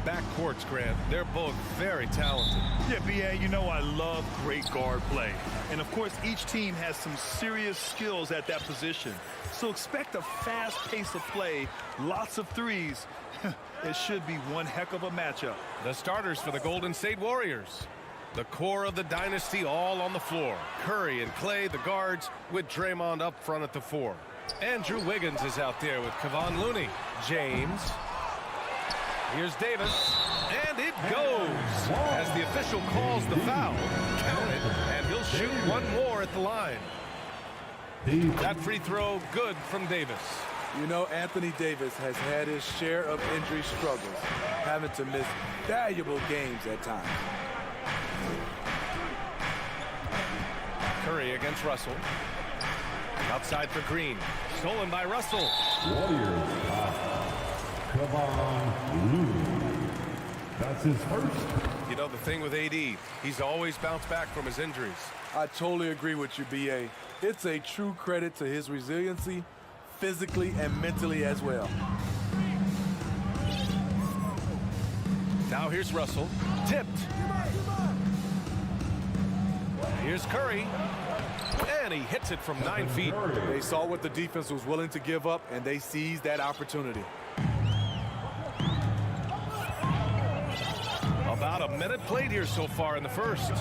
backcourts, Grant. They're both very talented. Yeah, B.A., you know I love great guard play. And, of course, each team has some serious skills at that position. So expect a fast pace of play, lots of threes. It should be one heck of a matchup. The starters for the Golden State Warriors. The core of the dynasty all on the floor. Curry and Clay, the guards, with Draymond up front at the 4. Andrew Wiggins is out there with Kevon Looney. James. Here's Davis. And it goes. As the official calls the foul. Count it, and he'll shoot one more at the line. That free throw good from Davis. You know, Anthony Davis has had his share of injury struggles, having to miss valuable games at times. Curry against Russell. Outside for Green. Stolen by Russell. Warriors. Kevon Looney. That's his first. You know, the thing with AD, he's always bounced back from his injuries. I totally agree with you, B.A. It's a true credit to his resiliency, physically and mentally as well. Now here's Russell. Tipped. Here's Curry. And he hits it from 9 feet. They saw what the defense was willing to give up, and they seized that opportunity. About a minute played here so far in the first.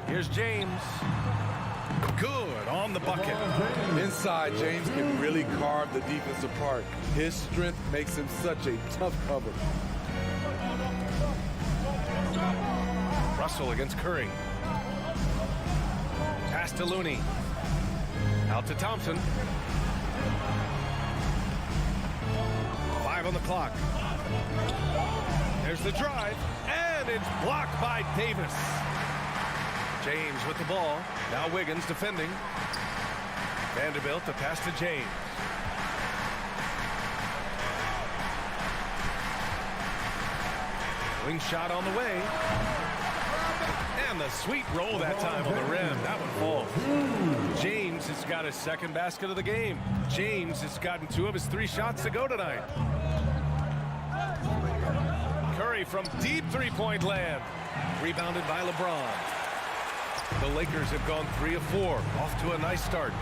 Here's James. Good on the bucket. Inside, James can really carve the defense apart. His strength makes him such a tough cover. Russell against Curry. Pass to Looney. Out to Thompson. 5 on the clock. There's the drive, and it's blocked by Davis. James with the ball. Now Wiggins defending. Vanderbilt, the pass to James. Wing shot on the way. And the sweet roll that time on the rim. That one falls. James has got his second basket of the game. James has gotten 2 of his 3 shots to go tonight. Curry from deep three-point land. Rebounded by LeBron. The Lakers have gone 3 of 4. Off to a nice start.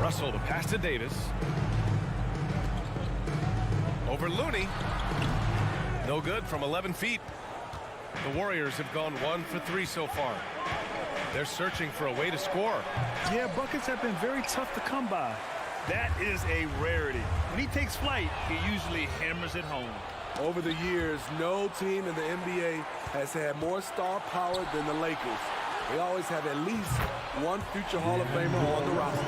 Russell, the pass to Davis. Over Looney. No good from 11 feet. The Warriors have gone 1 for 3 so far. They're searching for a way to score. Yeah, buckets have been very tough to come by. That is a rarity. When he takes flight, he usually hammers it home. Over the years, no team in the NBA has had more star power than the Lakers. They always have at least one future Hall of Famer on the roster.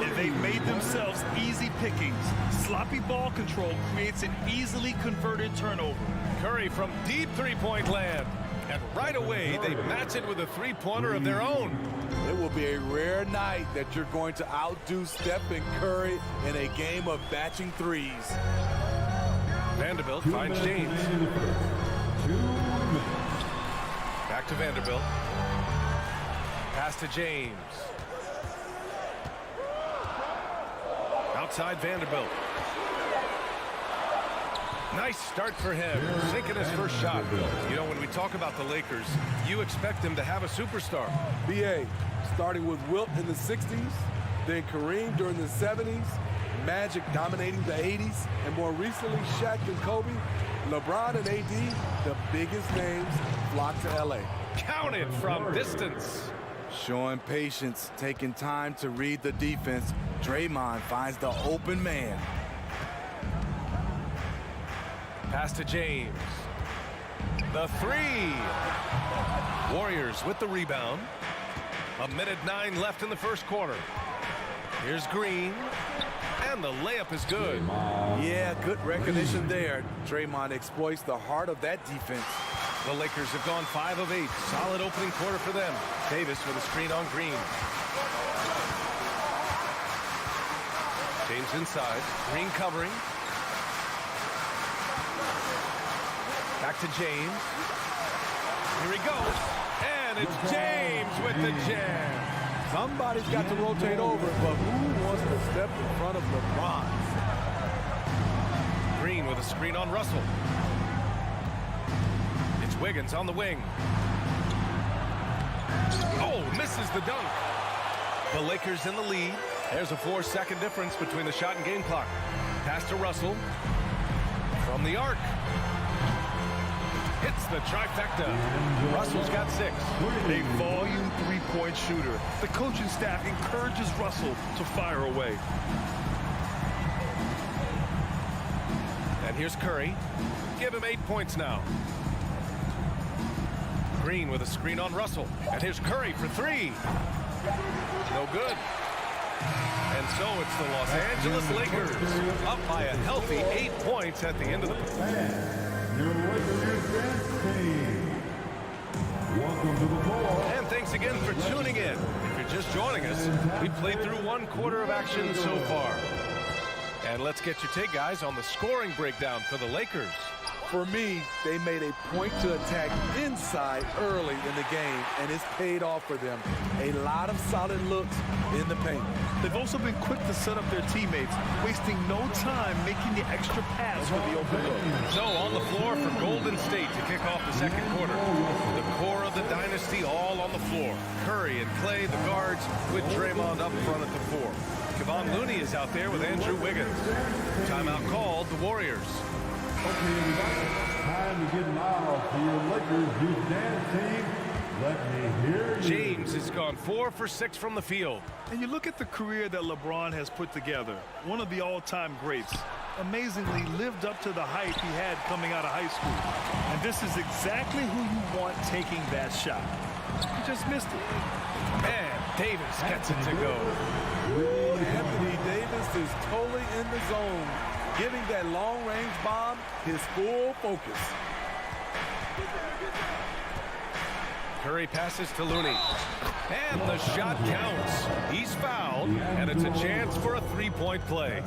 And they've made themselves easy pickings. Sloppy ball control creates an easily converted turnover. Curry from deep three-point land. And right away, they match it with a three-pointer of their own. It will be a rare night that you're going to outdo Stephen Curry in a game of batching threes. Vanderbilt finds James. Back to Vanderbilt. Pass to James. Outside Vanderbilt. Nice start for him, sinking his first shot. You know, when we talk about the Lakers, you expect them to have a superstar. B.A., starting with Wilt in the 60s, then Kareem during the 70s, Magic dominating the 80s, and more recently Shaq and Kobe, LeBron and AD, the biggest names flock to L.A. Counted from distance. Showing patience, taking time to read the defense, Draymond finds the open man. Pass to James. The 3. Warriors with the rebound. 1:09 left in the first quarter. Here's Green. And the layup is good. Yeah, good recognition there. Draymond exploits the heart of that defense. The Lakers have gone 5 of 8. Solid opening quarter for them. Davis with a screen on Green. James inside. Green covering. Back to James. Here he goes. And it's James with the jam. Somebody's got to rotate over, but who wants to step in front of LeBron? with a screen on Russell. It's Wiggins on the wing. Oh, misses the dunk. The Lakers in the lead. There's a 4-second difference between the shot and game clock. Pass to Russell. From the arc. Hits the trifecta. Russell's got 6. A volume three-point shooter. The coaching staff encourages Russell to fire away. And here's Curry. Give him 8 points now. Green with a screen on Russell. And here's Curry for 3. No good. And so it's the Los Angeles Lakers up by a healthy 8 points at the end of the Welcome to the floor. And thanks again for tuning in. If you're just joining us, we played through 1 quarter of action so far. And let's get your take, guys, on the scoring breakdown for the Lakers. For me, they made a point to attack inside early in the game, and it's paid off for them. A lot of solid looks in the paint. They've also been quick to set up their teammates, wasting no time making the extra pass for the open look. So on the floor for Golden State to kick off the second quarter. The core of the dynasty all on the floor. Curry and Clay, the guards, with Draymond up front at the 4. Kevon Looney is out there with Andrew Wiggins. Timeout called, the Warriors. Okay, everybody, time to get loud for your Lakers youth dance team. Let me hear you. James has gone 4 for 6 from the field. And you look at the career that LeBron has put together, one of the all-time greats. Amazingly lived up to the hype he had coming out of high school. And this is exactly who you want taking that shot. He just missed it. And Davis gets it to go. Anthony Davis is totally in the zone, giving that long-range bomb his full focus. Curry passes to Looney. And the shot counts. He's fouled, and it's a chance for a 3-point play.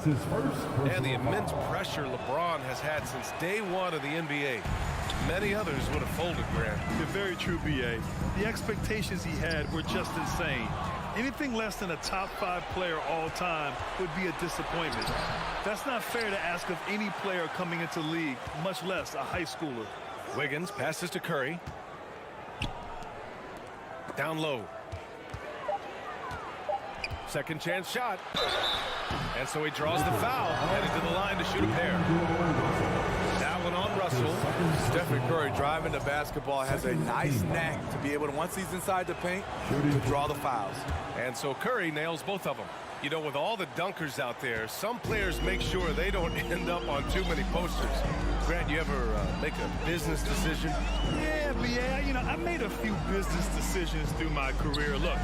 And the immense pressure LeBron has had since day 1 of the NBA. Many others would have folded, Grant. You're very true, B.A. The expectations he had were just insane. Anything less than a top 5 player all time would be a disappointment. That's not fair to ask of any player coming into the league, much less a high schooler. Wiggins passes to Curry. Down low. Second chance shot. And so he draws the foul, headed to the line to shoot a pair. That one on Russell. Stephen Curry driving the basketball has a nice knack to be able to, once he's inside the paint, to draw the fouls. And so Curry nails both of them. You know, with all the dunkers out there, some players make sure they don't end up on too many posters. Grant, you ever make a business decision? Yeah, B.A., you know, I made a few business decisions through my career. Look,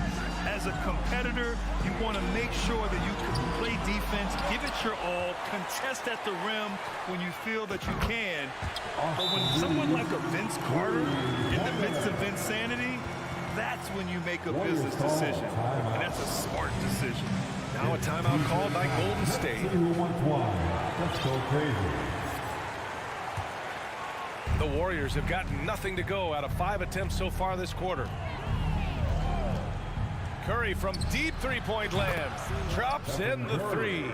as a competitor, you want to make sure that you can play defense, give it your all, contest at the rim when you feel that you can. But when someone like a Vince Carter in the midst of insanity, that's when you make a business decision. And that's a smart decision. Now a timeout called by Golden State. Let's go crazy. The Warriors have gotten nothing to go out of 5 attempts so far this quarter. Curry from deep 3-point land. Drops in the 3.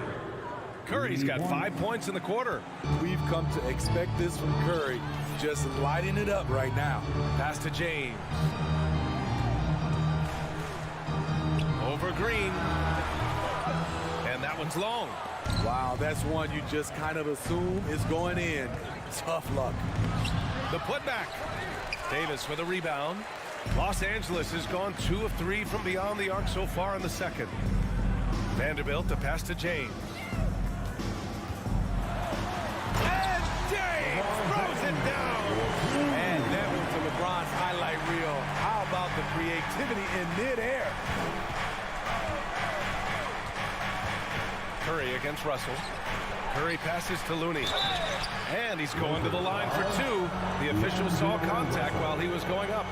Curry's got 5 points in the quarter. We've come to expect this from Curry, just lighting it up right now. Pass to James. Over Green. And that one's long. Wow, that's one you just kind of assume is going in. Tough luck. The putback. Davis with a rebound. Los Angeles has gone 2 of 3 from beyond the arc so far in the second. Vanderbilt to pass to James. And James throws it down. And that went to LeBron's highlight reel. How about the creativity in midair? Curry against Russell. Curry passes to Looney. And he's going to the line for 2. The official saw contact while he was going up.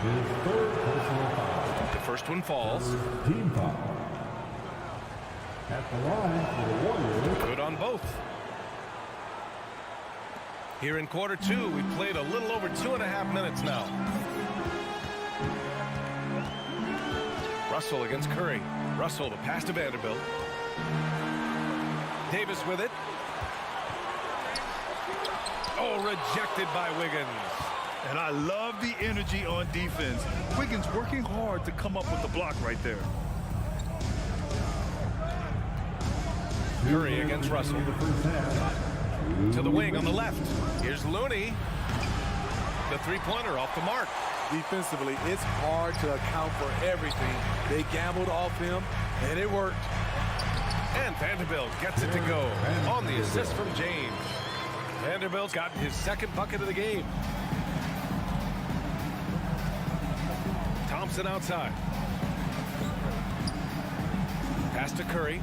The first one falls. Team foul. At the line for the Warriors. Good on both. Here in quarter 2, we've played a little over 2.5 minutes now. Russell against Curry. Russell, the pass to Vanderbilt. Davis with it. rejected by Wiggins. And I love the energy on defense. Wiggins working hard to come up with the block right there. Curry against Russell. To the wing on the left. Here's Looney. The three-pointer off the mark. Defensively, it's hard to account for everything. They gambled off him, and it worked. And Vanderbilt gets it to go on the assist from James. Vanderbilt's gotten his second bucket of the game. Thompson outside. Pass to Curry.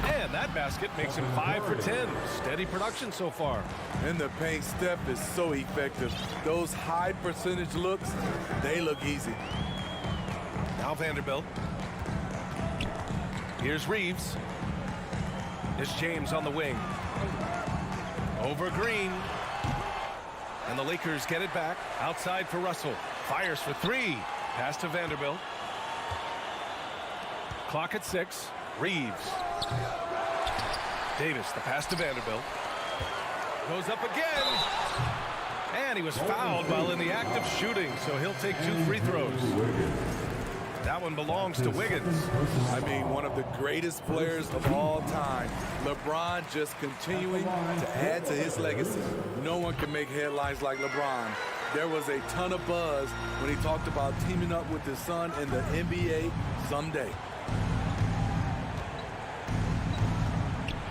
And that basket makes him 5 for 10. Steady production so far. In the paint, Steph is so effective. Those high percentage looks, they look easy. Now Vanderbilt. Here's Reeves. It's James on the wing. Over Green. And the Lakers get it back. Outside for Russell. Fires for three. Pass to Vanderbilt. Clock at 6. Reeves. Davis, the pass to Vanderbilt. Goes up again. And he was fouled while in the act of shooting, so he'll take 2 free throws. That one belongs to Wiggins. I mean, one of the greatest players of all time. LeBron just continuing to add to his legacy. No one can make headlines like LeBron. There was a ton of buzz when he talked about teaming up with his son in the NBA someday.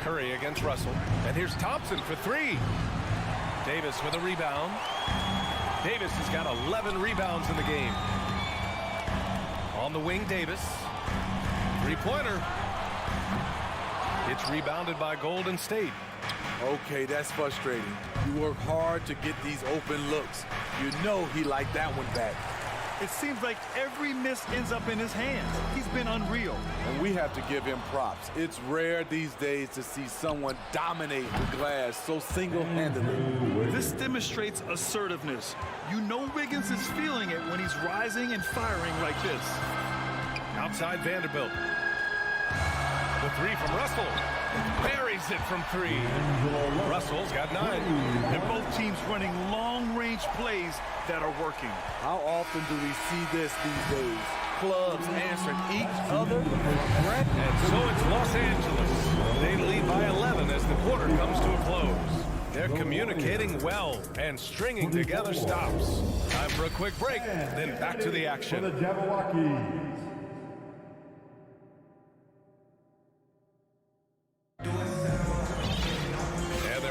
Curry against Russell. And here's Thompson for 3. Davis with a rebound. Davis has got 11 rebounds in the game. On the wing, Davis. Three-pointer. It's rebounded by Golden State. Okay, that's frustrating. You work hard to get these open looks. You know he liked that one back. It seems like every miss ends up in his hands. He's been unreal. And we have to give him props. It's rare these days to see someone dominate the glass so single-handedly. This demonstrates assertiveness. You know Wiggins is feeling it when he's rising and firing like this. Outside Vanderbilt. The 3 from Russell. Buries it from 3. Russell's got 9. And both teams running long-range plays that are working. How often do we see this these days? Clubs answering each other. And so it's Los Angeles. They lead by 11 as the quarter comes to a close. They're communicating well and stringing together stops. Time for a quick break, then back to the action.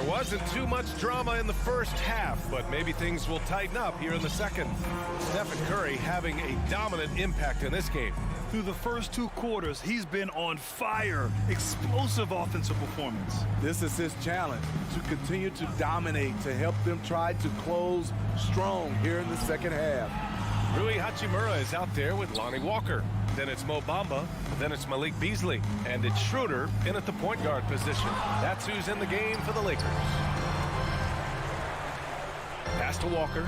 Wasn't too much drama in the first half, but maybe things will tighten up here in the second. Stephen Curry having a dominant impact in this game. Through the first 2 quarters, he's been on fire. Explosive offensive performance. This is his challenge, to continue to dominate, to help them try to close strong here in the second half. Rui Hachimura is out there with Lonnie Walker. Then it's Mo Bamba. Then it's Malik Beasley. And it's Schroeder in at the point guard position. That's who's in the game for the Lakers. Pass to Walker.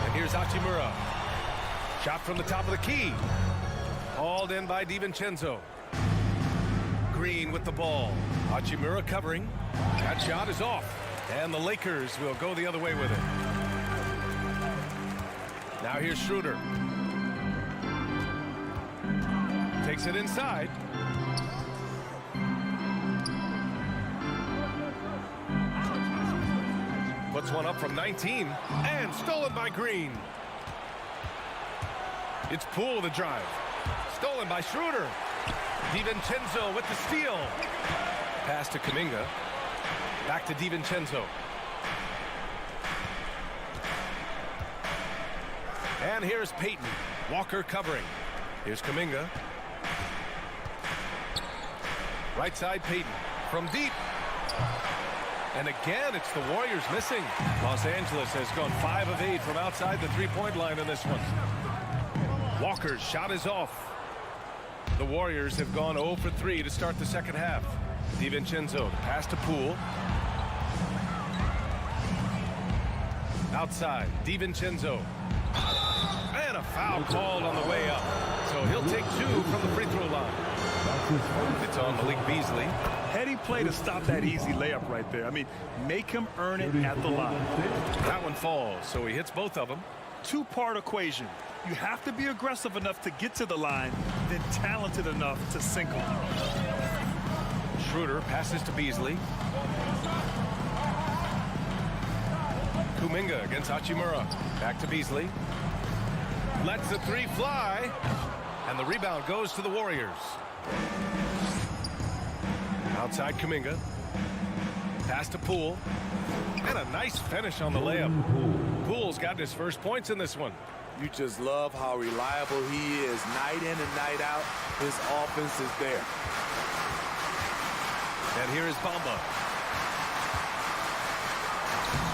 And here's Hachimura. Shot from the top of the key. Hauled in by DiVincenzo. Green with the ball. Hachimura covering. That shot is off. And the Lakers will go the other way with it. Now here's Schroeder. Takes it inside. Puts one up from 19. And stolen by Green. It's Poole the drive. Stolen by Schroeder. DiVincenzo with the steal. Pass to Kuminga. Back to DiVincenzo. And here's Payton. Walker covering. Here's Kuminga. Right side Payton. From deep. And again, it's the Warriors missing. Los Angeles has gone 5 of 8 from outside the three-point line in this one. Walker's shot is off. The Warriors have gone 0 for 3 to start the second half. DiVincenzo, pass to Poole. Outside, DiVincenzo. And a foul called on the way up. So he'll take 2 from the free throw line. It's on Malik Beasley. Heady play to stop that easy layup right there. I mean, make him earn it at the line. That one falls, so he hits both of them. Two-part equation. You have to be aggressive enough to get to the line, then talented enough to sink them. Schroeder passes to Beasley. Kuminga against Hachimura. Back to Beasley. Lets the three fly. And the rebound goes to the Warriors. Outside Kuminga. Pass to Poole. And a nice finish on the layup. Poole's got his first points in this one. You just love how reliable he is night in and night out. His offense is there. And here is Bamba.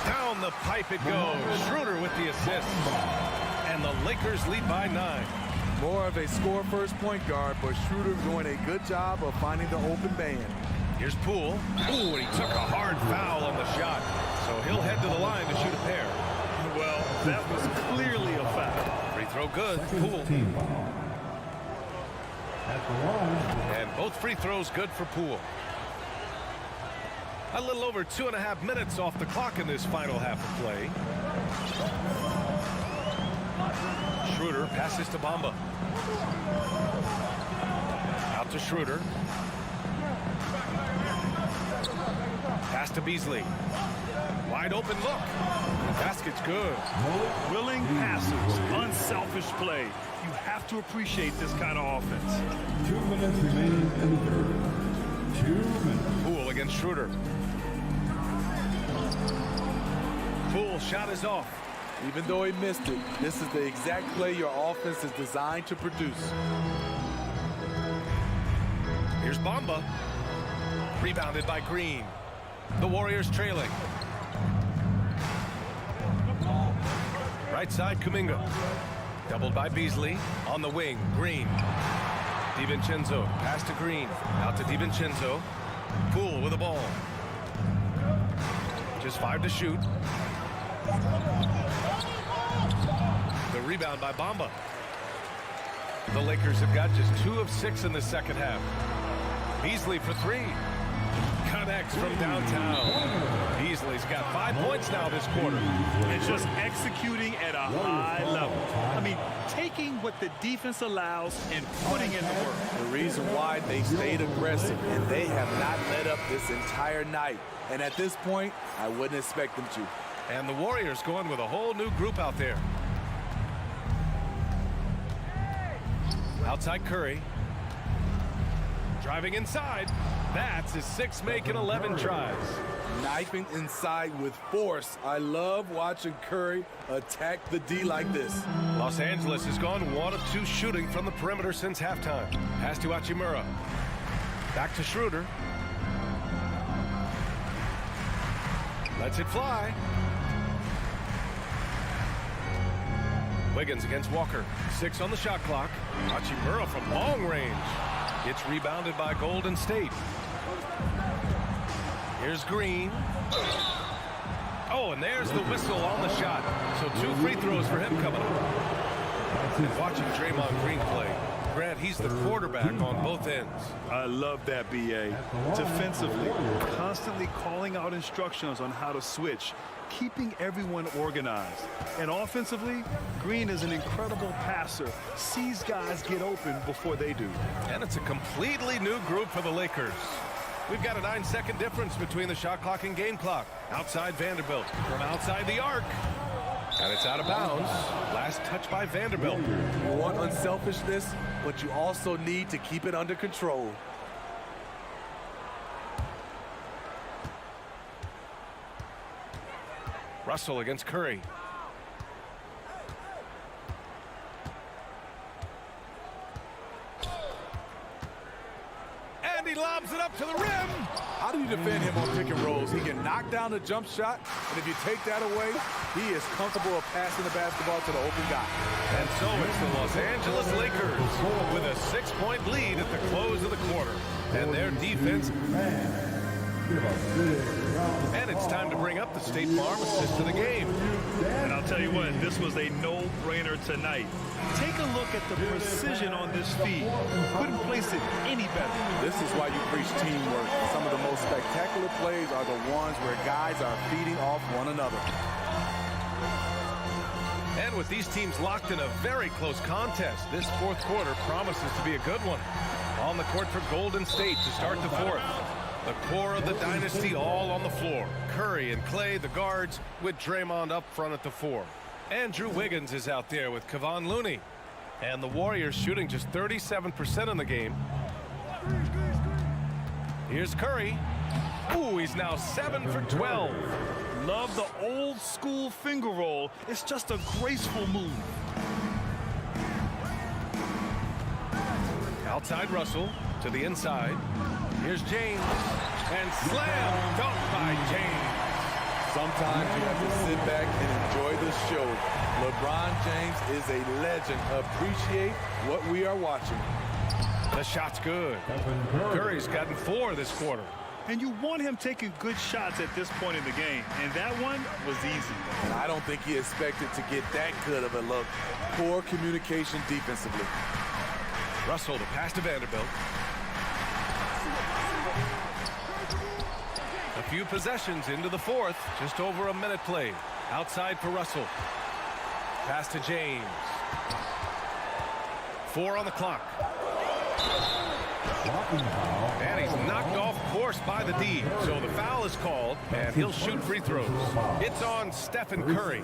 Down the pipe it goes. Schroeder with the assist. And the Lakers lead by 9. More of a score-first point guard, but Schroeder doing a good job of finding the open man. Here's Poole. Ooh, and he took a hard foul on the shot. So he'll head to the line to shoot a pair. Well, that was clearly a foul. Free throw good. Poole. And both free throws good for Poole. A little over 2.5 minutes off the clock in this final half of play. Schroeder passes to Bamba. Out to Schroeder. Pass to Beasley. Wide open look. Basket's good. Willing passers, unselfish play. You have to appreciate this kind of offense. 2 minutes remaining in the third. 2 minutes. Poole against Schroeder. Poole shot is off. Even though he missed it, this is the exact play your offense is designed to produce. Here's Bamba. Rebounded by Green. The Warriors trailing. Right side, Kuminga. Doubled by Beasley. On the wing, Green. DiVincenzo. Pass to Green. Out to DiVincenzo. Poole with the ball. Just 5 to shoot. The rebound by Bamba. The Lakers have got just 2 of 6 in the second half. Beasley for 3. Connects from downtown. Beasley's got 5 points now this quarter. And just executing at a high level. I mean, taking what the defense allows and putting in the work. The reason why they stayed aggressive, and they have not let up this entire night. And at this point, I wouldn't expect them to. And the Warriors going with a whole new group out there. Outside Curry. Driving inside. That's his 6 make and 11 tries. Knifing inside with force. I love watching Curry attack the D like this. Los Angeles has gone 1 of 2 shooting from the perimeter since halftime. Pass to Hachimura. Back to Schroeder. Lets it fly. Wiggins against Walker. 6 on the shot clock. Hachimura from long range. It's rebounded by Golden State. Here's Green. Oh, and there's the whistle on the shot. So 2 free throws for him coming up. And watching Draymond Green play. Grant, he's the quarterback on both ends. I love that, B.A. Defensively, constantly calling out instructions on how to switch, keeping everyone organized. And offensively, Green is an incredible passer, sees guys get open before they do. And it's a completely new group for the Lakers. We've got a 9-second difference between the shot clock and game clock. Outside Vanderbilt, from outside the arc. And it's out of bounds. Last touch by Vanderbilt. You want unselfishness, but you also need to keep it under control. Russell against Curry. And he lobs it up to the rim. How do you defend him on pick and rolls? He can knock down the jump shot, and if you take that away, he is comfortable of passing the basketball to the open guy. And so it's the Los Angeles Lakers with a 6-point lead at the close of the quarter. And their defense. And it's time to bring up the State Farm assist of the game. And I'll tell you what, this was a no-brainer tonight. Take a look at the precision on this feed. Couldn't place it any any better. This is why you preach teamwork. Some of the most spectacular plays are the ones where guys are feeding off one another. And with these teams locked in a very close contest, this fourth quarter promises to be a good one. On the court for Golden State to start the fourth. The core of the dynasty all on the floor. Curry and Clay, the guards, with Draymond up front at the 4. Andrew Wiggins is out there with Kevon Looney. And the Warriors shooting just 37% in the game. Here's Curry. Ooh, he's now 7 for 12. Love the old school finger roll. It's just a graceful move. Outside Russell to the inside. Here's James. And slam dunk by James. Sometimes you have to sit back and enjoy the show. LeBron James is a legend. Appreciate what we are watching. The shot's good. Curry's gotten 4 this quarter. And you want him taking good shots at this point in the game. And that one was easy. And I don't think he expected to get that good of a look. Poor communication defensively. Russell to pass to Vanderbilt. A few possessions into the fourth. Just over a minute played. Outside for Russell. Pass to James. 4 on the clock. And he's knocked off course by the D. So the foul is called, and he'll shoot free throws. It's on Stephen Curry.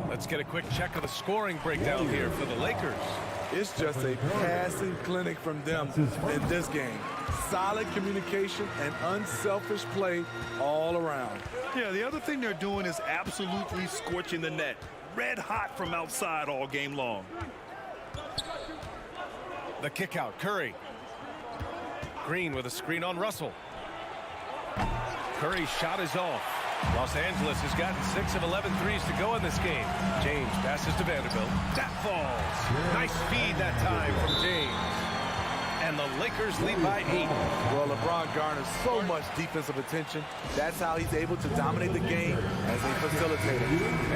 Let's get a quick check of the scoring breakdown here for the Lakers. It's just a passing clinic from them in this game. Solid communication and unselfish play all around. Yeah, the other thing they're doing is absolutely scorching the net. Red hot from outside all game long. The kick out, Curry. Green with a screen on Russell. Curry's shot is off. Los Angeles has gotten 6 of 11 threes to go in this game. James passes to Vanderbilt. That falls. Nice feed that time from James. And the Lakers lead by 8. Well, LeBron garners so much defensive attention. That's how he's able to dominate the game as a facilitator.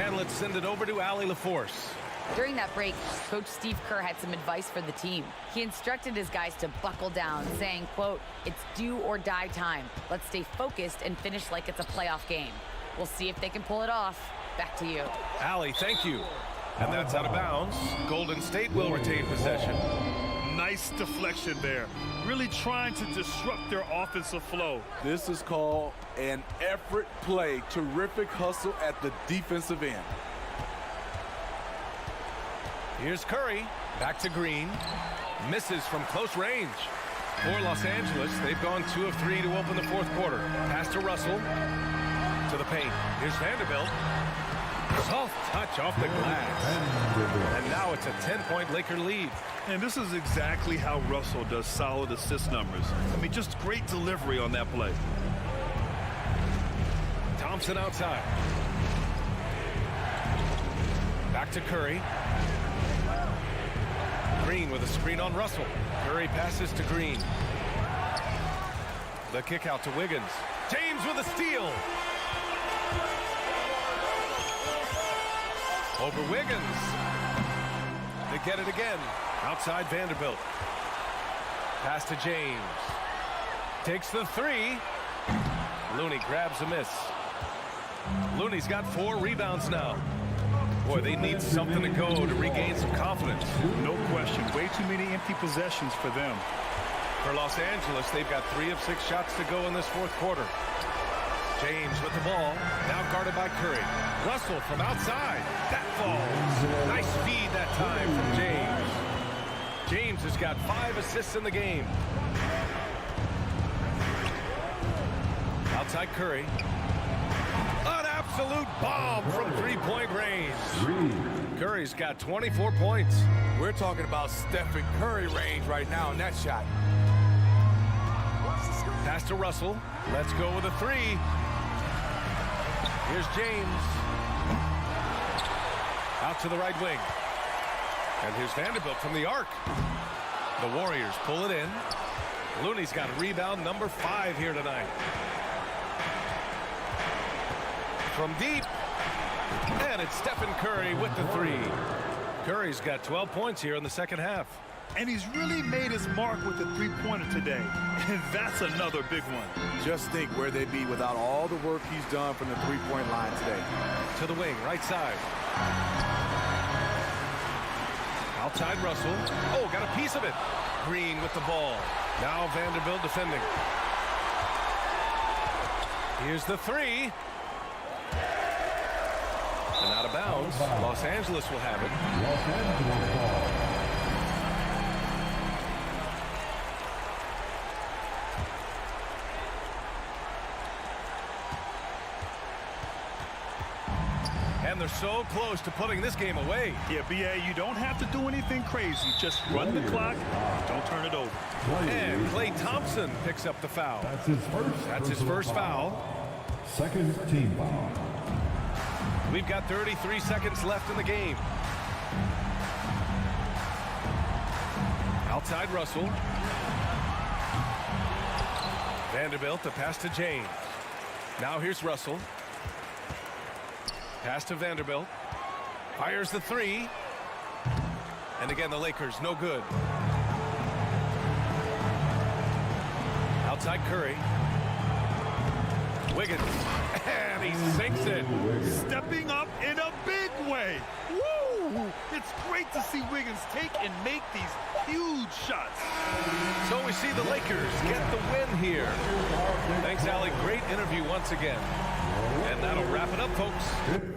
And let's send it over to Allie LaForce. During that break, Coach Steve Kerr had some advice for the team. He instructed his guys to buckle down, saying, quote, "It's do or die time. Let's stay focused and finish like it's a playoff game. We'll see if they can pull it off." Back to you. Allie, thank you. And that's out of bounds. Golden State will retain possession. Nice deflection there. Really trying to disrupt their offensive flow. This is called an effort play. Terrific hustle at the defensive end. Here's Curry. Back to Green. Misses from close range. For Los Angeles, they've gone 2 of 3 to open the fourth quarter. Pass to Russell. To the paint. Here's Vanderbilt. Soft touch off the glass. And now it's a 10-point Laker lead. And this is exactly how Russell does solid assist numbers. I mean, just great delivery on that play. Thompson outside. Back to Curry. Green with a screen on Russell. Curry passes to Green. The kick out to Wiggins. James with a steal. Over Wiggins. They get it again. Outside Vanderbilt. Pass to James. Takes the 3. Looney grabs a miss. Looney's got 4 rebounds now. Boy, they need something to go to regain some confidence. No question. Way too many empty possessions for them. For Los Angeles, they've got 3 of 6 shots to go in this fourth quarter. James with the ball. Now guarded by Curry. Russell from outside. That falls. Nice feed that time from James. James has got 5 assists in the game. Outside Curry. An absolute bomb from 3-point range. Curry's got 24 points. We're talking about Stephen Curry range right now in that shot. Pass to Russell. Let's go with a 3. Here's James. Out to the right wing. And here's Vanderbilt from the arc. The Warriors pull it in. Looney's got rebound number 5 here tonight. From deep. And it's Stephen Curry with the 3. Curry's got 12 points here in the second half. And he's really made his mark with the three-pointer today. And that's another big one. Just think where they'd be without all the work he's done from the three-point line today. To the wing, right side. Outside Russell. Oh, got a piece of it. Green with the ball. Now Vanderbilt defending. Here's the three. And out of bounds. Los Angeles will have it. Los Angeles ball. And they're so close to putting this game away. Yeah, B.A., you don't have to do anything crazy. Just run the clock. Don't turn it over. And Klay Thompson picks up the foul. That's his first foul. Second team foul. We've got 33 seconds left in the game. Outside Russell. Vanderbilt, the pass to James. Now here's Russell. Pass to Vanderbilt. Fires the three. And again, the Lakers, no good. Outside Curry. Wiggins. And he sinks it. Stepping up in a big way. Woo! It's great to see Wiggins take and make these huge shots. So we see the Lakers get the win here. Thanks, Allie. Great interview once again. And that'll wrap it up, folks.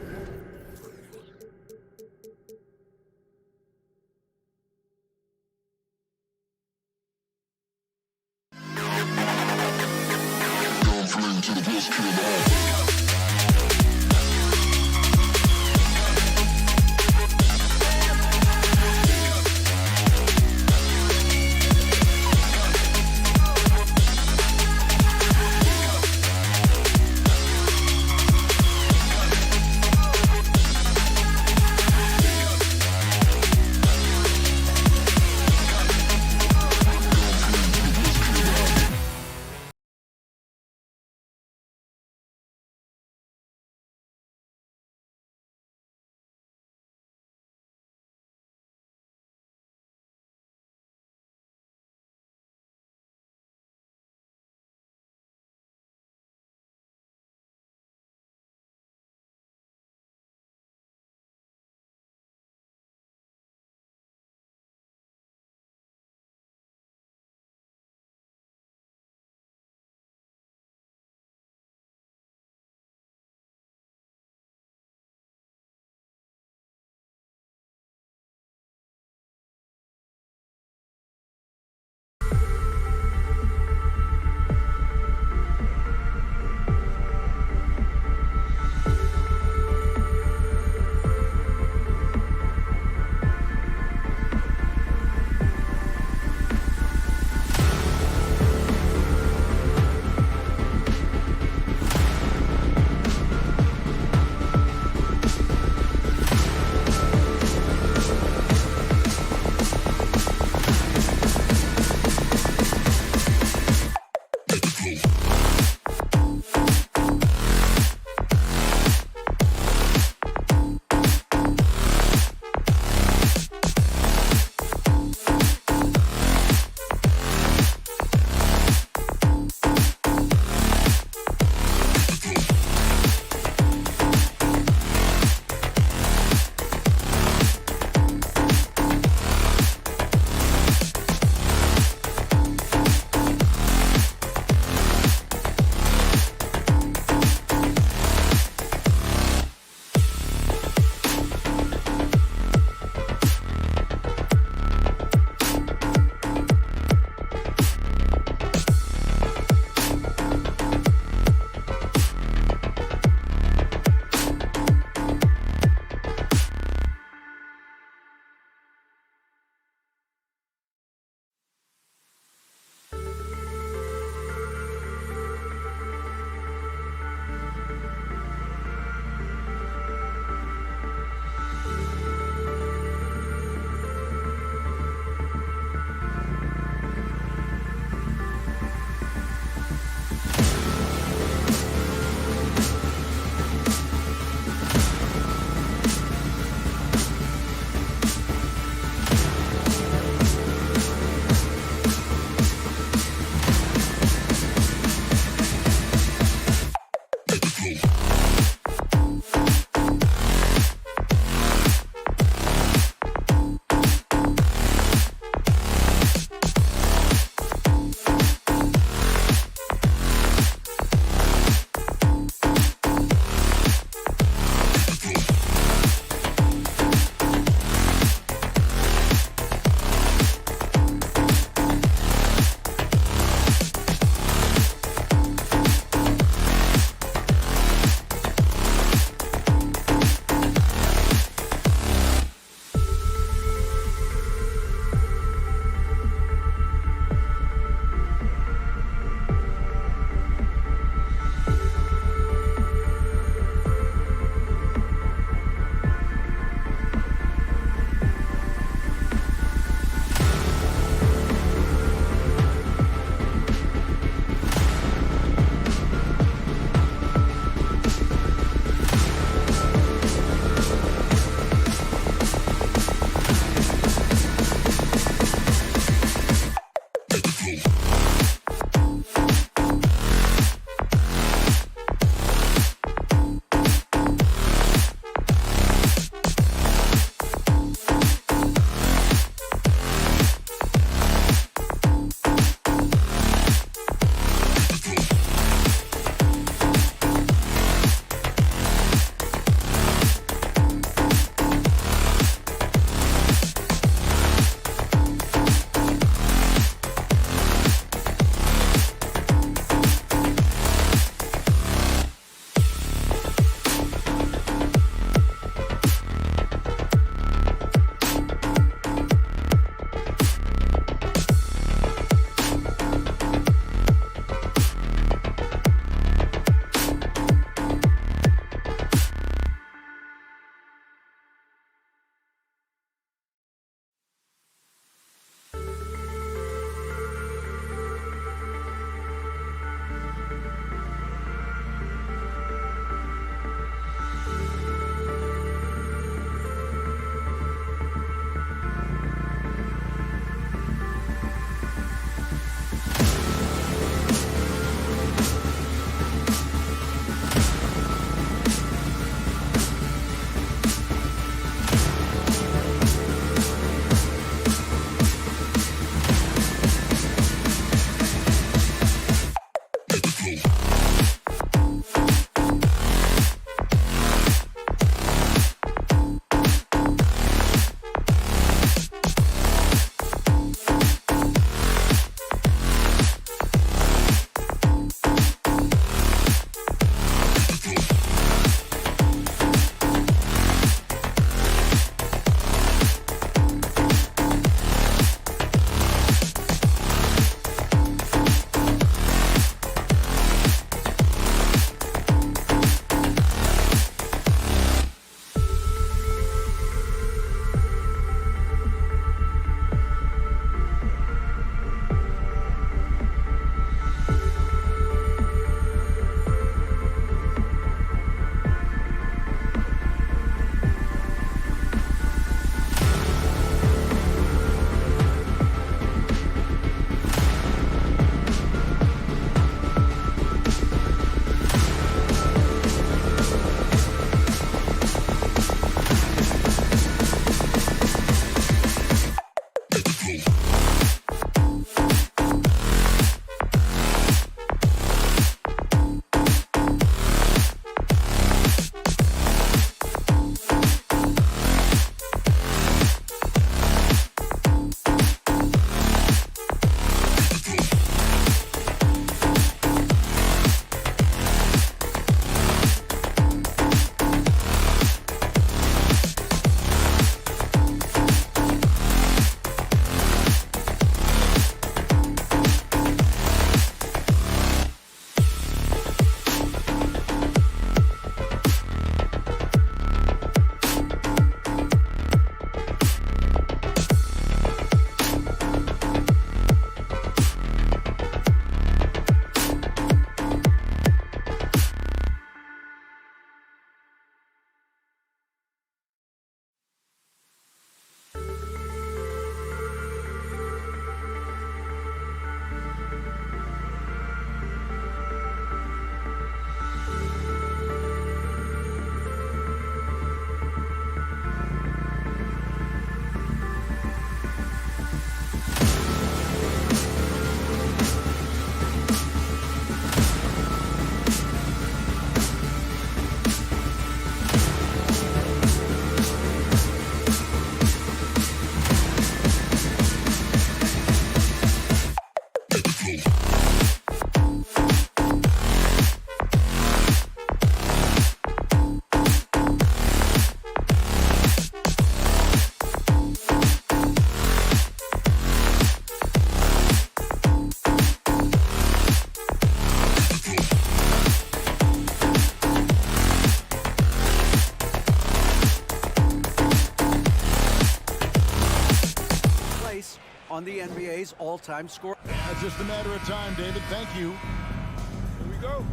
On the NBA's all-time score. It's just a matter of time, David. Thank you. Here we go.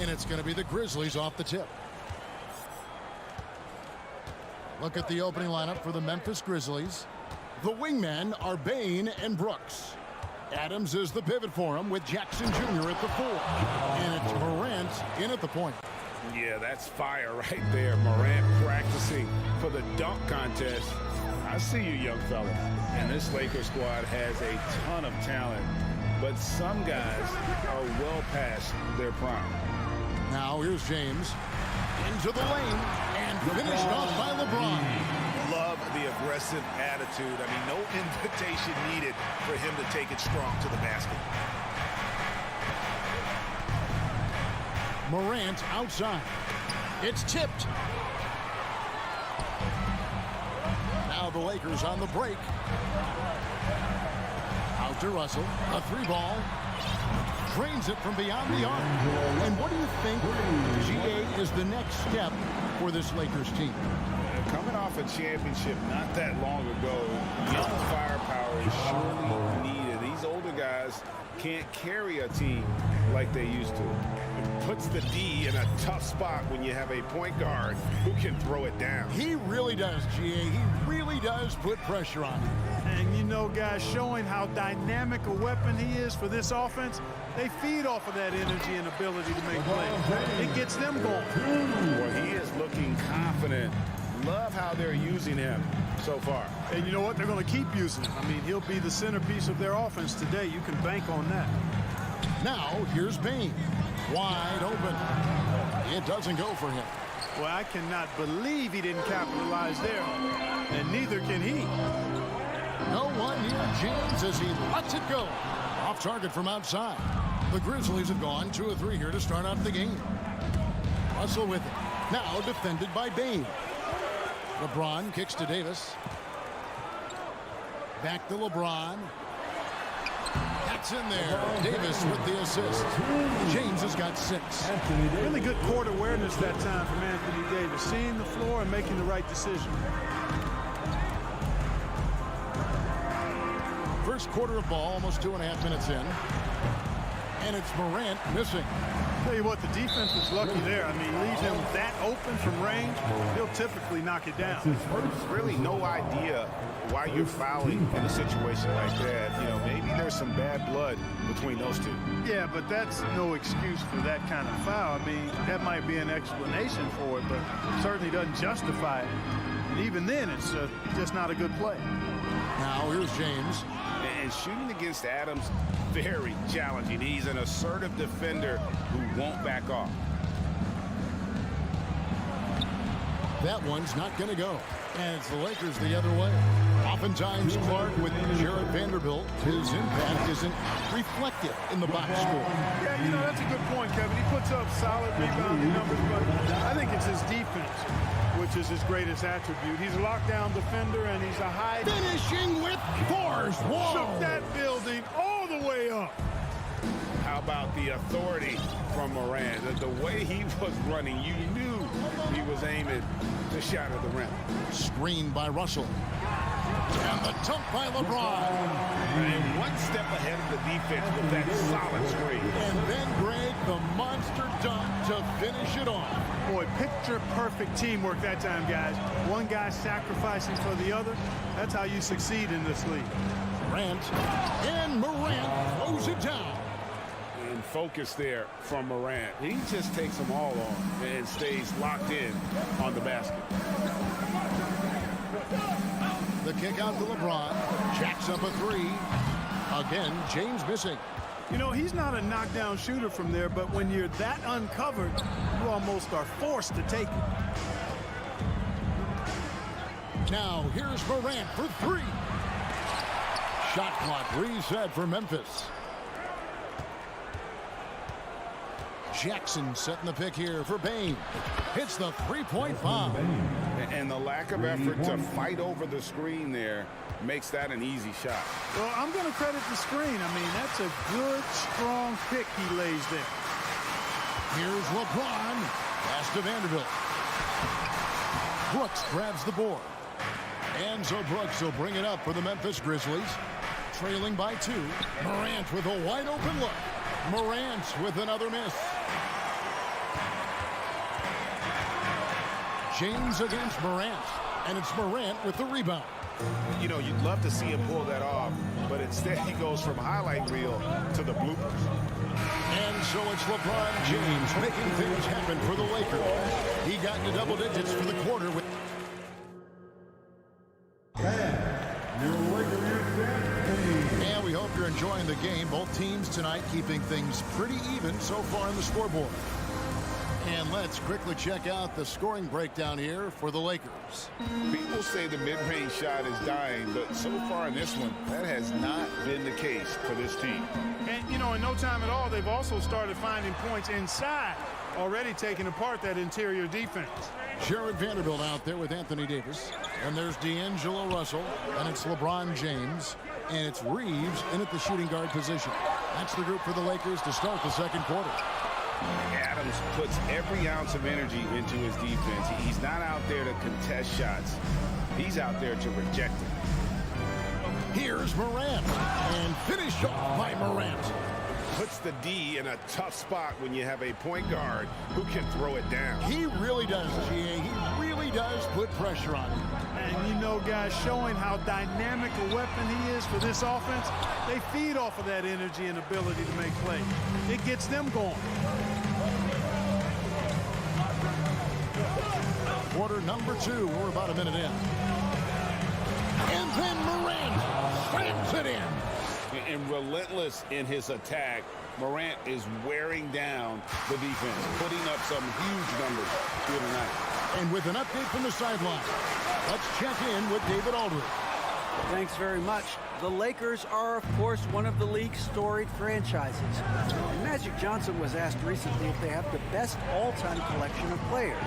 And it's going to be the Grizzlies off the tip. Look at the opening lineup for the Memphis Grizzlies. The wingmen are Bain and Brooks. Adams is the pivot for him with Jackson Jr. at the 4. And it's Morant in at the point. Yeah, that's fire right there. Morant practicing for the dunk contest. I see you, young fella. And this Lakers squad has a ton of talent, but some guys are well past their prime. Now here's James into the lane and finished off by LeBron. Love the aggressive attitude. I mean, no invitation needed for him to take it strong to the basket. Morant outside. It's tipped. Now the Lakers on the break. Out to Russell. A 3-ball. Drains it from beyond the arc. And what do you think, GA, is the next step for this Lakers team? Coming off a championship not that long ago, young firepower is surely needed. These older guys can't carry a team like they used to. It puts the D in a tough spot when you have a point guard who can throw it down. He really does, GA. He really does put pressure on him. And you know, guys, showing how dynamic a weapon he is for this offense, they feed off of that energy and ability to make plays. It gets them going. Well, he is looking confident. Love how they're using him so far. And you know what? They're going to keep using him. I mean, he'll be the centerpiece of their offense today. You can bank on that. Now, here's Bain. Wide open. It doesn't go for him. Well, I cannot believe he didn't capitalize there. And neither can he. No one near James as he lets it go. Off target from outside. The Grizzlies have gone 2 of 3 here to start out the game. Russell with it. Now defended by Bain. LeBron kicks to Davis. Back to LeBron. That's in there. Davis with the assist. James has got 6. Really good court awareness that time from Anthony Davis. Seeing the floor and making the right decision. First quarter of ball, almost 2.5 minutes in. And it's Morant missing. Tell you what, the defense was lucky there. I mean, leave him that open from range, he'll typically knock it down. Really no idea why you're fouling in a situation like that. You know, maybe there's some bad blood between those two. Yeah, but that's no excuse for that kind of foul. I mean, that might be an explanation for it, but it certainly doesn't justify it. And even then, it's just not a good play. Now here's James. And shooting against Adams, very challenging. He's an assertive defender who won't back off. That one's not going to go. And it's the Lakers the other way. Oftentimes, Clark, with Jared Vanderbilt, his impact isn't reflected in the box score. Yeah, you know, that's a good point, Kevin. He puts up solid rebounding numbers, but I think it's his defense, which is his greatest attribute. He's a lockdown defender, and he's a high... Finishing with force. Whoa! Shook that building all the way up. How about the authority from Morant? The way he was running, you knew he was aiming to shatter the rim. Screened by Russell. And the dunk by LeBron. And one step ahead of the defense with that solid screen. And then Greg, the monster dunk to finish it off. Boy, picture-perfect teamwork that time, guys. One guy sacrificing for the other. That's how you succeed in this league. Morant. And Morant throws it down. And focus there from Morant. He just takes them all on and stays locked in on the basket. The kick out to LeBron. Jacks up a 3. Again, James missing. You know, he's not a knockdown shooter from there, but when you're that uncovered, you almost are forced to take it. Now, here's Morant for 3. Shot clock reset for Memphis. Jackson setting the pick here for Bain. Hits the three-point bomb. And the lack of effort to fight over the screen there makes that an easy shot. Well, I'm going to credit the screen. I mean, that's a good, strong pick he lays there. Here's LeBron. Pass to Vanderbilt. Brooks grabs the board. And so Brooks will bring it up for the Memphis Grizzlies. Trailing by 2. Morant with a wide open look. Morant with another miss. James against Morant. And it's Morant with the rebound. You know, you'd love to see him pull that off, but instead he goes from highlight reel to the bloopers. And so it's LeBron James making things happen for the Lakers. He got into double digits for the quarter with... And we hope you're enjoying the game. Both teams tonight keeping things pretty even so far on the scoreboard. And let's quickly check out the scoring breakdown here for the Lakers. People say the mid-range shot is dying, but so far in this one, that has not been the case for this team. And, you know, in no time at all, they've also started finding points inside, already taking apart that interior defense. Jared Vanderbilt out there with Anthony Davis. And there's D'Angelo Russell. And it's LeBron James. And it's Reeves in at the shooting guard position. That's the group for the Lakers to start the second quarter. Adams puts every ounce of energy into his defense. He's not out there to contest shots. He's out there to reject them. Here's Morant. And finished off by Morant. Puts the D in a tough spot when you have a point guard who can throw it down. He really does, GA. He really does put pressure on him. And, you know, guys, showing how dynamic a weapon he is for this offense, they feed off of that energy and ability to make plays. It gets them going. Quarter number 2. We're about a minute in. And then Morant slams it in. And relentless in his attack, Morant is wearing down the defense, putting up some huge numbers here tonight. And with an update from the sideline, let's check in with David Aldridge. Thanks very much. The Lakers are, of course, one of the league's storied franchises. And Magic Johnson was asked recently if they have the best all-time collection of players.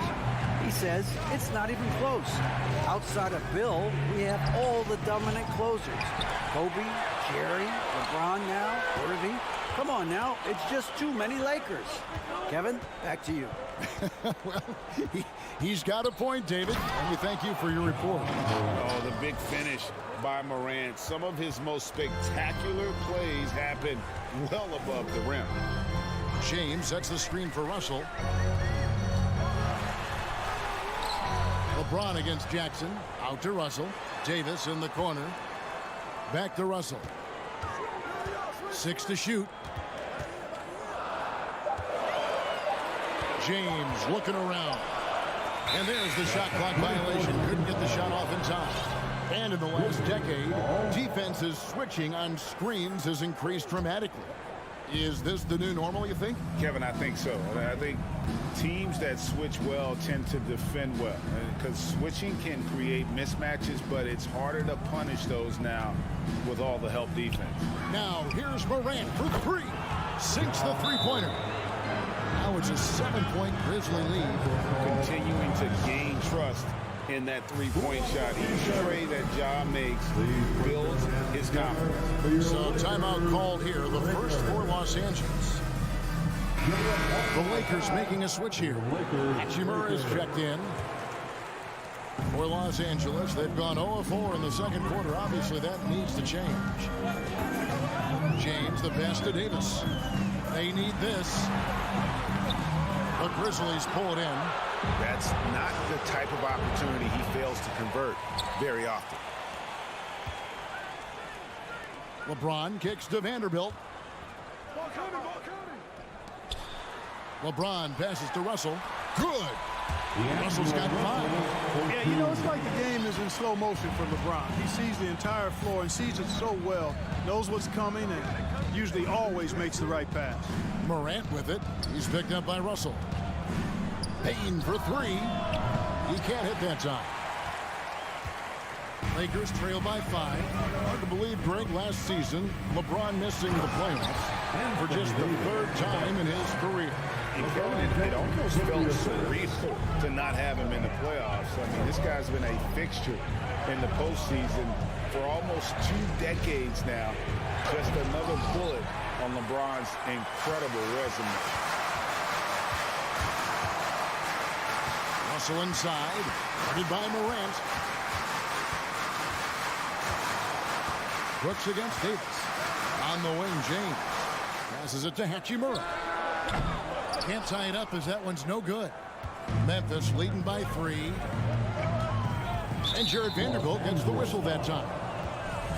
He says it's not even close. Outside of Bill, we have all the dominant closers. Kobe, Jerry, LeBron now, Irving. Come on now, it's just too many Lakers. Kevin, back to you. Well, he's got a point, David, and we thank you for your report. Oh, the big finish by Morant. Some of his most spectacular plays happen well above the rim. James sets the screen for Russell. LeBron against Jackson. Out to Russell. Davis in the corner. Back to Russell. 6 to shoot. James looking around. And there's the shot clock violation. Couldn't get the shot off in time. And in the last decade, defenses switching on screens has increased dramatically. Is this the new normal, you think? Kevin, I think so. I think teams that switch well tend to defend well. Because switching can create mismatches, but it's harder to punish those now with all the help defense. Now, here's Morant for 3. Sinks the three-pointer. Now it's a 7-point Grizzly lead. Continuing to gain trust in that three-point shot. Each trade that Ja makes builds his confidence. So timeout called here, the first for Los Angeles. The Lakers making a switch here. Hachimura is checked in. For Los Angeles, they've gone 0-4 in the second quarter. Obviously, that needs to change. James, the pass to Davis. They need this. The Grizzlies pull it in. That's not the type of opportunity he fails to convert very often. LeBron kicks to Vanderbilt. LeBron passes to Russell. Good. Russell's got 5. Yeah, you know, it's like the game is in slow motion for LeBron. He sees the entire floor and sees it so well, knows what's coming, and usually always makes the right pass. Morant with it. He's picked up by Russell. Payne for 3. He can't hit that time. Lakers trail by 5. Hard to believe, Greg, last season, LeBron missing the playoffs for just the 3rd time in his career. It almost felt surreal to not have him in the playoffs. I mean, this guy's been a fixture in the postseason for almost 2 decades now. Just another bullet on LeBron's incredible resume. Russell inside, guarded by Morant. Brooks against Davis. On the wing, James. Passes it to Hachimura. Can't tie it up as that one's no good. Memphis leading by 3. And Jared Vanderbilt gets the whistle that time.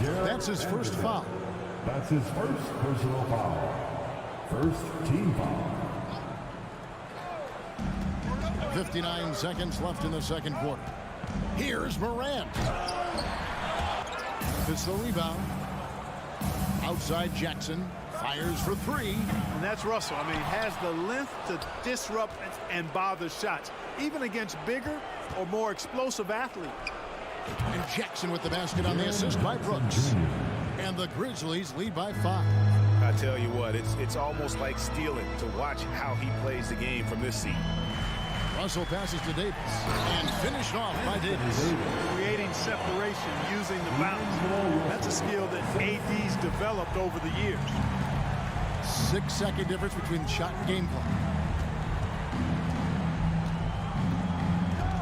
That's his first foul. That's his first personal foul. First team foul. 59 seconds left in the second quarter. Here's Morant. It's the rebound. Outside Jackson. Fires for 3. And that's Russell. I mean, has the length to disrupt and bother shots, even against bigger or more explosive athletes. And Jackson with the basket on the assist by Brooks. And the Grizzlies lead by 5. I tell you what, it's almost like stealing to watch how he plays the game from this seat. Russell passes to Davis and finished off by Davis. Creating separation using the bounce. That's a skill that AD's developed over the years. 6-second difference between shot and game clock.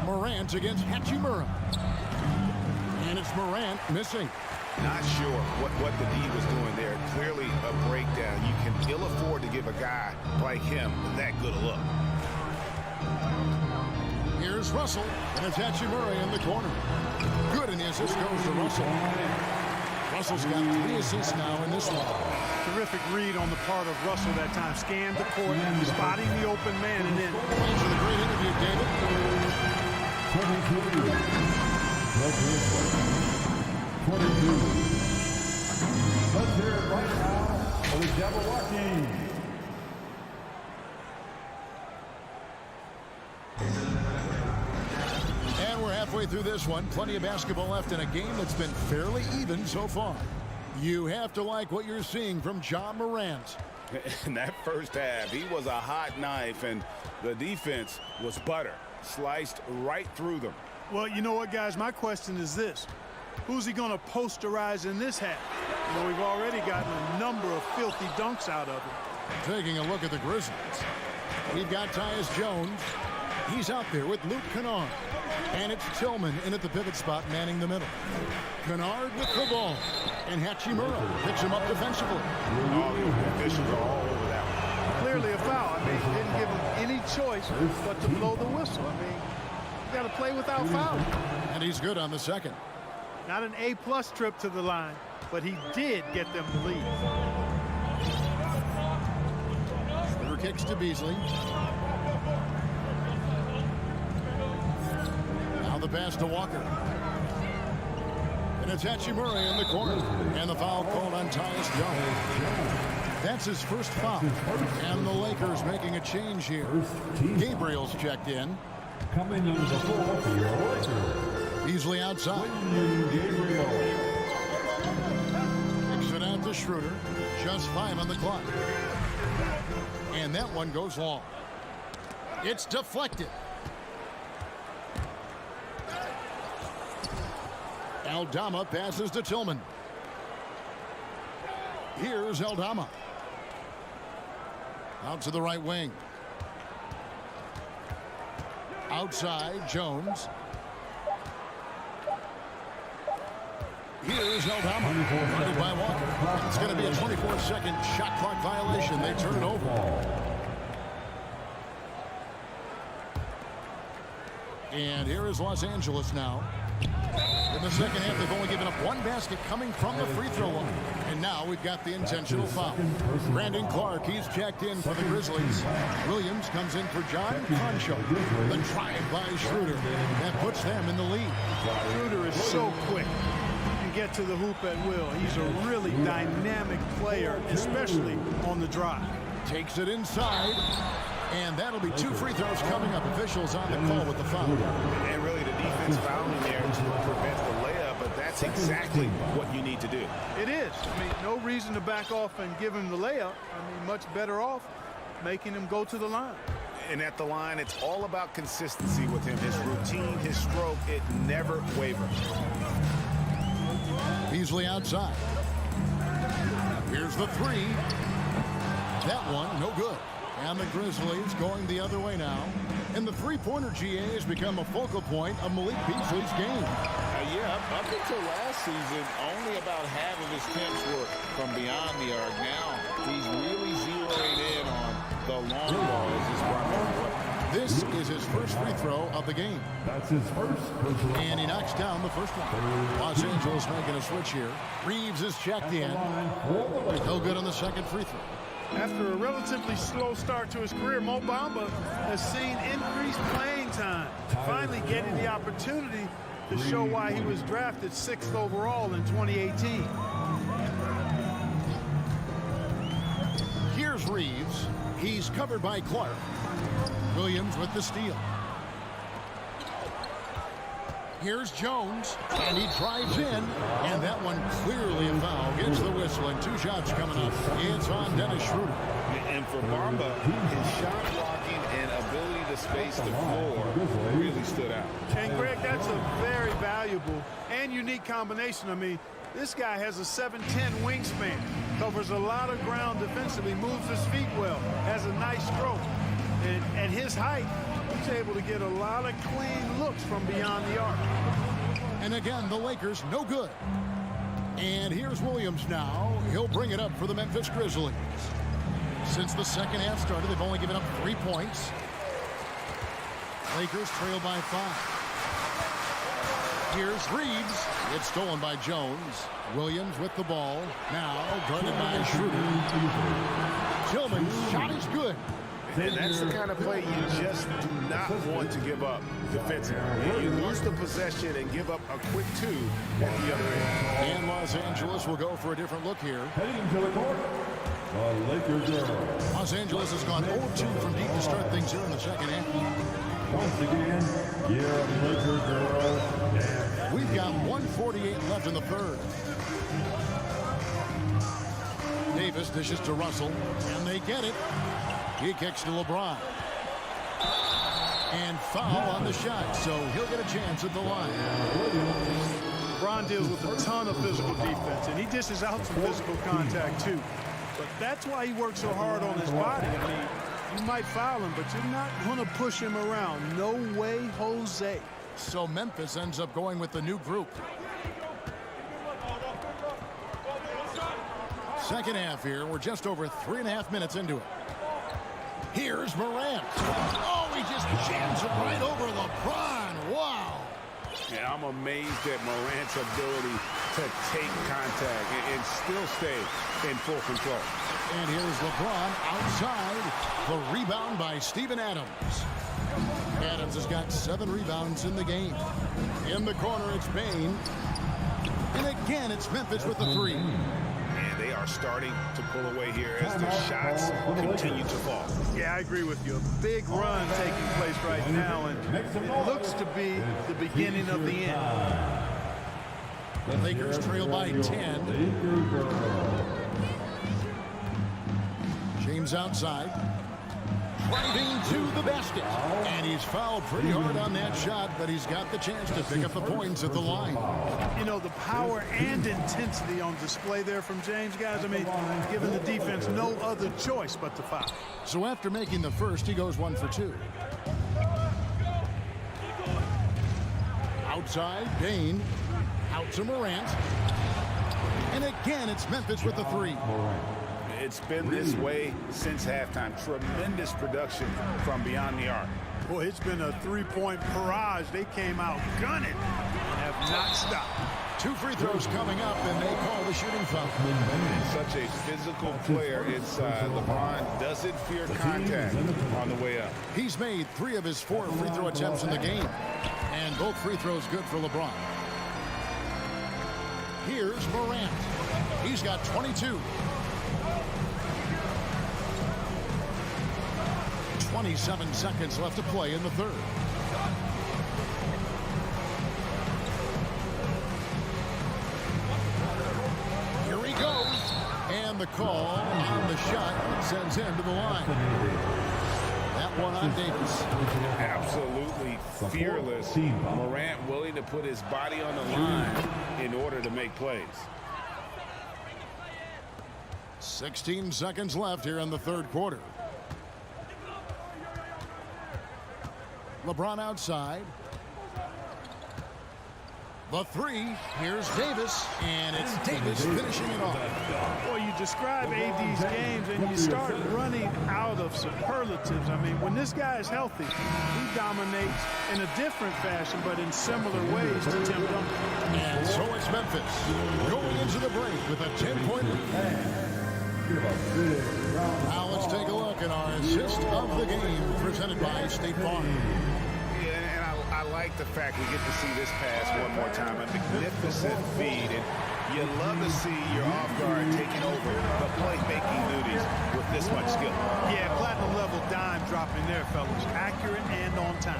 Morant against Hachimura. And it's Morant missing. Not sure what the D was doing there. Clearly a breakdown. You can ill afford to give a guy like him that good a look. Here's Russell, and it's Hachimura in the corner. Good, and the assist goes to Russell. Russell's got 3 assists now in this one. Terrific read on the part of Russell that time. Scanned the court, spotting the open man, and then... Thanks for the great interview, David. 22. 22. Let's hear it right now for the Jabberwocky. And we're halfway through this one. Plenty of basketball left in a game that's been fairly even so far. You have to like what you're seeing from Ja Morant. In that first half, he was a hot knife, and the defense was butter. Sliced right through them. Well, you know what, guys? My question is this. Who's he going to posterize in this half? You know, we've already gotten a number of filthy dunks out of him. Taking a look at the Grizzlies. We've got Tyus Jones. He's out there with Luke Kennard. And it's Tillman in at the pivot spot, manning the middle. Kennard with the ball. And Hachimura picks him up defensively. Oh, the officials are all over that one. Clearly a foul. I mean, he didn't give him any choice but to blow the whistle. I mean, you got to play without fouling. And he's good on the second. Not an A-plus trip to the line, but he did get them the lead. Schroeder kicks to Beasley. Now the pass to Walker. And it's Hachimura in the corner. And the foul called on Tyus Jones. That's his first foul. And the Lakers making a change here. Gabriel's checked in. Coming into the floor for your Lakers. Beasley outside. Kicks it out to Schroeder. Just 5 on the clock. And that one goes long. It's deflected. Aldama passes to Tillman. Here's Aldama. Out to the right wing. Outside, Jones. Here's Aldama. Guarded by Walker. It's going to be a 24-second shot clock violation. They turn it over. And here is Los Angeles now. In the second half, they've only given up 1 basket coming from the free throw line. And now we've got the intentional foul. Brandon Clark, he's checked in for the Grizzlies. Williams comes in for John Concho. The drive by Schroeder. That puts them in the lead. Schroeder is so quick. He can get to the hoop at will. He's a really dynamic player, especially on the drive. Takes it inside. And that'll be 2 free throws coming up. Officials on the call with the foul. And really the defense fouling there to prevent the layup, but that that's exactly what you need to do. It is. I mean, no reason to back off and give him the layup. I mean, much better off making him go to the line. And at the line, it's all about consistency with him. His routine, his stroke, it never wavers. Beasley outside. Here's the three. That one, no good. And the Grizzlies going the other way now. And the three-pointer GA has become a focal point of Malik Beasley's game. Yeah, up until last season, only about half of his attempts were from beyond the arc. Now, he's really zeroing in on the long ball as his primary weapon. This is his first free throw of the game. That's his first personal. And he knocks down the first one. Los Angeles making a switch here. Reeves is checked in. No good on the second free throw. After a relatively slow start to his career, Mo Bamba has seen increased playing time, finally getting the opportunity to show why he was drafted 6th overall in 2018. Here's Reeves. He's covered by Clark. Williams with the steal. Here's Jones, and he drives in, and that one clearly a foul. Gets the whistle, and 2 shots coming up. It's on Dennis Schroeder. And for Bamba, his shot blocking and ability to space the floor really stood out. And Greg, that's a very valuable and unique combination. I mean, this guy has a 7'10" wingspan, covers a lot of ground defensively, moves his feet well, has a nice stroke. And his height, he's able to get a lot of clean looks from beyond the arc. And again, the Lakers no good. And here's Williams now. He'll bring it up for the Memphis Grizzlies. Since the second half started, they've only given up 3 points. Lakers trail by 5. Here's Reeves. It's stolen by Jones. Williams with the ball. Now guarded by Schroeder. Tillman's shot is good. And that's the kind of play you just do not want to give up defensively. You lose the possession and give up a quick 2 at the other end. And Los Angeles will go for a different look here. Heading to the court, the Lakers are. Los Angeles has gone 0-2 from deep to start things here in the second half. Once again, your Lakers are. We've got 1:48 left in the third. Davis dishes to Russell, and they get it. He kicks to LeBron. And foul on the shot, so he'll get a chance at the line. LeBron deals with a ton of physical defense, and he dishes out some physical contact too. But that's why he works so hard on his body. I mean, you might foul him, but you're not going to push him around. No way, Jose. So Memphis ends up going with the new group. Second half here. We're just over 3.5 minutes into it. Here's Morant. Oh, he just jams it right over LeBron. Wow. Yeah, I'm amazed at Morant's ability to take contact and still stay in full control. And here's LeBron outside. The rebound by Steven Adams. Adams has got 7 rebounds in the game. In the corner, it's Bane. And again, it's Memphis with the 3. And they are starting to pull away here as the shots continue to fall. Yeah, I agree with you. A big run taking place right now, and it looks to be the beginning of the end. The Lakers trail by 10. James outside. Driving to the basket. And he's fouled pretty hard on that shot, but he's got the chance to pick up the points at the line. You know, the power and intensity on display there from James, guys. I mean, giving the defense no other choice but to foul. So after making the first, he goes 1 for 2. Outside, Bane. Out to Morant. And again, it's Memphis with the 3. It's been this way since halftime. Tremendous production from beyond the arc. Boy, it's been a 3-point barrage. They came out gunning and have not stopped. 2 free throws coming up, and they call the shooting foul. Such a physical player inside. LeBron doesn't fear contact on the way up. He's made 3 of his 4 free throw attempts in the game, and both free throws good for LeBron. Here's Morant. He's got 22. 27 seconds left to play in the third. And the call on the shot sends him to the line. That one on Davis. Absolutely fearless. Morant willing to put his body on the line in order to make plays. 16 seconds left here in the third quarter. LeBron outside. The three. Here's Davis, and it's Davis finishing it off. Well, you describe AD's games, and you start running out of superlatives. I mean, when this guy is healthy, he dominates in a different fashion, but in similar ways to Tim Duncan. And so it's Memphis going into the break with a 10-point lead. Now let's take a look at our assist of the game presented by State Farm. I like the fact we get to see this pass one more time. A magnificent feed. And you love to see your off-guard taking over the playmaking duties with this much skill. Yeah, platinum-level dime dropping there, fellas. Accurate and on time.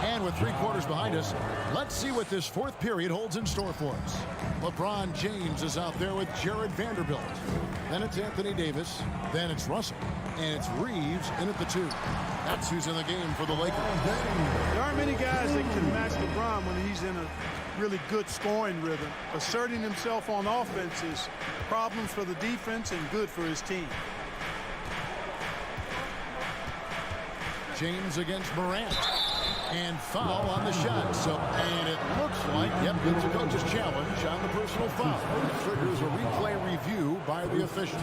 And with 3 quarters behind us, let's see what this fourth period holds in store for us. LeBron James is out there with Jared Vanderbilt. Then it's Anthony Davis. Then it's Russell. And it's Reeves in at the 2. That's who's in the game for the Lakers. There aren't many guys that can match LeBron when he's in a really good scoring rhythm. Asserting himself on offense is problems for the defense and good for his team. James against Morant. And foul on the shot. And it looks like, yep, it's a coach's challenge on the personal foul. It triggers a replay review by the official.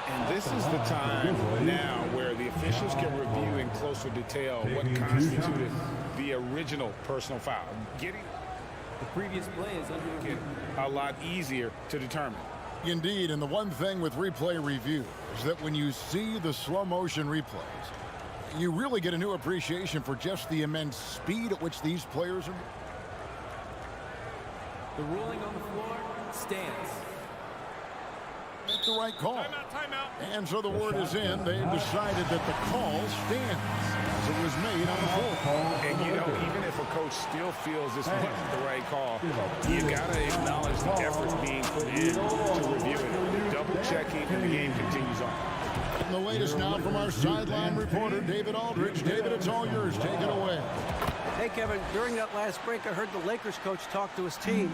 And this is the time now where the officials can review in closer detail what constituted the original personal foul. Getting the previous play is under a lot easier to determine. Indeed, and the one thing with replay review is that when you see the slow motion replays, you really get a new appreciation for just the immense speed at which these players are. The ruling on the floor stands. Make the right call. Timeout. And so the word is in. They've decided that the call stands as it was made on the floor. And you know, even if a coach still feels this wasn't the right call, you got to acknowledge the effort being put in to review it. Double checking, and the game continues on. And the latest now from our sideline reporter, David Aldridge. David, it's all yours. Take it away. Hey, Kevin, during that last break, I heard the Lakers coach talk to his team.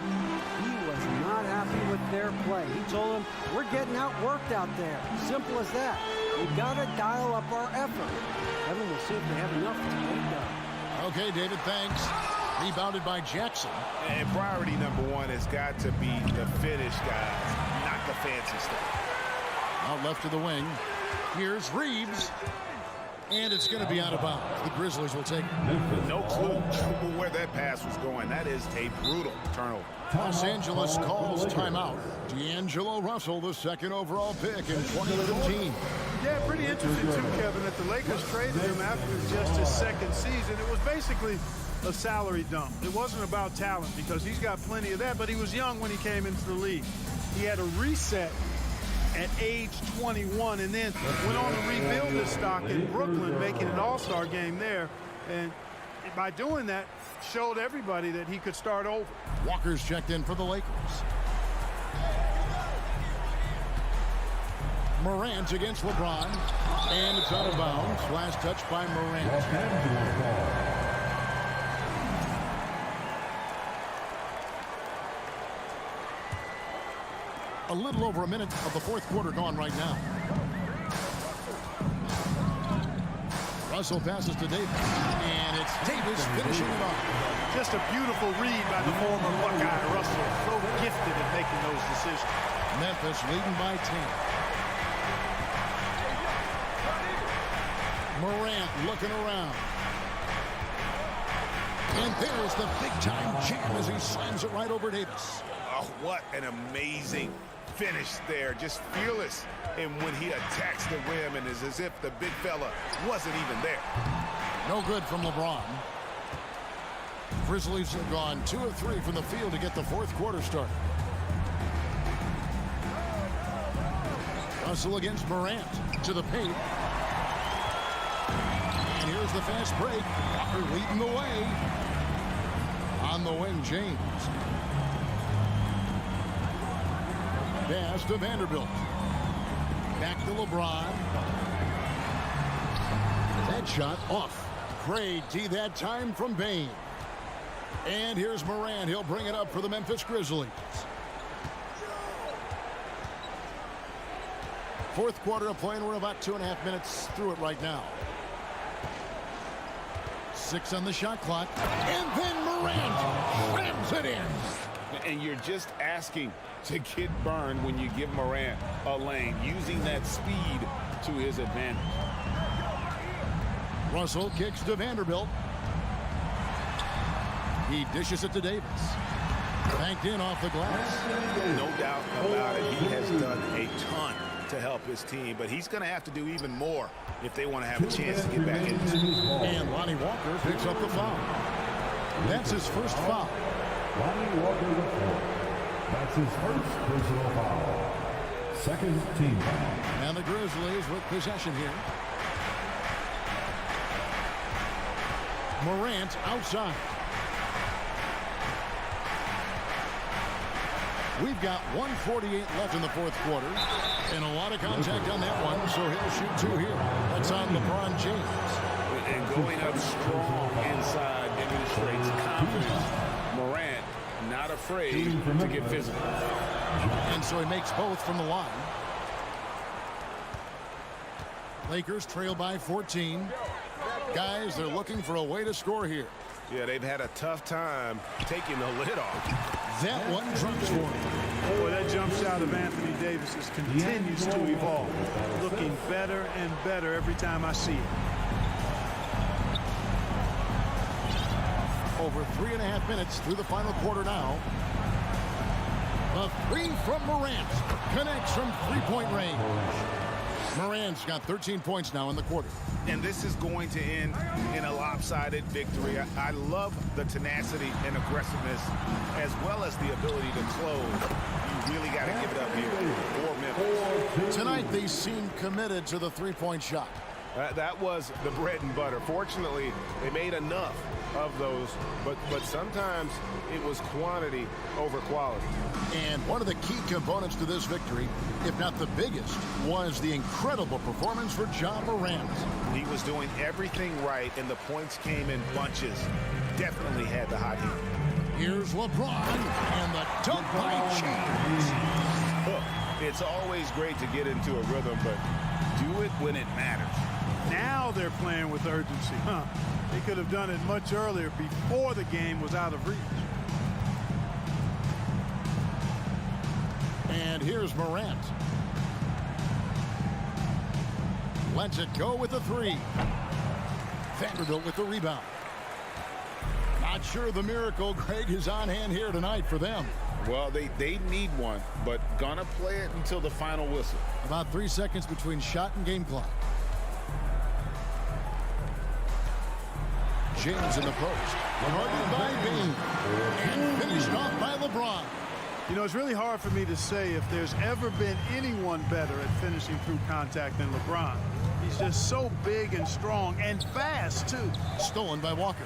He was not happy with their play. He told them, we're getting outworked out there. Simple as that. We got to dial up our effort. Kevin, we'll see if they have enough to get it done. Okay, David, thanks. Rebounded by Jackson. And priority number one has got to be the finish, guys, not the fancy stuff. Out left to the wing. Here's Reeves. And it's going to be out of bounds. The Grizzlies will take it. No clue where that pass was going. That is a brutal turnover. Los Angeles calls timeout. D'Angelo Russell, the second overall pick in 2015. Yeah, pretty interesting too, Kevin, that the Lakers traded him after just his second season. It was basically a salary dump. It wasn't about talent because he's got plenty of that, but he was young when he came into the league. He had a reset at age 21 and then went on to rebuild his stock in Brooklyn, making an all-star game there. And by doing that, showed everybody that he could start over. Walker's checked in for the Lakers. Morant against LeBron. And it's out of bounds. Last touch by Morant. A little over a minute of the fourth quarter gone right now. Russell passes to Davis. And it's Davis finishing it off. Just a beautiful read by the former Buckeye Russell. So gifted at making those decisions. Memphis leading by 10. Morant looking around. And there's the big-time jam as he slams it right over Davis. Oh, what an amazing finish there. Just fearless. And when he attacks the rim, and it's as if the big fella wasn't even there. No good from LeBron. Grizzlies have gone 2 of 3 from the field to get the fourth quarter started. Russell against Morant to the paint. And here's the fast break. Walker leading the way. On the wing, James. Pass to Vanderbilt. Back to LeBron. That shot off. Great D that time from Bain. And here's Morant. He'll bring it up for the Memphis Grizzlies. Fourth quarter of play, and we're about 2.5 minutes through it right now. 6 on the shot clock. And then Morant slams it in. And you're just asking to get burned when you give Morant a lane, using that speed to his advantage. Russell kicks to Vanderbilt. He dishes it to Davis. Banked in off the glass. No doubt about it. He has done a ton to help his team, but he's going to have to do even more if they want to have a chance to get back in this. And Lonnie Walker picks up the foul. That's his first foul. Lonnie Walker, the fourth. That's his first personal foul. Second team foul. And the Grizzlies with possession here. Morant outside. We've got 1:48 left in the fourth quarter. And a lot of contact on that one, so he'll shoot 2 here. That's on LeBron James. And going up strong inside demonstrates confidence. Morant not afraid to get physical. And so he makes both from the line. Lakers trail by 14. Guys, they're looking for a way to score here. Yeah, they've had a tough time taking the lid off. That one trumps for him. Boy, that jump shot of Anthony Davis continues to evolve. Looking better and better every time I see it. Over 3.5 minutes through the final quarter now. A 3 from Morant. Connects from three-point range. Morant's got 13 points now in the quarter. And this is going to end in a lopsided victory. I love the tenacity and aggressiveness as well as the ability to close. You really got to give it up here for Memphis. Tonight they seem committed to the three-point shot. That was the bread and butter. Fortunately, they made enough of those, but sometimes it was quantity over quality. And one of the key components to this victory, if not the biggest, was the incredible performance for Ja Morant. He was doing everything right, and the points came in bunches. Definitely had the hot heat. Here's LeBron, and the dunk by James. Look, it's always great to get into a rhythm, but do it when it matters. Now they're playing with urgency. They could have done it much earlier before the game was out of reach. And here's Morant. Lets it go with the 3. Vanderbilt with the rebound. Not sure the miracle, Greg, is on hand here tonight for them. Well, they need one, but gonna play it until the final whistle. About 3 seconds between shot and game clock. James in the post. Guarded by Bain. And finished off by LeBron. You know, it's really hard for me to say if there's ever been anyone better at finishing through contact than LeBron. He's just so big and strong and fast, too. Stolen by Walker.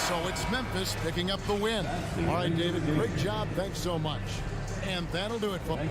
So it's Memphis picking up the win. All right, David, great job. Thanks so much. And that'll do it, folks.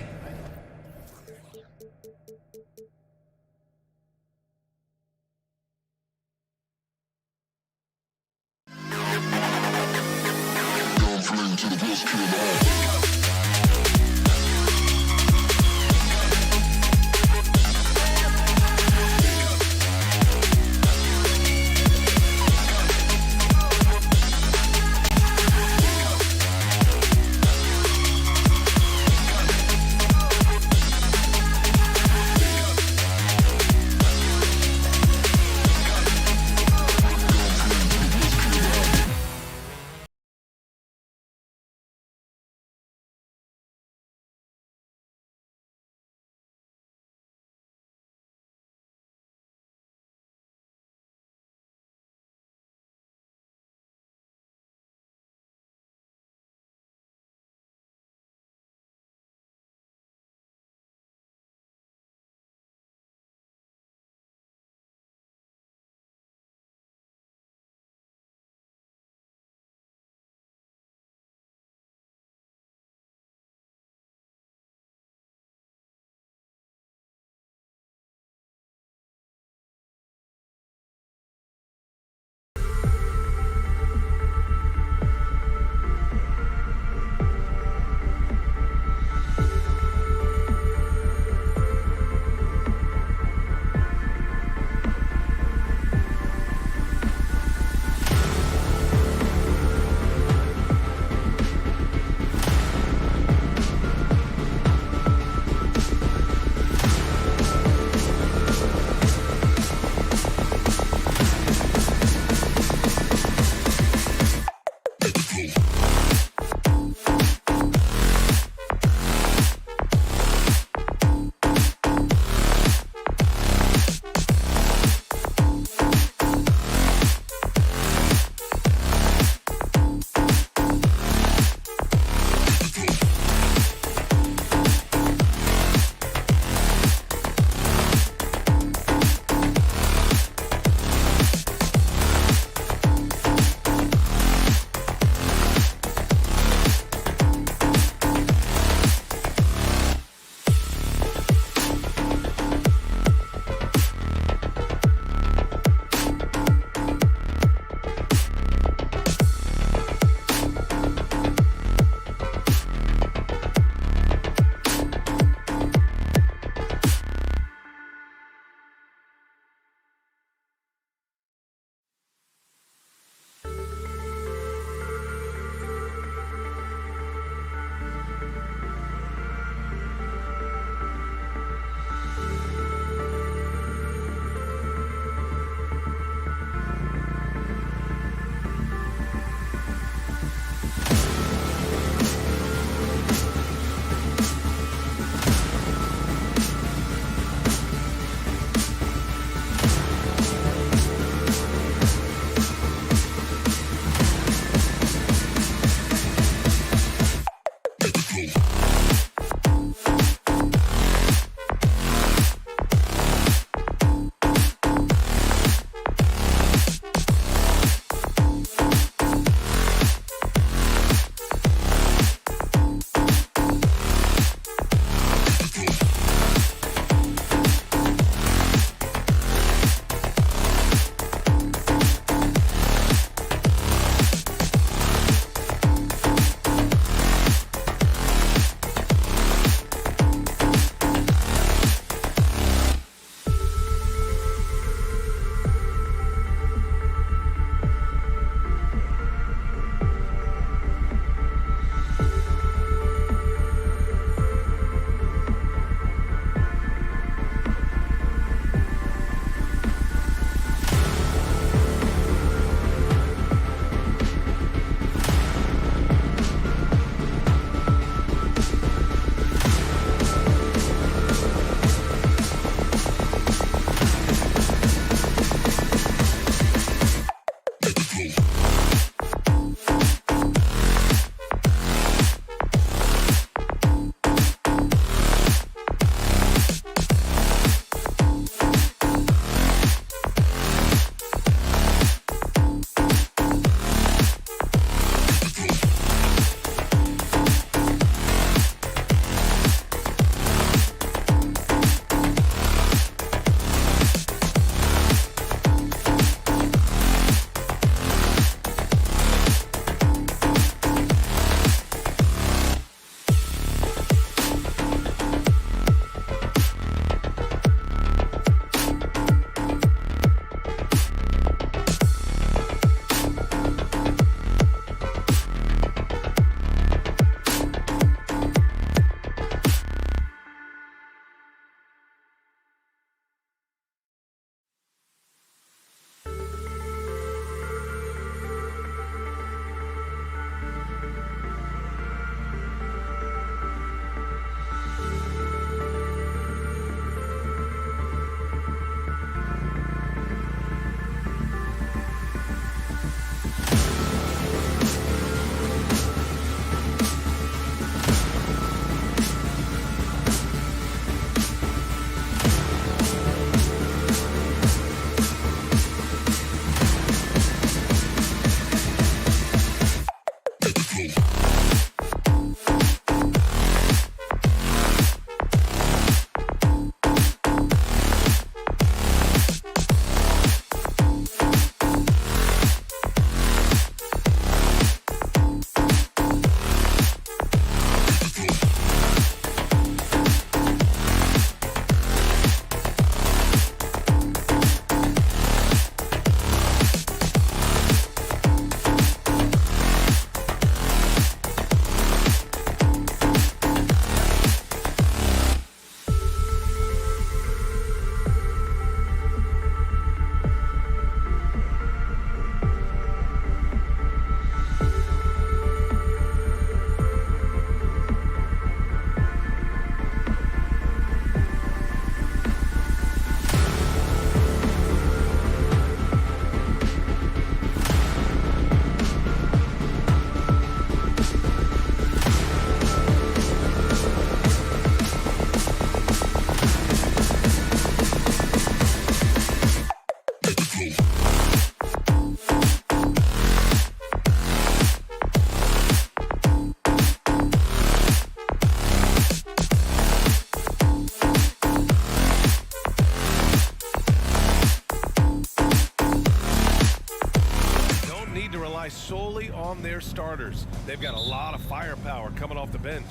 on their starters. They've got a lot of firepower coming off the bench.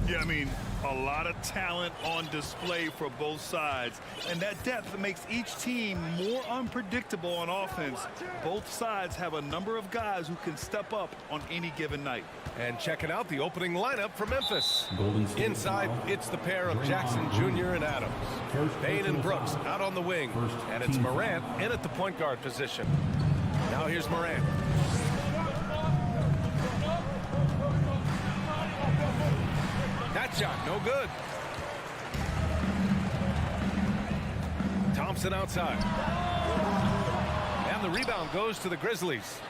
Yeah, I mean, a lot of talent on display for both sides. And that depth makes each team more unpredictable on offense. Both sides have a number of guys who can step up on any given night. And checking out the opening lineup for Memphis. State Inside, foul. it's the pair of Jackson Jr. and Adams. Bain and Brooks out on the wing. And it's Morant in at the point guard position. Now here's Morant. That shot, no good. Thompson outside. And the rebound goes to the Grizzlies.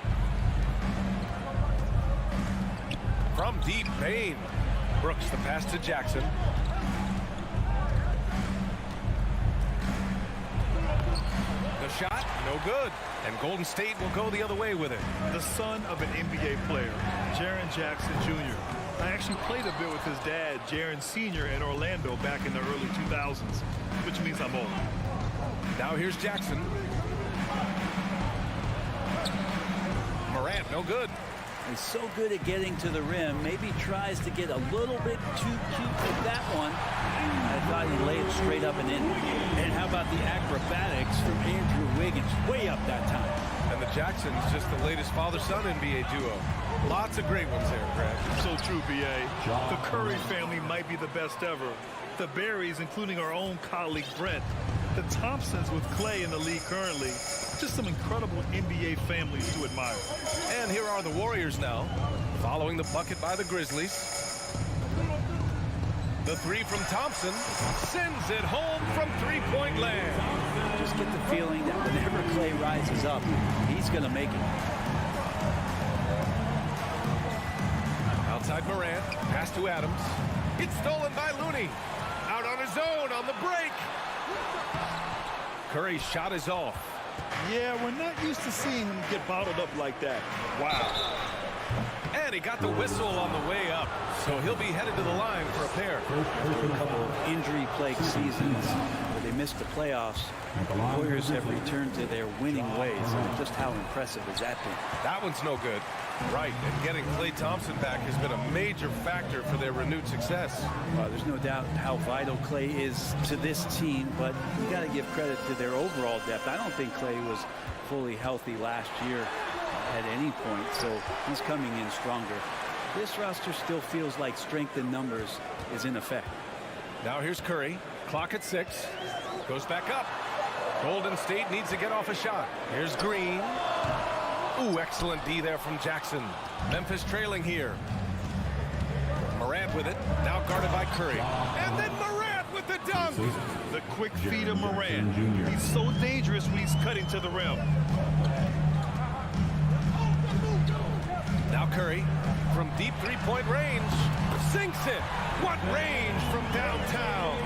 From deep, Bain. Brooks the pass to Jackson. The shot, no good. And Golden State will go the other way with it. The son of an NBA player, Jaren Jackson Jr. I actually played a bit with his dad, Jaren Sr. in Orlando back in the early 2000s, which means I'm old. Now here's Jackson. Morant, no good. He's so good at getting to the rim. Maybe tries to get a little bit too cute with that one. I thought he laid it straight up and in. And how about the acrobatics from Andrew Wiggins? Way up that time. And the Jacksons, just the latest father-son NBA duo. Lots of great ones there, Greg. So true, B.A. The Curry family might be the best ever. The Berries, including our own colleague Brent. The Thompsons with Clay in the league currently. Just some incredible NBA families to admire. And here are the Warriors now, following the bucket by the Grizzlies. The three from Thompson sends it home from three-point land. Just get the feeling that whenever Clay rises up, he's going to make it. Outside Morant, pass to Adams. It's stolen by Looney. Out on his own on the break. Curry's shot is off. Yeah, we're not used to seeing him get bottled up like that. Wow. And he got the whistle on the way up, so he'll be headed to the line for a pair. After a couple of injury-plagued seasons where they missed the playoffs, the Warriors have returned to their winning ways. And just how impressive has that been? That one's no good. Right, and getting Klay Thompson back has been a major factor for their renewed success. There's no doubt how vital Klay is to this team, but you got to give credit to their overall depth. I don't think Klay was fully healthy last year at any point, so he's coming in stronger. This roster still feels like strength in numbers is in effect. Now here's Curry. Clock at 6. Goes back up. Golden State needs to get off a shot. Here's Green. Ooh, excellent D there from Jackson. Memphis trailing here. Morant with it. Now guarded by Curry. And then Morant with the dunk. The quick feet of Morant. He's so dangerous when he's cutting to the rim. Now Curry from deep three-point range. Sinks it. What range from downtown.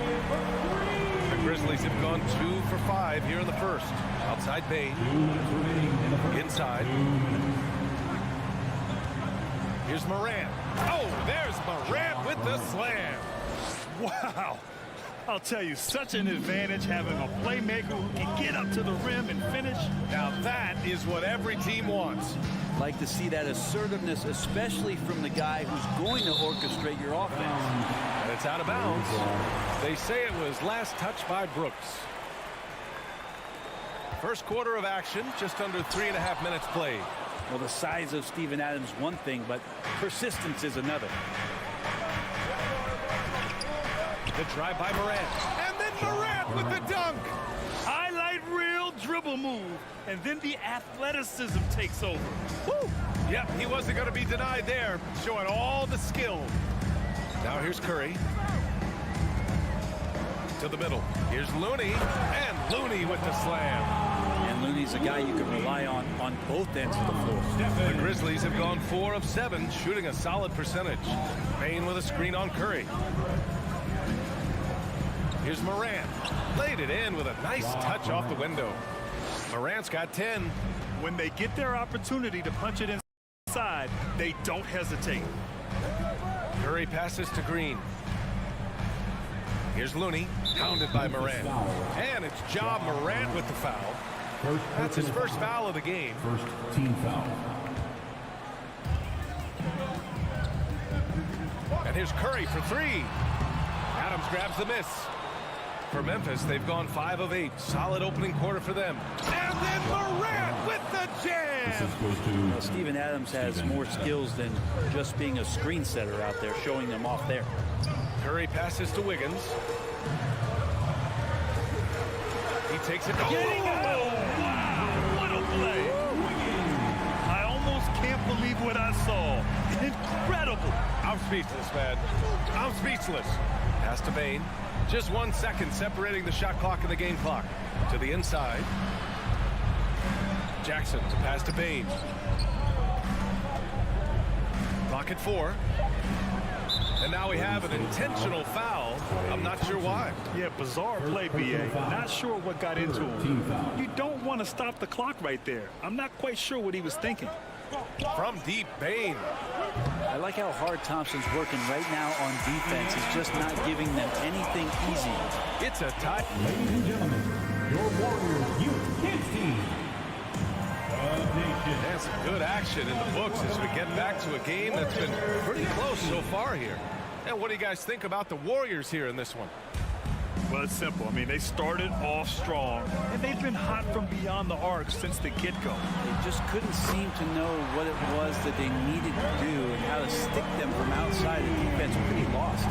The Grizzlies have gone 2 for 5 here in the first. Outside Bain. Inside. Here's Morant. Oh, there's Morant with the slam. Wow. I'll tell you, such an advantage having a playmaker who can get up to the rim and finish. Now that is what every team wants. Like to see that assertiveness, especially from the guy who's going to orchestrate your offense. And it's out of bounds. They say it was last touched by Brooks. First quarter of action, just under 3.5 minutes played. Well, the size of Steven Adams one thing, but persistence is another. The drive by Morant. And then Morant with the dunk. Highlight reel dribble move. And then the athleticism takes over. Woo! Yep, he wasn't going to be denied there. Showing all the skill. Now here's Curry. To the middle. Here's Looney. And Looney with the slam. And Looney's a guy you can rely on both ends of the floor. The Grizzlies have gone 4 of 7, shooting a solid percentage. Bain with a screen on Curry. Here's Morant. Laid it in with a nice touch off the window. Morant's got 10. When they get their opportunity to punch it inside, they don't hesitate. Curry passes to Green. Here's Looney, pounded by Morant. And it's Ja Morant with the foul. That's his first foul of the game. First team foul. here's Curry for three. Adams grabs the miss. For Memphis, they've gone 5 of 8. Solid opening quarter for them. And then Morant with the jam. Well, Steven Adams has more skills than just being a screen setter out there, showing them off there. Curry passes to Wiggins. He takes it. Wow, what a play. I almost can't believe what I saw. Incredible. I'm speechless, man. I'm speechless. Pass to Bane. Just 1 second separating the shot clock and the game clock. To the inside. Jackson to pass to Bane. Clock at 4. And now we have an intentional foul. I'm not sure why. Yeah, bizarre play, BA. Not sure what got into him. You don't want to stop the clock right there. I'm not quite sure what he was thinking. From deep, Bane. I like how hard Thompson's working right now on defense. He's just not giving them anything easy. It's a tie. Ladies and gentlemen, your Warriors Youth Kids team. And some good action in the books as we get back to a game that's been pretty close so far here. And what do you guys think about the Warriors here in this one? Well, it's simple. I mean, they started off strong, and they've been hot from beyond the arc since the get-go. They just couldn't seem to know what it was that they needed to do and how to stick them from outside. The defense pretty lost.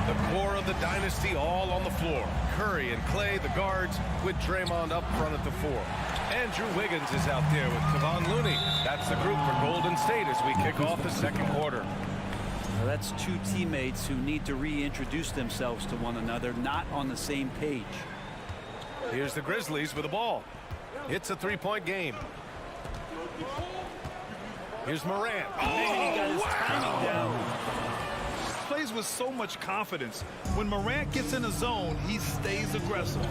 The core of the dynasty all on the floor. Curry and Clay, the guards, with Draymond up front at the 4. Andrew Wiggins is out there with Kevon Looney. That's the group for Golden State as we kick off the second quarter. Well, that's two teammates who need to reintroduce themselves to one another, not on the same page. Here's the Grizzlies with the ball. It's a 3-point game. Here's Morant. He got his timing down. Plays with so much confidence. When Morant gets in a zone, he stays aggressive.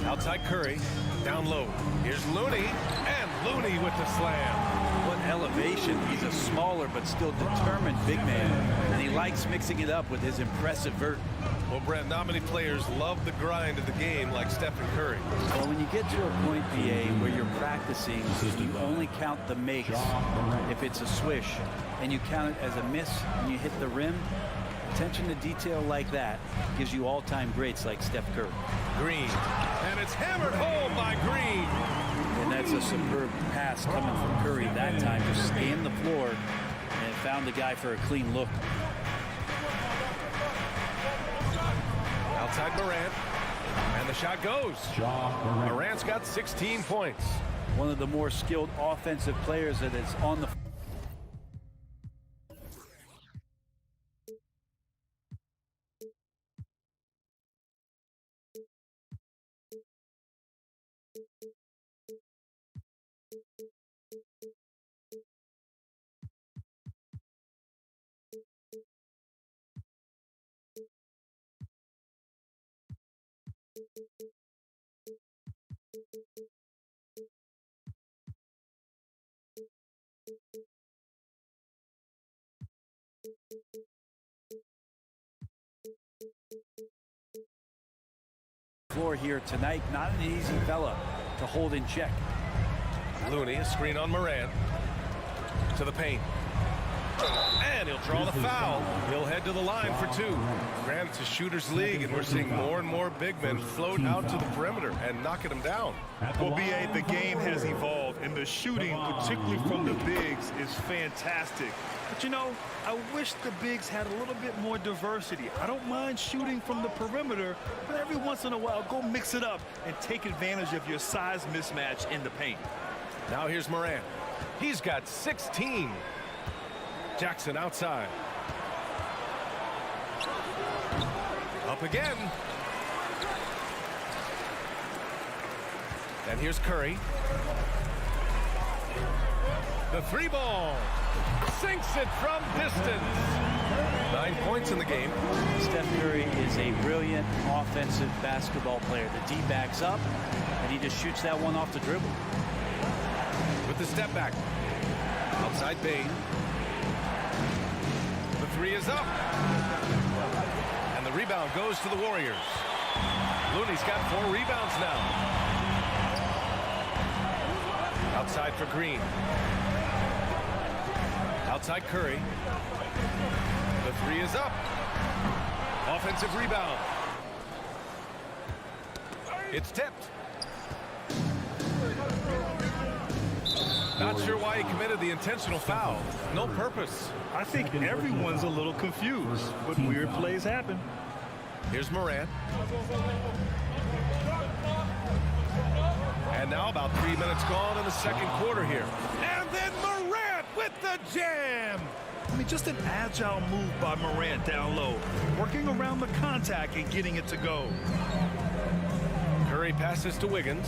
Outside Curry, down low. Here's Looney, and Looney with the slam. What elevation. He's a smaller but still determined big man, and he likes mixing it up with his impressive vert. Well, Brent, not many players love the grind of the game like Stephen Curry. Well, when you get to a point, BA, where you're practicing, you only count the makes if it's a swish, and you count it as a miss when you hit the rim. Attention to detail like that gives you all-time greats like Steph Curry. Green, and it's hammered home by Green. And that's a superb pass coming from Curry that time. Just scanned the floor and found the guy for a clean look. Outside Morant, and the shot goes. Morant's got 16 points. One of the more skilled offensive players that is on the floor here tonight. Not an easy fella to hold in check. Looney, a screen on Morant. To the paint. And he'll draw the foul. He'll head to the line for 2. Granted, it's a shooter's league, and we're seeing more and more big men float out to the perimeter and knocking them down. Well, BA, the game has evolved, and the shooting, particularly from the bigs, is fantastic. But, you know, I wish the bigs had a little bit more diversity. I don't mind shooting from the perimeter, but every once in a while, go mix it up and take advantage of your size mismatch in the paint. Now here's Morant. He's got 16. Jackson outside. Up again. And here's Curry. The 3-ball. Sinks it from distance. 9 points in the game. Steph Curry is a brilliant offensive basketball player. The D backs up, and he just shoots that one off the dribble. With the step back. Outside Bane. The 3 is up. And the rebound goes to the Warriors. Looney's got 4 rebounds now. Outside for Green. Outside Curry. The three is up. Offensive rebound. It's tipped. Not sure why he committed the intentional foul. No purpose. I think everyone's a little confused, but weird plays happen. Here's Morant. And now about 3 minutes gone in the second quarter here. And then Morant with the jam. I mean, just an agile move by Morant down low, working around the contact and getting it to go. Curry passes to Wiggins.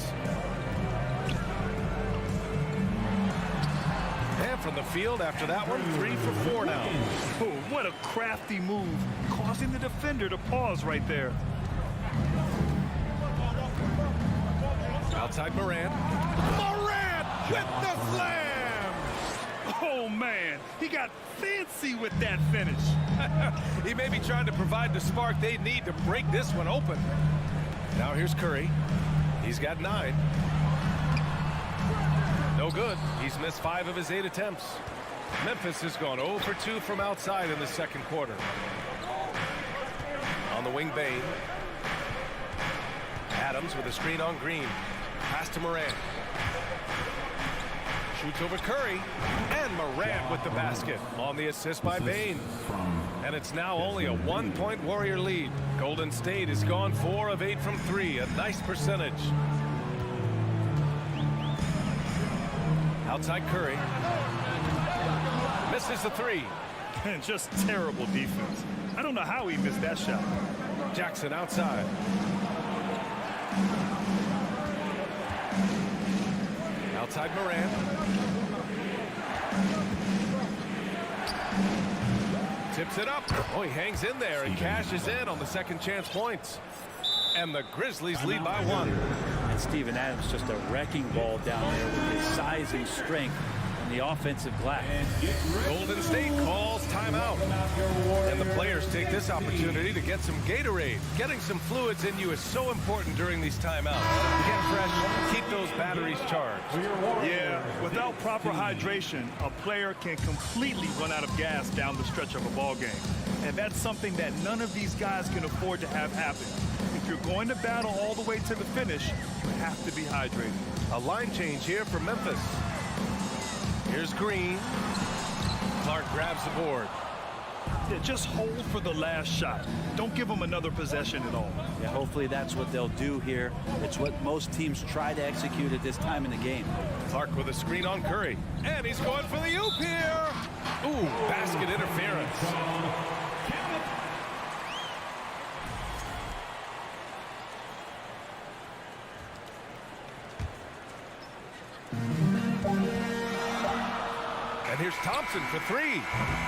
And from the field after that one, 3 for 4 now. Oh, what a crafty move, causing the defender to pause right there. Outside Morant. Morant with the slam! Oh, man, he got fancy with that finish. He may be trying to provide the spark they need to break this one open. Now here's Curry. He's got 9. No good. He's missed 5 of his 8 attempts. Memphis has gone 0 for 2 from outside in the second quarter. On the wing, Bain. Adams with a screen on Green. Pass to Morant. Shoots over Curry. And Morant with the basket on the assist by Bain. And it's now only a 1-point Warrior lead. Golden State has gone 4 of 8 from 3. A nice percentage. Outside Curry. Misses the 3. And just terrible defense. I don't know how he missed that shot. Jackson outside. Outside Morant. Tips it up. Oh, he hangs in there and cashes in on the second chance points. And the Grizzlies lead by 1. And Steven Adams just a wrecking ball down there with his size and strength on the offensive glass. Golden State calls timeout. And the players take this opportunity to get some Gatorade. Getting some fluids in you is so important during these timeouts. Get fresh, keep those batteries charged. Yeah, without proper hydration, a player can completely run out of gas down the stretch of a ball game. And that's something that none of these guys can afford to have happen. If you're going to battle all the way to the finish, you have to be hydrated. A line change here for Memphis. Here's Green. Clark grabs the board. Yeah, just hold for the last shot. Don't give them another possession at all. Yeah, hopefully that's what they'll do here. It's what most teams try to execute at this time in the game. Clark with a screen on Curry. And he's going for the oop here. Ooh, basket interference. And here's Thompson for 3.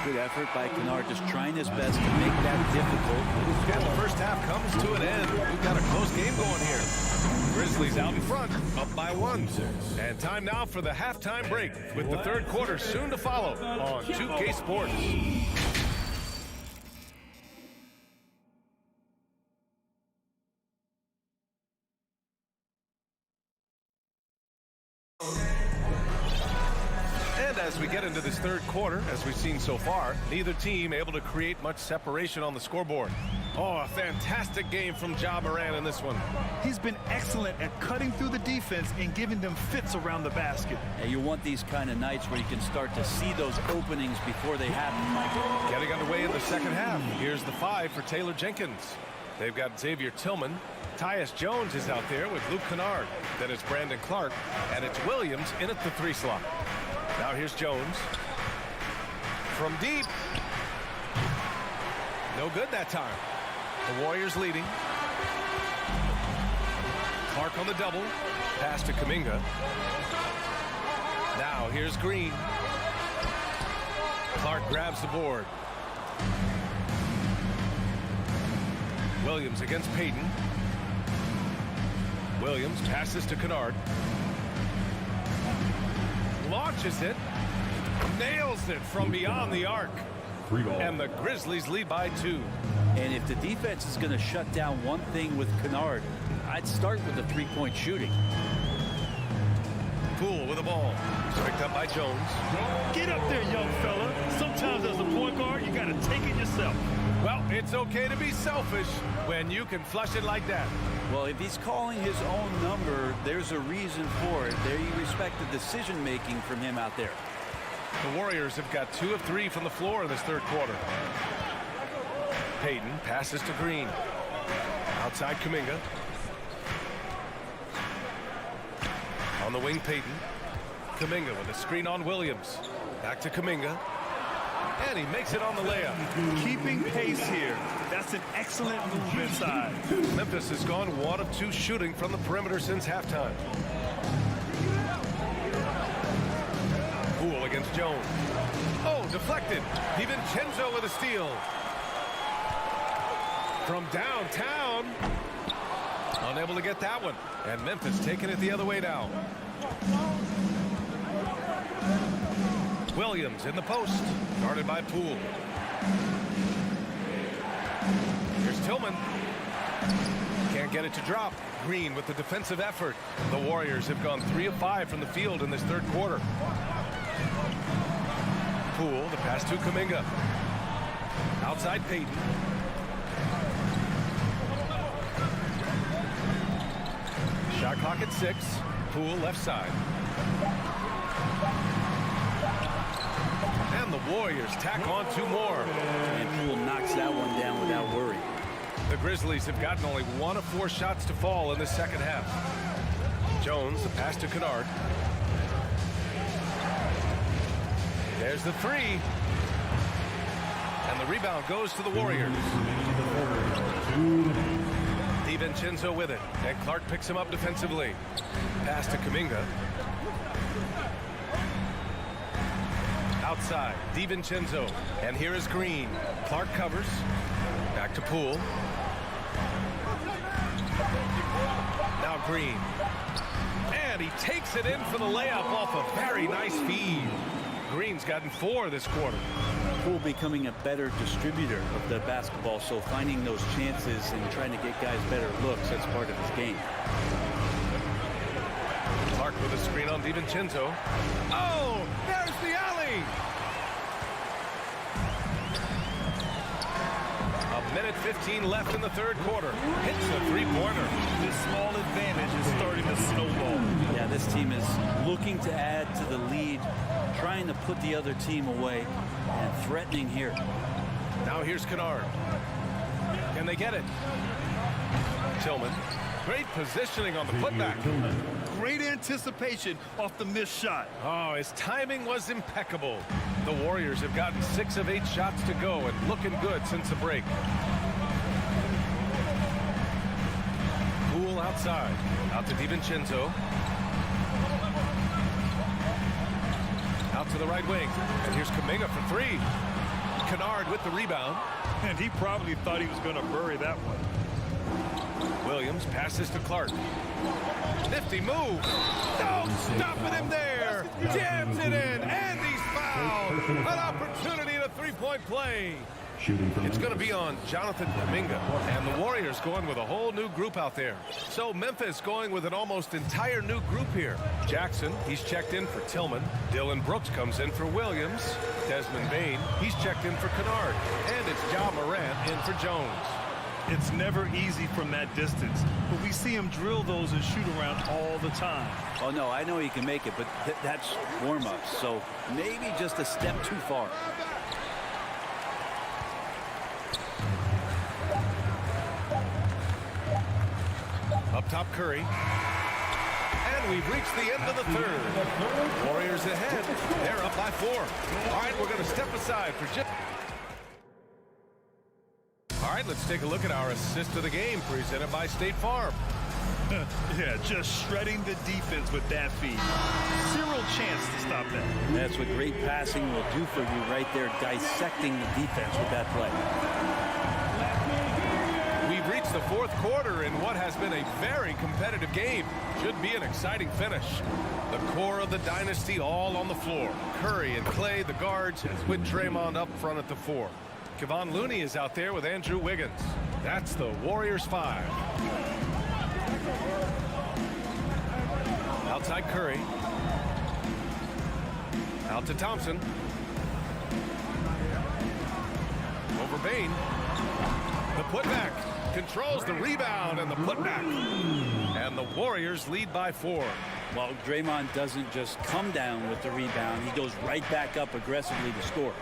Good effort by Kennard, just trying his best to make that difficult. And the first half comes to an end. We've got a close game going here. Grizzlies out in front, up by 1. And time now for the halftime break, with the third quarter soon to follow on 2K Sports. And as we get into this third quarter, as we've seen so far, neither team able to create much separation on the scoreboard. Oh, a fantastic game from Ja Morant in this one. He's been excellent at cutting through the defense and giving them fits around the basket. And you want these kind of nights where you can start to see those openings before they happen. Getting underway in the second half. Here's the 5 for Taylor Jenkins. They've got Xavier Tillman. Tyus Jones is out there with Luke Kennard. Then it's Brandon Clark. And it's Williams in at the 3 slot. Now here's Jones. From deep. No good that time. The Warriors leading. Clark on the double. Pass to Kuminga. Now here's Green. Clark grabs the board. Williams against Payton. Williams passes to Kennard. Launches it. Nails it from beyond the arc. And the Grizzlies lead by 2. And if the defense is going to shut down one thing with Kennard, I'd start with the 3-point shooting. Poole with the ball. Picked up by Jones. Get up there, young fella. Sometimes as a point guard, you got to take it yourself. Well, it's okay to be selfish when you can flush it like that. Well, if he's calling his own number, there's a reason for it. There you respect the decision-making from him out there. The Warriors have got 2 of 3 from the floor in this third quarter. Payton passes to Green. Outside Kuminga. On the wing, Payton. Kuminga with a screen on Williams. Back to Kuminga. And he makes it on the layup. Keeping pace here. That's an excellent move inside. Memphis has gone 1 of 2 shooting from the perimeter since halftime. Poole against Jones. Oh, deflected. DiVincenzo with a steal. From downtown. Unable to get that one. And Memphis taking it the other way now. Williams in the post. Guarded by Poole. Here's Tillman. Can't get it to drop. Green with the defensive effort. The Warriors have gone 3 of 5 from the field in this third quarter. Poole, the pass to Kuminga. Outside Payton. Shot clock at 6. Poole left side. And the Warriors tack on 2 more. And Poole knocks that one down without worry. The Grizzlies have gotten only 1 of 4 shots to fall in the second half. Jones, the pass to Kennard. There's the 3. And the rebound goes to the Warriors. DiVincenzo with it. And Clark picks him up defensively. Pass to Kuminga. Outside, DiVincenzo. And here is Green. Clark covers. Back to Poole. Now Green. And he takes it in for the layup off a very nice feed. Green's gotten 4 this quarter. Poole becoming a better distributor of the basketball, so finding those chances and trying to get guys better looks, that's part of his game. Clark with a screen on DiVincenzo. Oh, there's the alley! A minute 15 left in the third quarter. Hits a 3-pointer. This small advantage is starting to snowball. Yeah, this team is looking to add to the lead, trying to put the other team away, and threatening here. Now here's Kennard. Can they get it? Tillman. Great positioning on the putback. Great anticipation off the missed shot. Oh, his timing was impeccable. The Warriors have gotten 6 of 8 shots to go and looking good since the break. Poole outside. Out to DiVincenzo. Out to the right wing. And here's Kuminga for 3. Kennard with the rebound. And he probably thought he was going to bury that one. Williams passes to Clark. Nifty move. Don't stop with him there. Jams it in. And he's fouled. An opportunity at a 3-point play. It's going to be on Jonathan Kuminga. And the Warriors going with a whole new group out there. So Memphis going with an almost entire new group here. Jackson, he's checked in for Tillman. Dylan Brooks comes in for Williams. Desmond Bane, he's checked in for Kennard. And it's Ja Morant in for Jones. It's never easy from that distance, but we see him drill those and shoot around all the time. Oh, no, I know he can make it, but that's warm-ups, so maybe just a step too far. Up top, Curry. And we've reached the end of the third. Warriors ahead. They're up by 4. All right, we're going to step aside for just... All right, let's take a look at our assist of the game presented by State Farm. Yeah, just shredding the defense with that feed. 0 chance to stop that. That's what great passing will do for you right there, dissecting the defense with that play. We've reached the fourth quarter in what has been a very competitive game. Should be an exciting finish. The core of the dynasty all on the floor. Curry and Clay, the guards, with Draymond up front at the 4. Kevon Looney is out there with Andrew Wiggins. That's the Warriors 5. Outside Curry. Out to Thompson. Over Bain. The putback. Controls the rebound and the putback. And the Warriors lead by 4. Well, Draymond doesn't just come down with the rebound. He goes right back up aggressively to score.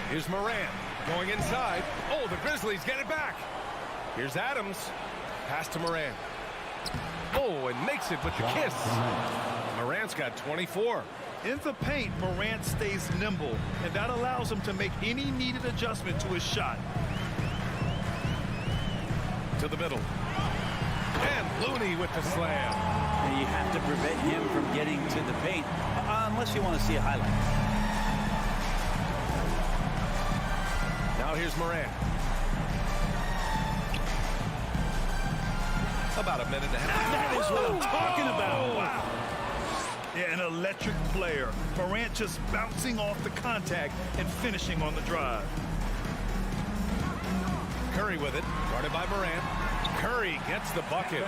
Here's Morant going inside. Oh, the Grizzlies get it back. Here's Adams. Pass to Morant. Oh, and makes it with the kiss. Morant's got 24. In the paint, Morant stays nimble, and that allows him to make any needed adjustment to his shot. To the middle. And Looney with the slam. And you have to prevent him from getting to the paint, unless you want to see a highlight. Now here's Morant. About a minute and a half. That is what I'm talking about. Wow. Yeah, an electric player. Morant just bouncing off the contact and finishing on the drive. Curry with it, guarded by Morant. Curry gets the bucket.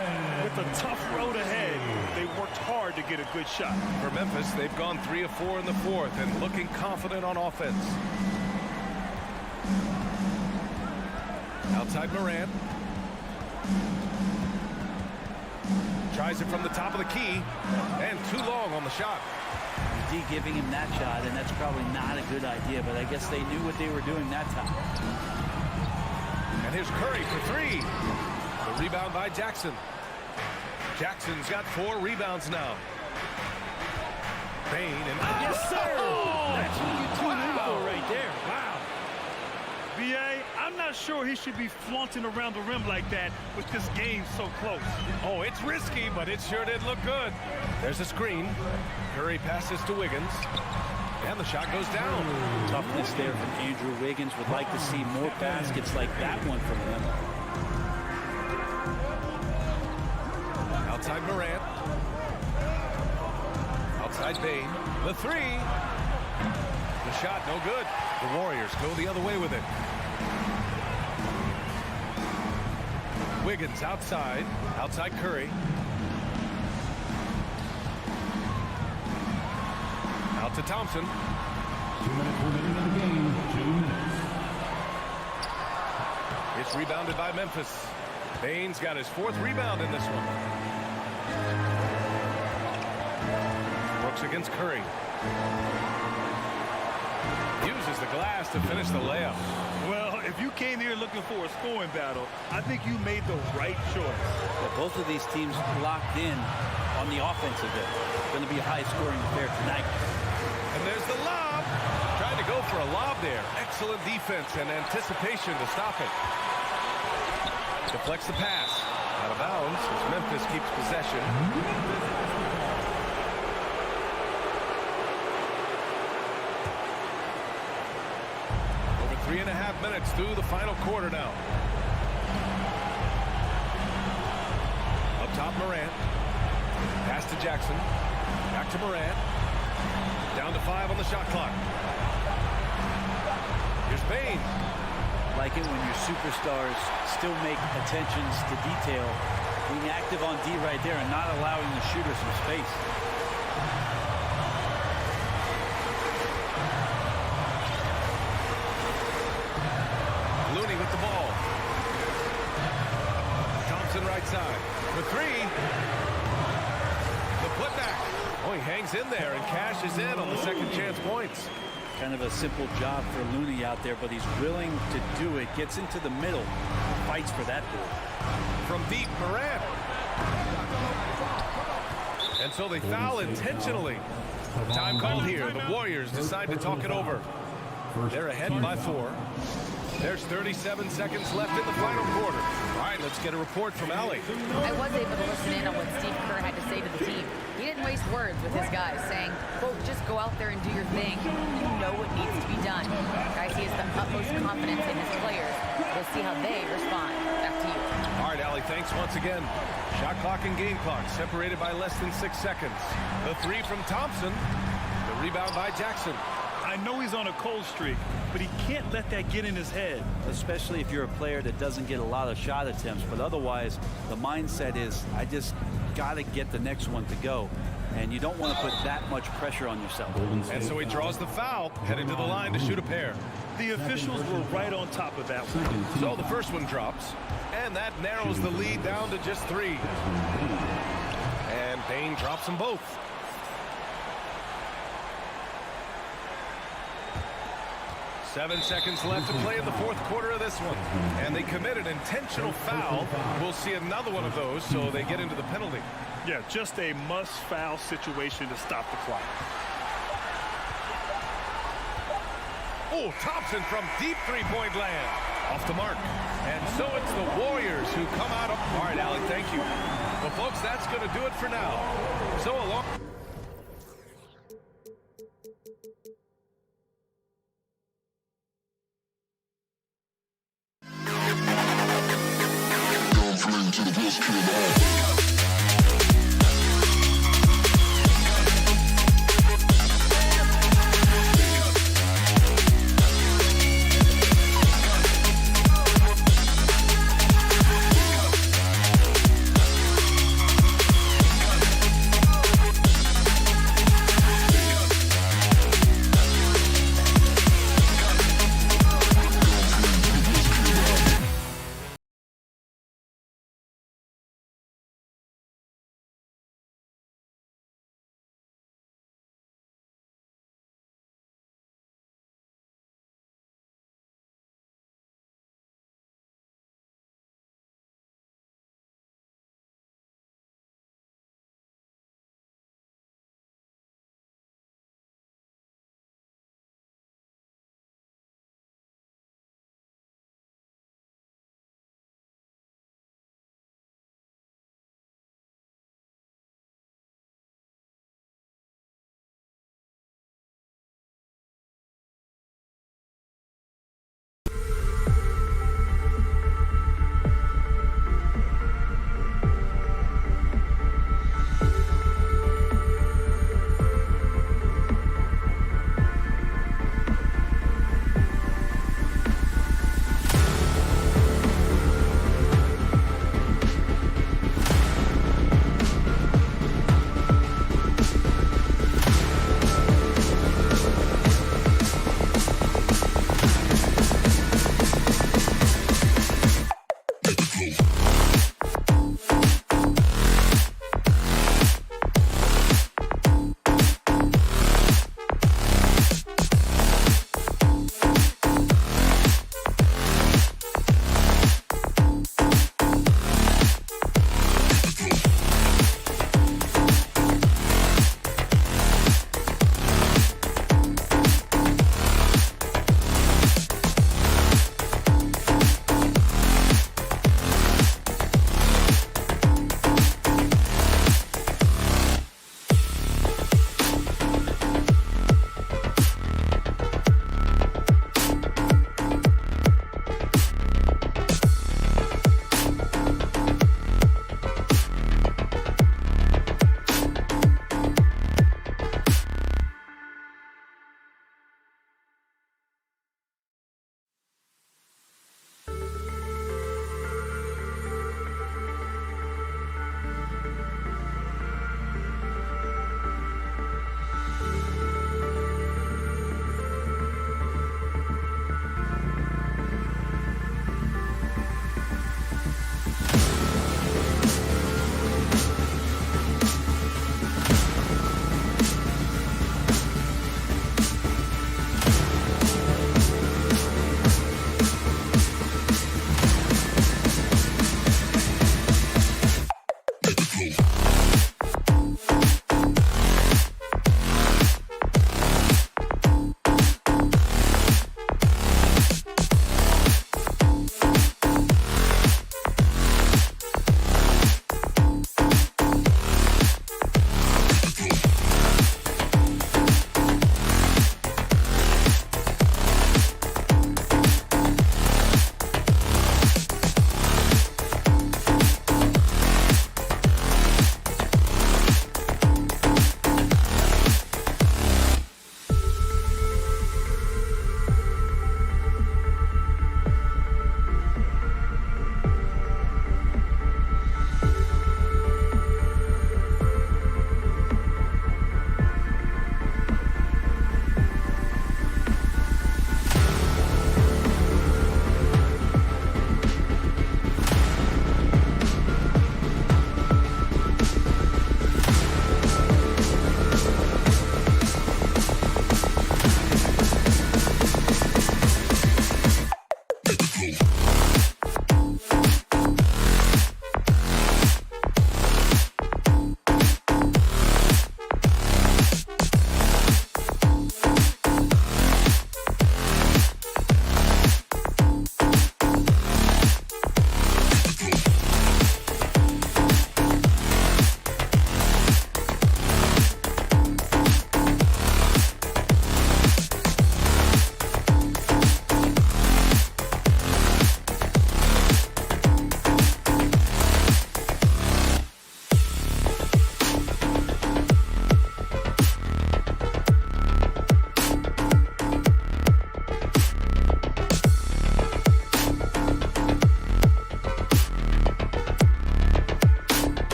With a tough road ahead, they worked hard to get a good shot. For Memphis, they've gone 3 of 4 in the fourth and looking confident on offense. Outside Morant. Tries it from the top of the key, and too long on the shot. D giving him that shot, and that's probably not a good idea, but I guess they knew what they were doing that time. And here's Curry for 3. The rebound by Jackson. Jackson's got 4 rebounds now. Bain and... Yes, sir! That's what you tune in for right there. Wow. B.A., I'm not sure he should be flaunting around the rim like that with this game so close. Oh, it's risky, but it sure did look good. There's a screen. Curry passes to Wiggins. And the shot goes down. Toughness there from Andrew Wiggins. Would like to see more baskets like that one from him. Outside Morant. Outside Bain. The 3. The shot no good. The Warriors go the other way with it. Wiggins outside. Outside Curry. Out to Thompson. 2 minutes remaining in the game. 2 minutes. It's rebounded by Memphis. Bain's got his 4th rebound in this one. Brooks against Curry. Uses the glass to finish the layup. Well, if you came here looking for a scoring battle, I think you made the right choice. Well, both of these teams locked in on the offensive end. Going to be a high-scoring affair tonight. And there's the lob. Trying to go for a lob there. Excellent defense and anticipation to stop it. Deflects the pass. Out of bounds as Memphis keeps possession. Over 3.5 minutes through the final quarter now. Up top, Morant. Pass to Jackson. Back to Morant. Down to 5 on the shot clock. Here's Bain. Like it when your superstars still make attentions to detail. Being active on D right there and not allowing the shooter some space. Looney with the ball. Thompson right side. The 3. The putback. Oh, he hangs in there and cashes in on the second chance points. Kind of a simple job for Looney out there, but he's willing to do it. Gets into the middle, fights for that ball. From deep, Morant. And so they foul intentionally. Time called here. The Warriors decide to talk it over. They're ahead by 4. There's 37 seconds left in the final quarter. All right, let's get a report from Allie. I was able to listen in on what Steve Kerr had to say to the team. He didn't waste words with his guys, saying, quote, just go out there and do your thing. You know what needs to be done. Guys, he has the utmost confidence in his players. We'll see how they respond. Back to you. All right, Allie, thanks once again. Shot clock and game clock separated by less than 6 seconds. The 3 from Thompson. The rebound by Jackson. I know he's on a cold streak, but he can't let that get in his head. Especially if you're a player that doesn't get a lot of shot attempts, but otherwise the mindset is I just got to get the next one to go. and you don't want to put that much pressure on yourself. And so he draws the foul, heading to the line to shoot a pair. The officials were right on top of that one. So the first one drops, and that narrows the lead down to just 3. And Payne drops them both. Seven seconds left to play in the fourth quarter of this one. And they commit an intentional foul. We'll see another one of those, so they get into the penalty. Yeah, just a must-foul situation to stop the clock. Oh, Thompson from deep three-point land. Off the mark. And so it's the Warriors who come out of... All right, Alec, thank you. Well, folks, that's going to do it for now. So along... To the best kid in the hall.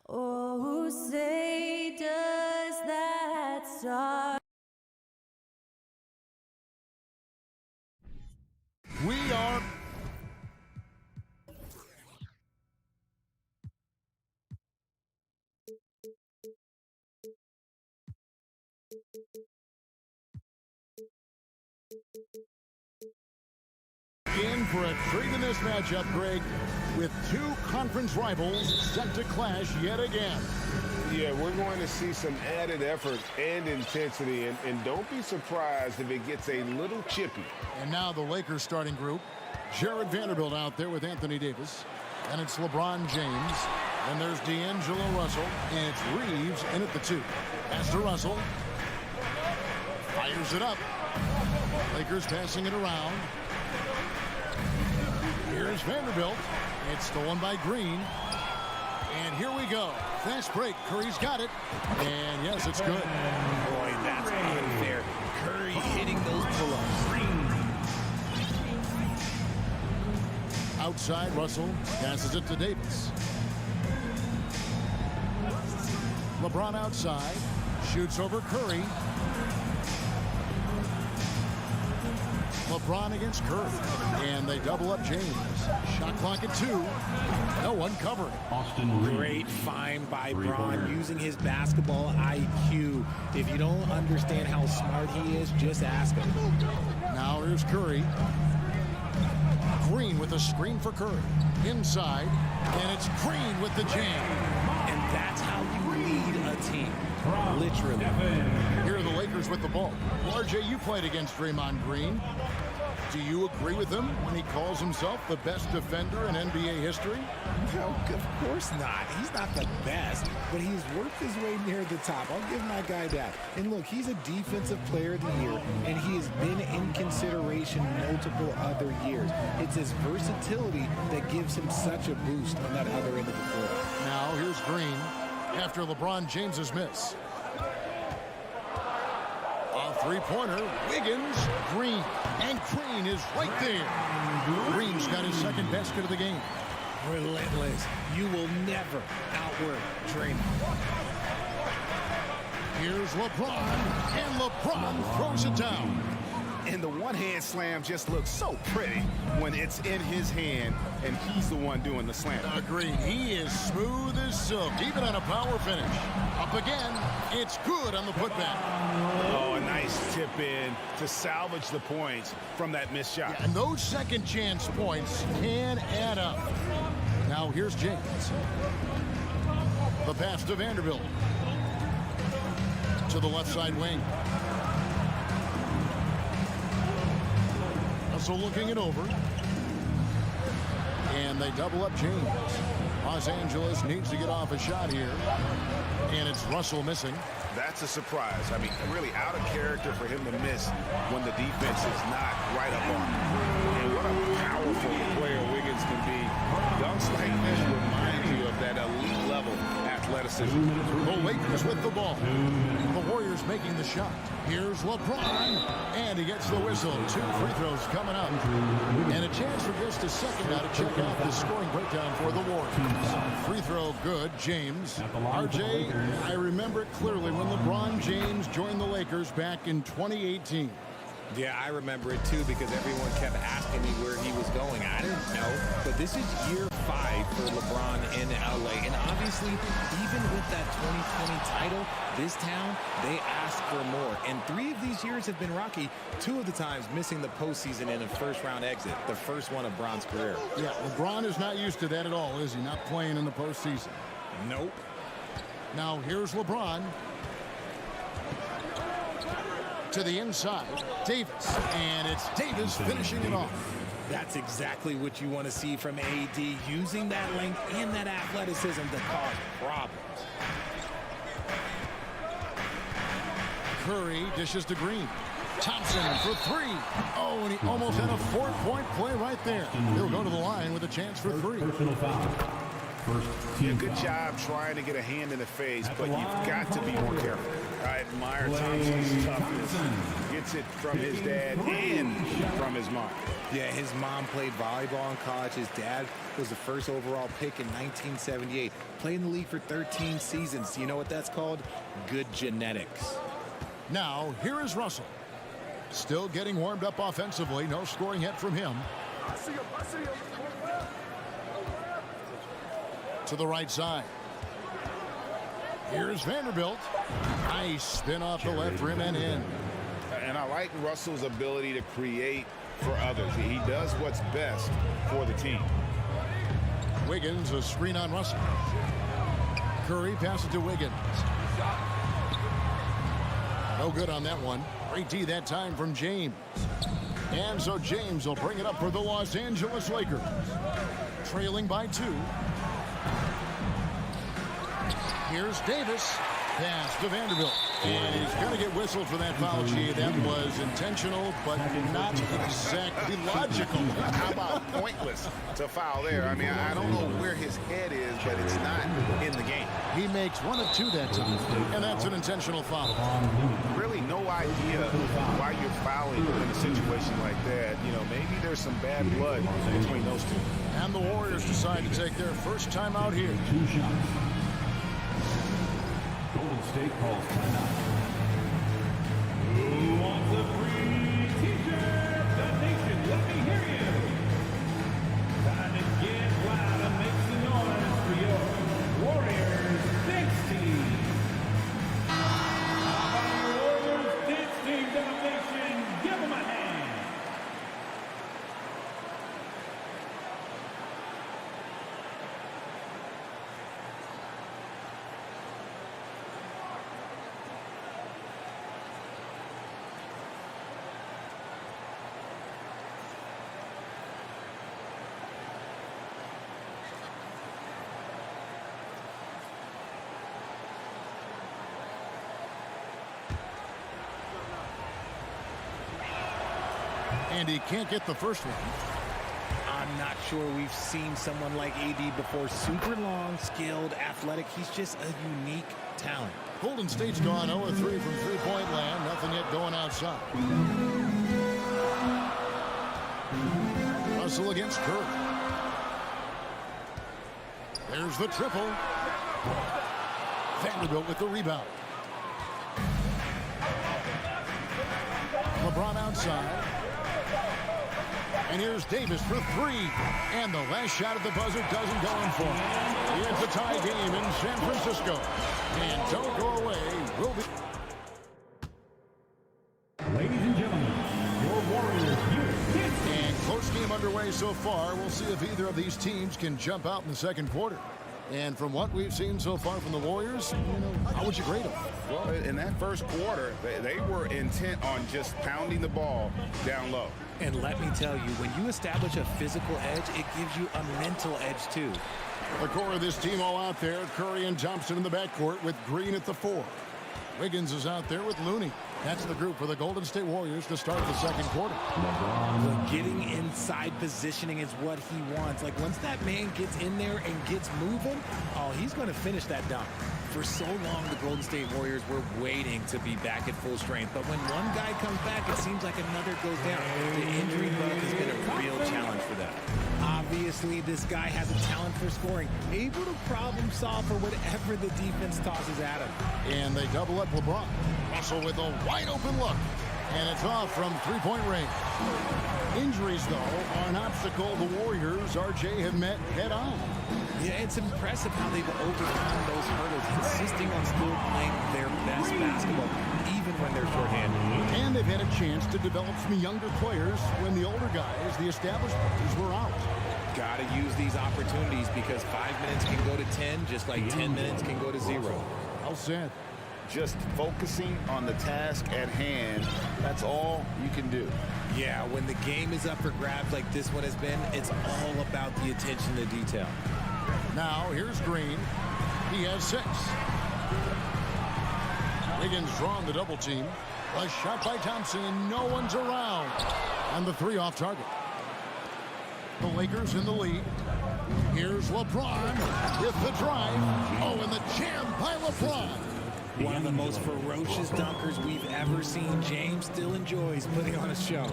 Oh, say does that star. We are in for a treat in this matchup, Greg, with two conference rivals set to clash yet again. Yeah, we're going to see some added effort and intensity, and don't be surprised if it gets a little chippy. And now the Lakers starting group. Jared Vanderbilt out there with Anthony Davis. And it's LeBron James. And there's D'Angelo Russell. And it's Reeves in at the 2. Pass to Russell. Fires it up. Lakers passing it around. Here's Vanderbilt. It's stolen by Green. And here we go. Fast break. Curry's got it. And yes, it's good. Boy, that's unfair. Curry hitting those pull-ups. Outside, Russell passes it to Davis. LeBron outside. Shoots over Curry. LeBron against Curry. And they double up James. Shot clock at 2. No one covering. Great find by Bron using his basketball IQ. If you don't understand how smart he is, just ask him. Now here's Curry. Green with a screen for Curry. Inside. And it's Green with the jam. And that's how you lead a team. Literally. Here are the Lakers with the ball. RJ, you played against Draymond Green. Do you agree with him when he calls himself the best defender in NBA history? No, of course not. He's not the best, but he's worked his way near the top. I'll give my guy that. And look, he's a defensive player of the year, and he has been in consideration multiple other years. It's his versatility that gives him such a boost on that other end of the floor. Now here's Green after LeBron James's miss. A three-pointer, Wiggins, Green, and Green is right there. Green's got his second basket of the game. Relentless. You will never outwork Draymond. Here's LeBron, and LeBron throws it down. And the one-hand slam just looks so pretty when it's in his hand and he's the one doing the slam. Agreed. He is smooth as silk, even on a power finish. Up again. It's good on the putback. Oh, a nice tip in to salvage the points from that missed shot. Yeah, and those second chance points can add up. Now here's James. The pass to Vanderbilt. To the left side wing. Russell looking it over. And they double up James. Los Angeles needs to get off a shot here. And it's Russell missing. That's a surprise. I mean, really out of character for him to miss when the defense is not right up on him. And what a powerful player Wiggins can be. Dunks like this remind you of that elite level athleticism. The Lakers with the ball. The Warriors making the shot. Here's LeBron. And he gets the whistle. 2 free throws coming up. And a chance for just a second now to check out the scoring breakdown for the Warriors. Free throw good. James. RJ, I remember it clearly when LeBron James joined the Lakers back in 2018. Yeah, I remember it too because everyone kept asking me where he was going. I didn't know, but this is year 5 for LeBron in LA. And obviously, even with that 2020 title, this town, they asked for more. And 3 of these years have been rocky. 2 of the times missing the postseason in a first-round exit, the first one of Bron's career. Yeah, LeBron is not used to that at all, is he? Not playing in the postseason. Nope. Now here's LeBron. To the inside, Davis. And it's Davis finishing it off. That's exactly what you want to see from AD, using that length and that athleticism to cause problems. Curry dishes to Green. Thompson for three. Oh, and he almost had a 4-point play right there. He'll go to the line with a chance for three. Yeah, good job trying to get a hand in the face, but you've got to be more careful. I admire Thompson's toughness. Gets it from his dad and from his mom. Yeah, his mom played volleyball in college. His dad was the first overall pick in 1978. Played in the league for 13 seasons. You know what that's called? Good genetics. Now, here is Russell. Still getting warmed up offensively. No scoring yet from him. To the right side. Here's Vanderbilt. Nice spin off the left rim and in. And I like Russell's ability to create for others. He does what's best for the team. Wiggins, a screen on Russell. Curry passes to Wiggins. No good on that one. Great D that time from James. And so James will bring it up for the Los Angeles Lakers. Trailing by 2. Here's Davis. Pass to Vanderbilt. And he's going to get whistled for that foul, G. That was intentional, but not exactly logical. How about pointless to foul there? I mean, I don't know where his head is, but it's not in the game. He makes 1 of 2 that time, and that's an intentional foul. Really no idea why you're fouling in a situation like that. You know, maybe there's some bad blood between those two. And the Warriors decide to take their first time out here. 2 shots. Golden State calls timeout. Who wants a free t-shirt? The nation, let me hear you. Time to get loud and make some noise for your Warriors dance team. How about your Warriors dance team, the nation? Give them a hand. And he can't get the first one. I'm not sure we've seen someone like AD before. Super long, skilled, athletic. He's just a unique talent. Golden State's gone 0-3 from three-point land. Nothing yet going outside. Russell against Curry. There's the triple. Vanderbilt with the rebound. LeBron outside. And here's Davis for 3. And the last shot at the buzzer doesn't go in for him. It's a tie game in San Francisco. And don't go away. We'll be... Ladies and gentlemen, your Warriors. And close game underway so far. We'll see if either of these teams can jump out in the second quarter. And from what we've seen so far from the Warriors, how would you grade them? Well, in that first quarter, they were intent on just pounding the ball down low. And let me tell you, when you establish a physical edge, it gives you a mental edge too. The core of this team all out there. Curry and Thompson in the backcourt with Green at the 4. Wiggins is out there with Looney. That's the group for the Golden State Warriors to start the second quarter. Getting inside positioning is what he wants. Like, once that man gets in there and gets moving, oh, he's going to finish that dunk. For so long, the Golden State Warriors were waiting to be back at full strength. But when one guy comes back, it seems like another goes down. The injury bug has been a real challenge for them. Obviously, this guy has a talent for scoring, able to problem solve for whatever the defense tosses at him. And they double up LeBron. Russell with a wide open look. And it's off from three-point range. Injuries, though, are an obstacle the Warriors, RJ, have met head-on. Yeah, it's impressive how they've overcome those hurdles, insisting on still playing their best basketball, even when they're shorthanded. And they've had a chance to develop some younger players when the older guys, the established players, were out. got to use these opportunities because 5 minutes can go to 10, just like 10 minutes can go to 0. Well said. Just focusing on the task at hand, that's all you can do. Yeah, when the game is up for grabs like this one has been, it's all about the attention to detail. Now, here's Green. He has 6. Wiggins drawn the double team. A shot by Thompson. No one's around. And the 3 off target. The Lakers in the lead. Here's LeBron with the drive. Oh, and the jam by LeBron. One of the most ferocious dunkers we've ever seen. James still enjoys putting on a show.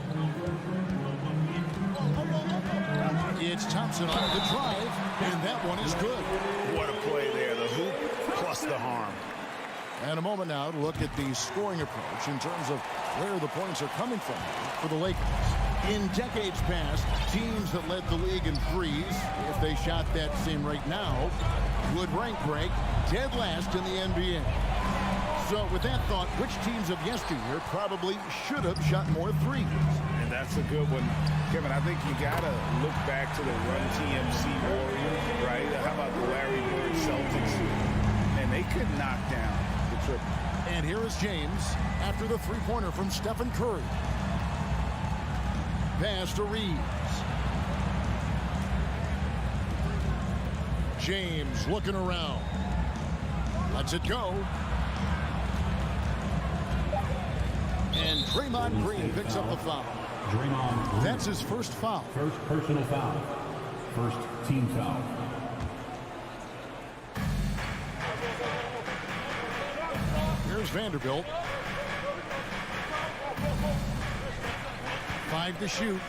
It's Thompson on the drive, and that one is good. What a play there. The hoop plus the harm. And a moment now to look at the scoring approach in terms of where the points are coming from for the Lakers. In decades past, teams that led the league in threes, if they shot that same rate now, would rank break dead last in the NBA. So with that thought, which teams of yesteryear probably should have shot more threes? And that's a good one. Kevin, I think you got to look back to the Run TMC Warriors, right? How about the Larry Bird Celtics? And they could knock down the triple. And here is James after the three-pointer from Stephen Curry. Pass to Reeves. James looking around. Lets it go. And Draymond Green picks up the foul. That's his first foul. First personal foul. First team foul. Here's Vanderbilt. 5 to shoot.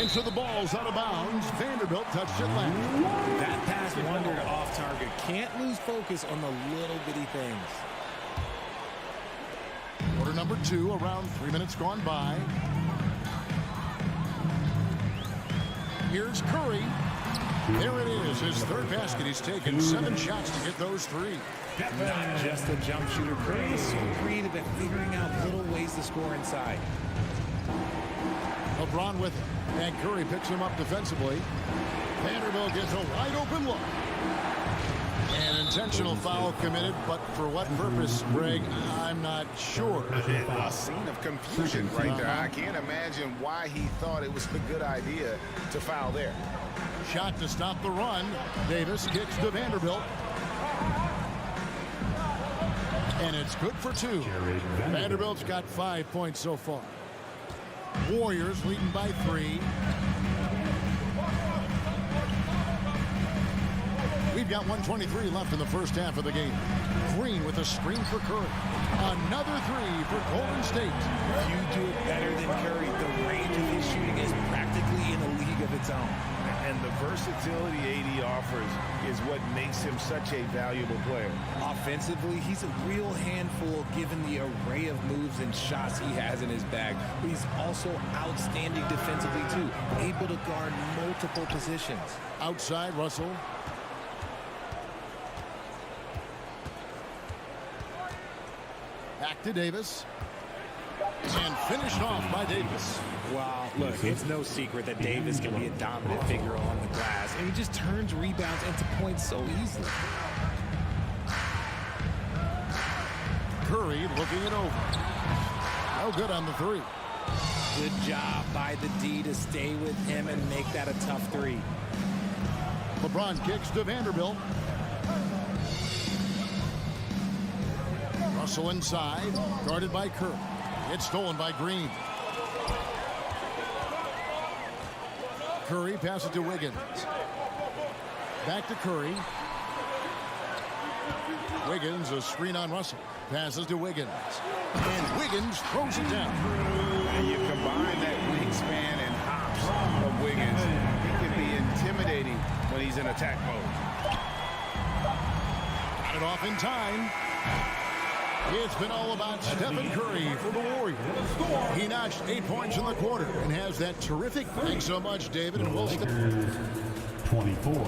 Into the ball's out of bounds. Vanderbilt touched it last. That pass wandered off target. Can't lose focus on the little bitty things. Quarter number 2, around 3 minutes gone by. Here's Curry. There it is, his third basket. He's taken 7 shots to get those 3. Not just a jump shooter. Curry is so creative at figuring out little ways to score inside. LeBron with it. And Curry picks him up defensively. Vanderbilt gets a wide open look. An intentional foul committed, but for what purpose, Greg, I'm not sure. A scene of confusion right there. I can't imagine why he thought it was a good idea to foul there. Shot to stop the run. Davis kicks to Vanderbilt. And it's good for 2. Vanderbilt's got 5 points so far. Warriors leading by 3. We've got 1:23 left in the first half of the game. Green with a screen for Curry. Another 3 for Golden State. You do it better than Curry. The range of his shooting is practically in a league of its own. And the versatility AD offers is what makes him such a valuable player. Offensively, he's a real handful given the array of moves and shots he has in his bag. But he's also outstanding defensively, too. Able to guard multiple positions. Outside, Russell. Back to Davis. And finished off by Davis. Wow, look, it's no secret that Davis can be a dominant figure on the glass, and he just turns rebounds into points so easily. Curry looking it over. No good on the 3. Good job by the D to stay with him and make that a tough 3. LeBron kicks to Vanderbilt. Russell inside, guarded by Curry. It's stolen by Green. Curry passes to Wiggins. Back to Curry. Wiggins, a screen on Russell. Passes to Wiggins. And Wiggins throws it down. And you combine that wingspan and hops of Wiggins, he can be intimidating when he's in attack mode. Got it off in time. It's been all about Stephen Curry for the Warriors. He notched 8 points in the quarter and has that terrific. Thanks so much, David. And we'll 24.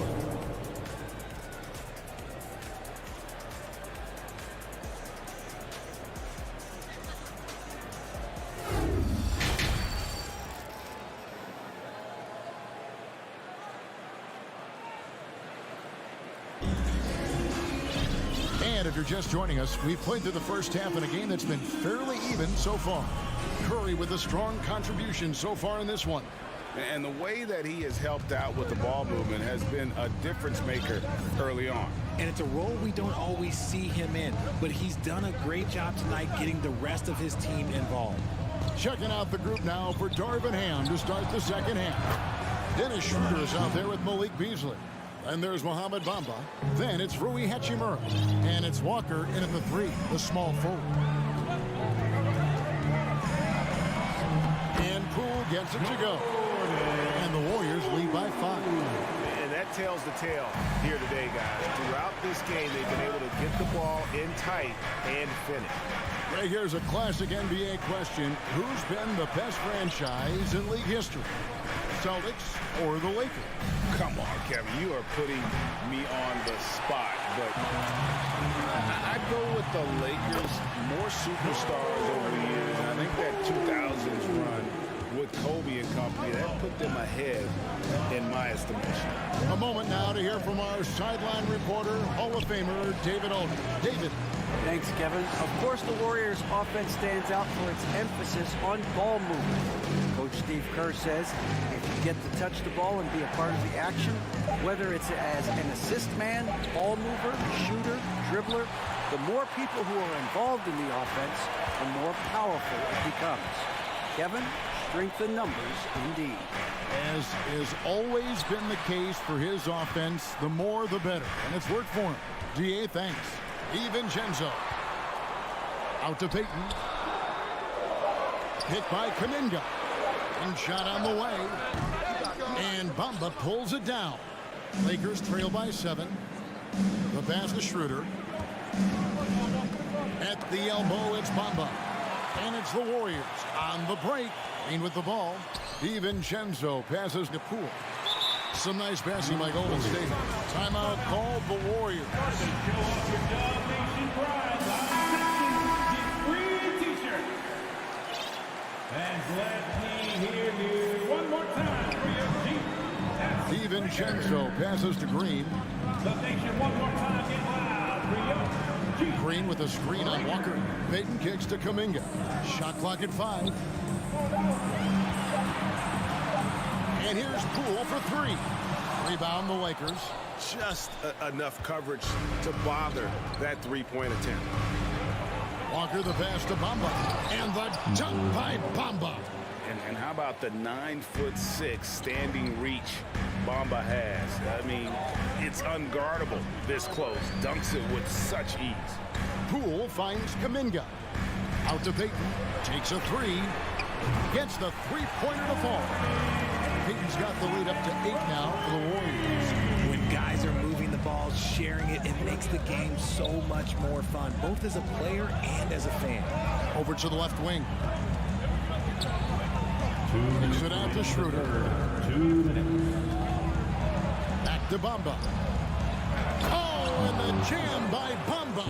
And if you're just joining us, we've played through the first half in a game that's been fairly even so far. Curry with a strong contribution so far in this one. And the way that he has helped out with the ball movement has been a difference maker early on. And it's a role we don't always see him in, but he's done a great job tonight getting the rest of his team involved. Checking out the group now for Darvin Ham to start the second half. Dennis Schroeder is out there with Malik Beasley. And there's Mohamed Bamba. Then it's Rui Hachimura. And it's Walker in at the 3, the small forward. And Poole gets it to go. And the Warriors lead by 5. And that tells the tale here today, guys. Throughout this game, they've been able to get the ball in tight and finish. Right, here's a classic NBA question. Who's been the best franchise in league history? Celtics or the Lakers? Come on, Kevin. You are putting me on the spot. But I'd go with the Lakers. More superstars over the years. And I think that 2000s run with Kobe and company, that put them ahead in my estimation. A moment now to hear from our sideline reporter, Hall of Famer David Aldridge. David. Thanks, Kevin. Of course, the Warriors' offense stands out for its emphasis on ball movement. Coach Steve Kerr says if you get to touch the ball and be a part of the action, whether it's as an assist man, ball mover, shooter, dribbler, the more people who are involved in the offense, the more powerful it becomes. Kevin, strength in numbers, indeed. As has always been the case for his offense, the more the better. And it's worked for him. DA, thanks. DiVincenzo. Out to Payton. Hit by Kuminga. And shot on the way. And Bamba pulls it down. Lakers trail by 7. The pass to Schroeder. At the elbow, it's Bamba. And it's the Warriors on the break. Green with the ball. DiVincenzo passes to Poole. Some nice passing by Golden State. Timeout called the Warriors. And let me hear you one more time for your team. DiVincenzo passes to Green. The nation one more time, get loud for your team. Green with a screen on Walker. Payton kicks to Kuminga. Shot clock at 5. And here's Poole for 3. Rebound the Lakers. Just enough coverage to bother that three-point attempt. Walker the pass to Bamba. And the dunk by Bamba. And how about the 9'6" standing reach Bamba has? I mean, it's unguardable this close. Dunks it with such ease. Poole finds Kuminga. Out to Payton. Takes a 3. Gets the three-pointer to fall. Payton's got the lead up to 8 now for the Warriors. When guys are moving the ball, sharing it, it makes the game so much more fun, both as a player and as a fan. Over to the left wing. Kicks it out to Schroeder. 2 minutes. Back to Bamba. Oh, and the jam by Bamba.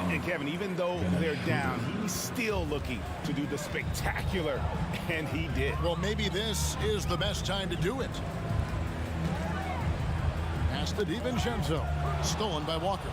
And Kevin, even though they're down, he's still looking to do the spectacular, and he did. Well, maybe this is the best time to do it. Pass to DiVincenzo. Stolen by Walker.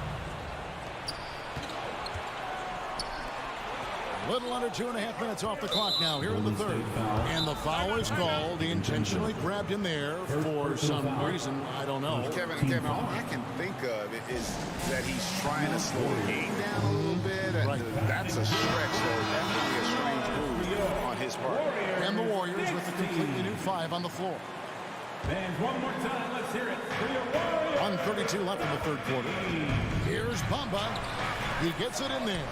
A little under 2.5 minutes off the clock now here in the third. And the foul is called. He intentionally grabbed him there for some reason. I don't know. Kevin, all I can think of is that he's trying to slow the game down a little bit. Right. That's a stretch, though. Definitely a strange move on his part. And the Warriors with a completely new 5 on the floor. And one more time, let's hear it for your Warriors. 1:32 left in the third quarter. Here's Bamba. He gets it in there.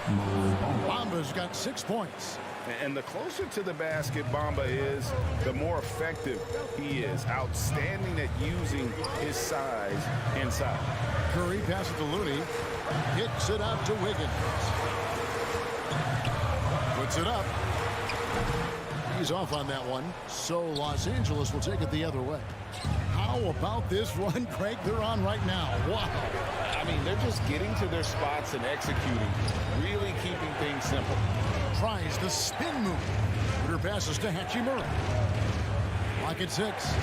Bamba's got 6 points. And the closer to the basket Bamba is, the more effective he is. Outstanding at using his size inside. Curry passes to Looney. Kicks it out to Wiggins. Puts it up. He's off on that one. So Los Angeles will take it the other way. How about this run, Craig, they're on right now? Wow. I mean, they're just getting to their spots and executing. Really keeping things simple. Tries the spin move. Shooter passes to Hachimura. Lock at 6.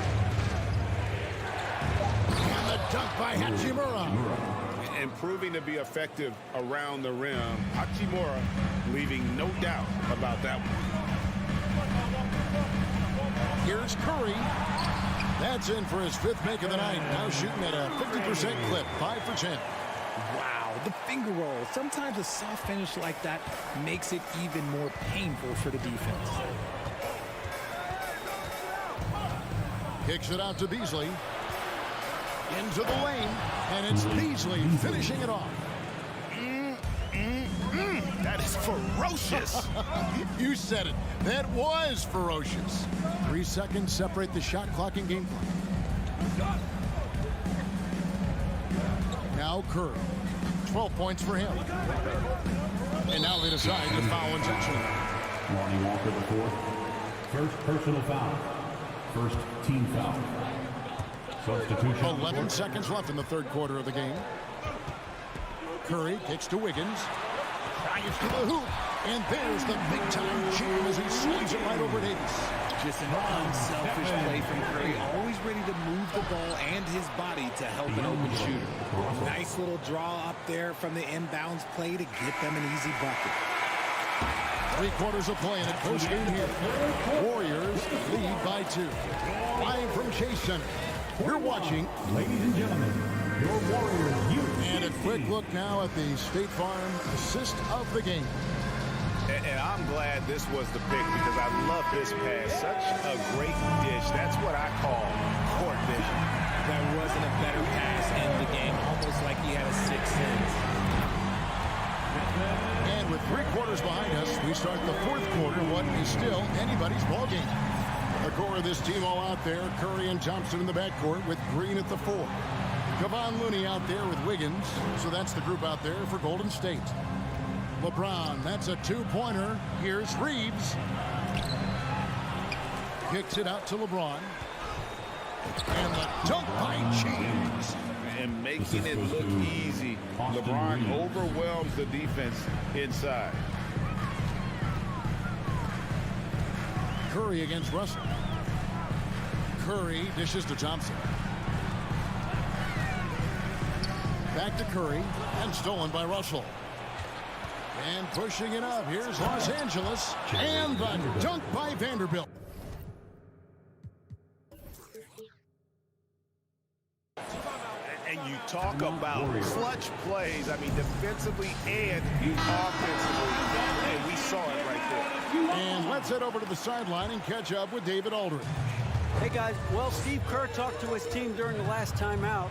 And the dunk by Hachimura. and proving to be effective around the rim. Hachimura leaving no doubt about that one. Here's Curry. That's in for his 5th make of the night. Now shooting at a 50% clip, 5 for 10. Wow, the finger roll. Sometimes a soft finish like that makes it even more painful for the defense. Kicks it out to Beasley. Into the lane, and it's Beasley finishing it off. That is ferocious. You said it. That was ferocious. 3 seconds separate the shot clock and game clock. Now Curry. 12 points for him. And now they decide to foul intentionally. Lonnie Walker, the 4th. First personal foul. First team foul. Substitution. 11 seconds left in the 3rd quarter of the game. Curry kicks to Wiggins. Drives to the hoop. And there's the big-time jam as he swings it right over Davis. Just an unselfish play from Curry, always ready to move the ball and his body to help an open shooter. Nice little draw up there from the inbounds play to get them an easy bucket. 3 quarters of play in a close game here. Warriors lead by 2. Live from Chase Center. We're watching, ladies and gentlemen, your Warriors youth. And a quick look now at the State Farm assist of the game. And I'm glad this was the pick because I love this pass. Such a great dish. That's what I call court vision. There wasn't a better pass in the game, almost like he had a 6th sense. And with 3 quarters behind us, we start the 4th quarter. What is still anybody's ball game. The core of this team all out there. Curry and Thompson in the backcourt with Green at the 4. Kevon Looney out there with Wiggins. So that's the group out there for Golden State. LeBron, that's a 2-pointer. Here's Reeves. Kicks it out to LeBron. And the dunk by James. And making it look easy. LeBron overwhelms the defense inside. Curry against Russell. Curry dishes to Thompson. Back to Curry, and stolen by Russell. And pushing it up, here's Los Angeles, and the dunk by Vanderbilt. And you talk about clutch plays, I mean, defensively and offensively, and we saw it right there. And let's head over to the sideline and catch up with David Aldridge. Hey, guys. Well, Steve Kerr talked to his team during the last timeout,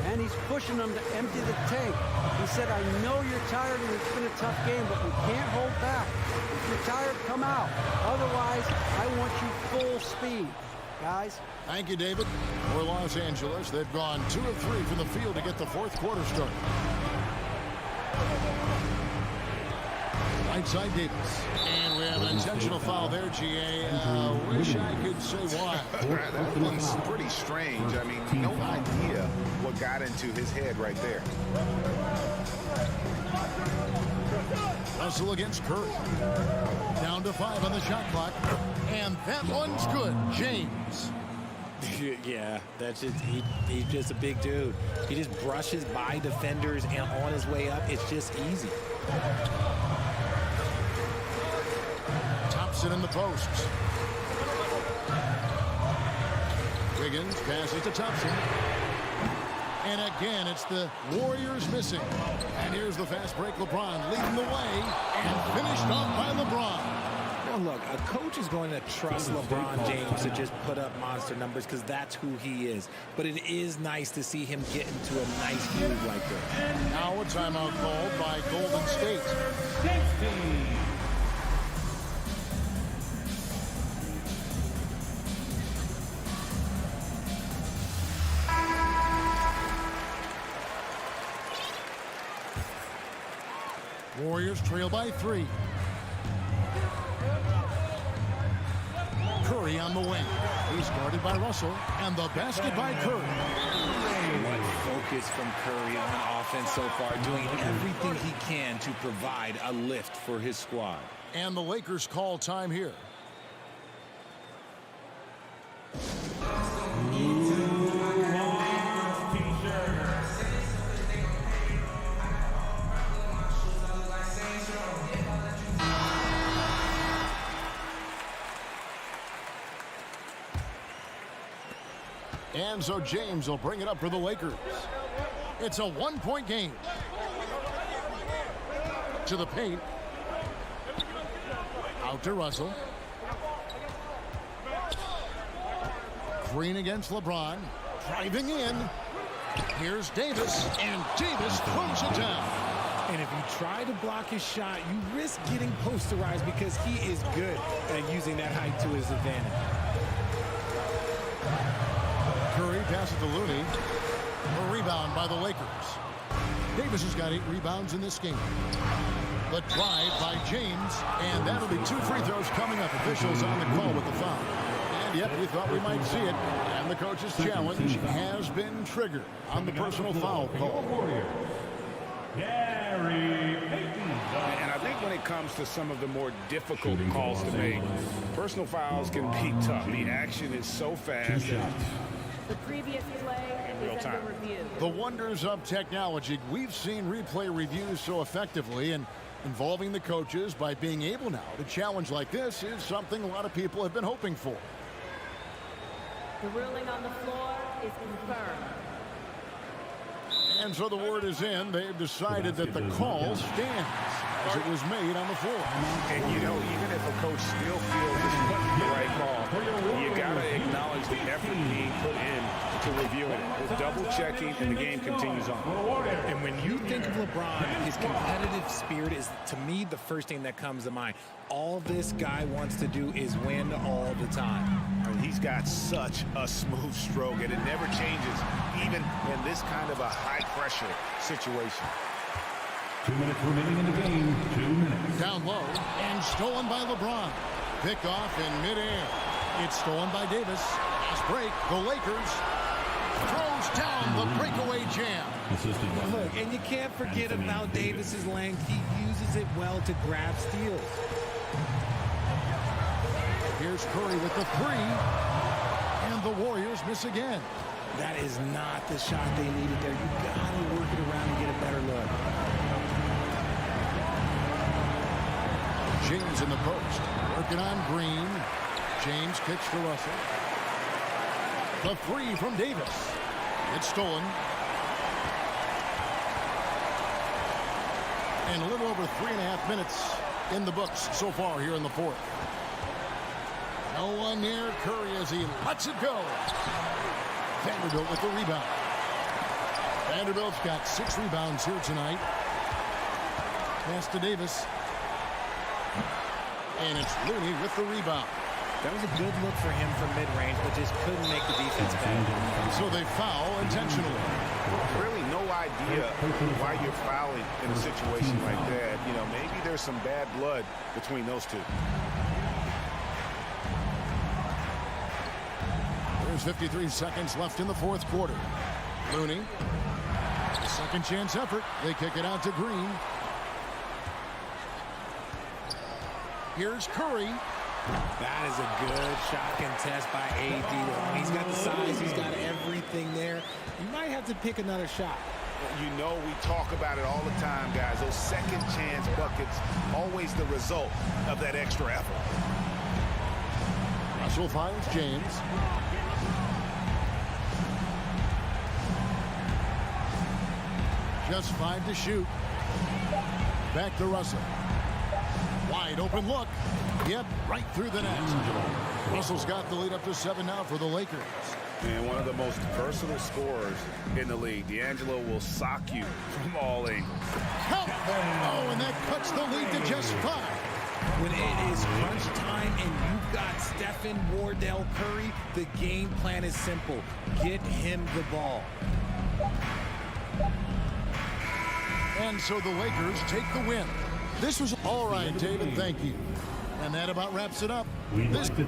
and he's pushing them to empty the tank. He said, I know you're tired and it's been a tough game, but we can't hold back. If you're tired, come out. Otherwise, I want you full speed, guys. Thank you, David. For Los Angeles, they've gone 2 of 3 from the field to get the 4th quarter started. Right side Davis. And we have an intentional foul there, GA. Wish I could say why. That one's pretty strange. I mean, no idea what got into his head right there. Russell against Curry. Down to 5 on the shot clock. And that one's good. James. Yeah, that's just he's just a big dude. He just brushes by defenders, and on his way up, it's just easy. Thompson in the posts. Wiggins passes to Thompson. And again, it's the Warriors missing. And here's the fast break. LeBron leading the way and finished off by LeBron. Well, look, a coach is going to trust LeBron James to just put up monster numbers because that's who he is. But it is nice to see him get into a nice groove like this. Now a timeout called by Golden State. 60. Warriors trail by 3. Curry on the wing. He's guarded by Russell, and the basket by Curry. What focus from Curry on offense so far, doing everything he can to provide a lift for his squad. And the Lakers call time here. And so James will bring it up for the Lakers. It's a one-point game. To the paint. Out to Russell. Green against LeBron. Driving in. Here's Davis. And Davis throws it down. And if you try to block his shot, you risk getting posterized because he is good at using that height to his advantage. Curry passes to Looney. A rebound by the Lakers. Davis has got 8 rebounds in this game. The drive by James, and that'll be 2 free throws coming up. Officials on the call with the foul. And yep, we thought we might see it. And the coach's challenge has been triggered on the personal foul call. And I think when it comes to some of the more difficult calls to make, personal fouls can be tough. The action is so fast. The previous play is under review. The wonders of technology. We've seen replay reviews so effectively, and involving the coaches by being able now to challenge like this is something a lot of people have been hoping for. The ruling on the floor is confirmed. And so the word is in. They've decided that the call stands as it was made on the floor. And, you know, even if a coach still feels this wasn't the right call, you got to acknowledge the effort being put in to reviewing it. The double-checking, and the game continues on. And when you think of LeBron, his competitive spirit is, to me, the first thing that comes to mind. All this guy wants to do is win all the time. He's got such a smooth stroke, and it never changes, even in this kind of a high-pressure situation. 2 minutes remaining in the game. 2 minutes. Down low and stolen by LeBron. Pick off in midair. It's stolen by Davis. Fast break. The Lakers throws down the breakaway jam. Look, and you can't forget about Davis's length. He uses it well to grab steals. Here's Curry with the 3. And the Warriors miss again. That is not the shot they needed there. You got to work it around and get a better look. James in the post. Working on Green. James kicks to Russell. The 3 from Davis. It's stolen. And a little over 3.5 minutes in the books so far here in the fourth. No one near Curry as he lets it go. Vanderbilt with the rebound. Vanderbilt's got 6 rebounds here tonight. Pass to Davis. And it's Looney with the rebound. That was a good look for him from mid-range, but just couldn't make the defense pay. So they foul intentionally. Really no idea why you're fouling in a situation like that. You know, maybe there's some bad blood between those two. There's 53 seconds left in the fourth quarter. Looney. Second chance effort. They kick it out to Green. Here's Curry. That is a good shot contest by AD. He's got the size. He's got everything there. You might have to pick another shot. You know, we talk about it all the time, guys. Those second chance buckets, always the result of that extra effort. Russell finds James. Just 5 to shoot. Back to Russell. Wide open look. Yep, right through the net. Russell's got the lead up to 7 now for the Lakers. And one of the most versatile scorers in the league. D'Angelo will sock you from all angles. Count! Oh, and that cuts the lead to just 5. When it is crunch time and you've got Stephen, Wardell, Curry, the game plan is simple. Get him the ball. And so the Lakers take the win. This was all right, David. Thank you. And that about wraps it up. This to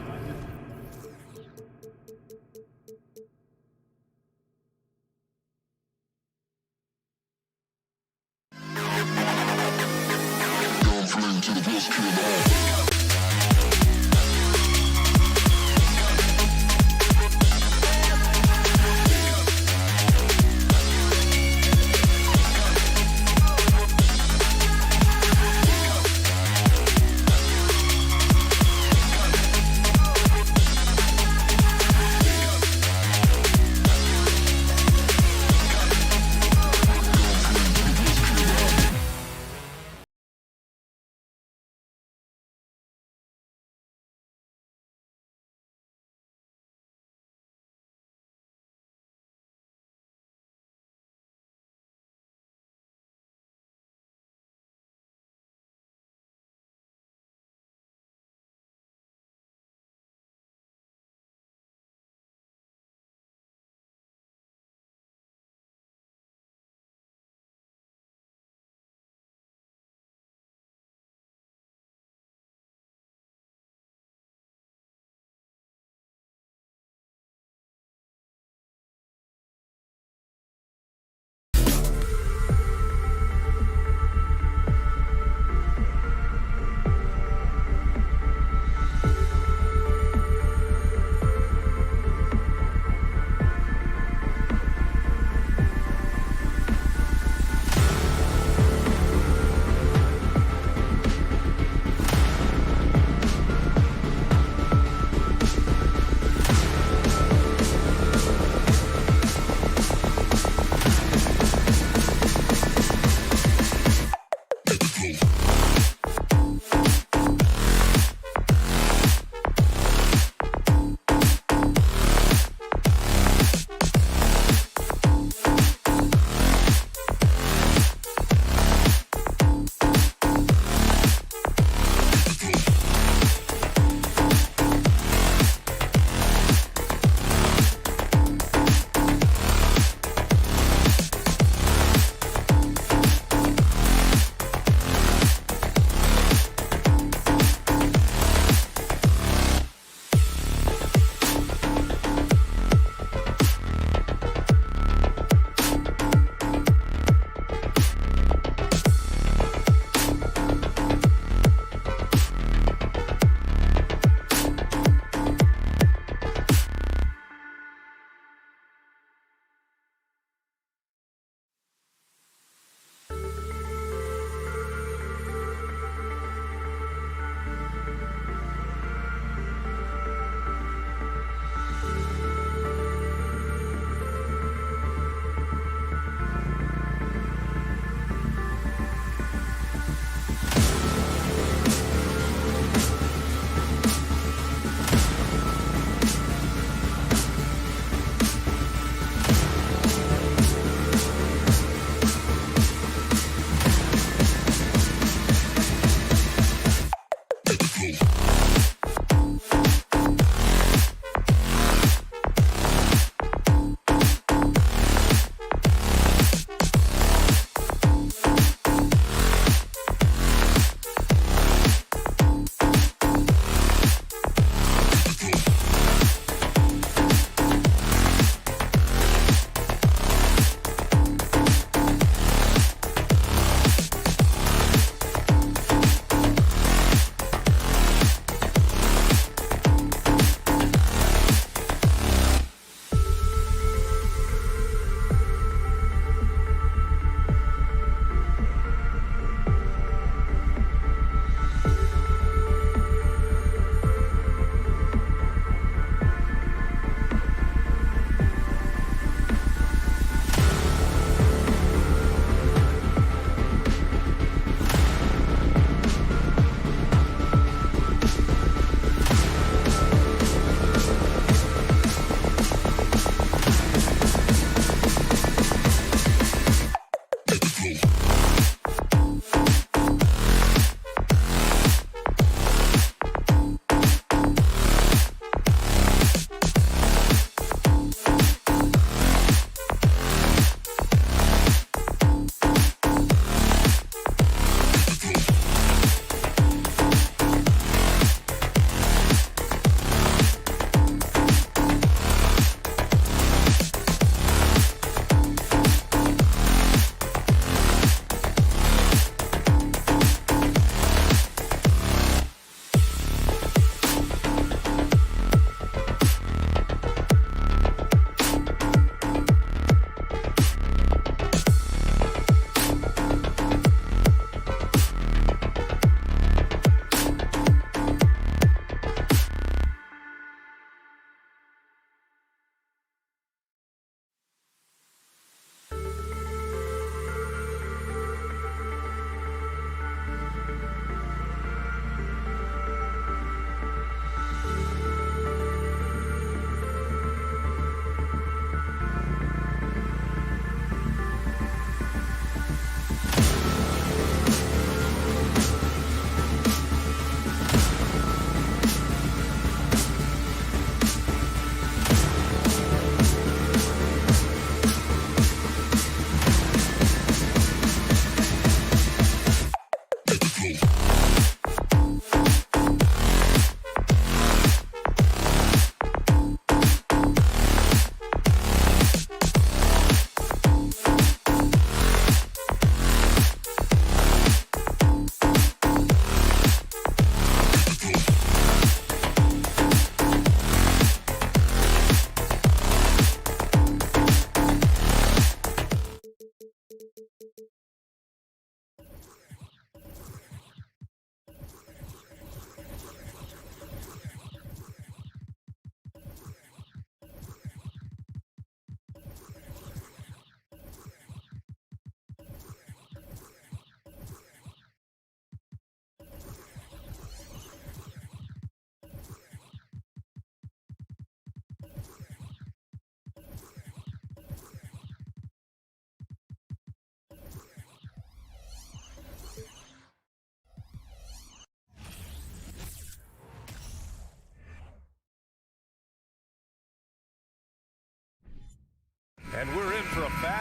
the best kid alive.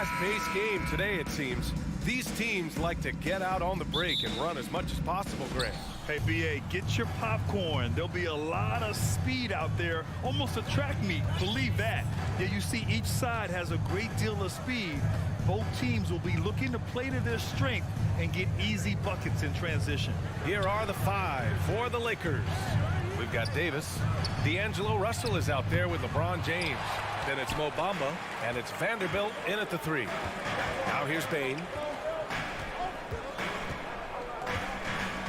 fast-paced game today, it seems. These teams like to get out on the break and run as much as possible, Grant. Hey, BA, get your popcorn. There'll be a lot of speed out there, almost a track meet. Believe that. Yeah, you see each side has a great deal of speed. Both teams will be looking to play to their strength and get easy buckets in transition. Here are the 5 for the Lakers. We've got Davis. D'Angelo Russell is out there with LeBron James. Then it's Mo Bamba, and it's Vanderbilt in at the 3. Now here's Bane.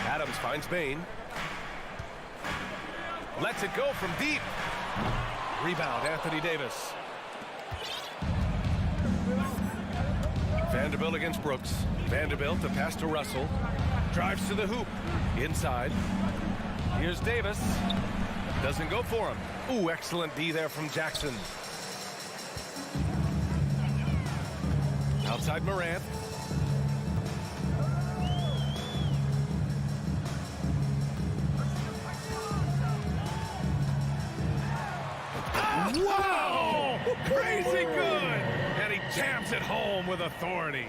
Adams finds Bane. Lets it go from deep. Rebound, Anthony Davis. Vanderbilt against Brooks. Vanderbilt, the pass to Russell. Drives to the hoop. Inside. Here's Davis. Doesn't go for him. Ooh, excellent D there from Jackson. Outside Morant. Wow! Crazy good! And he jams it home with authority.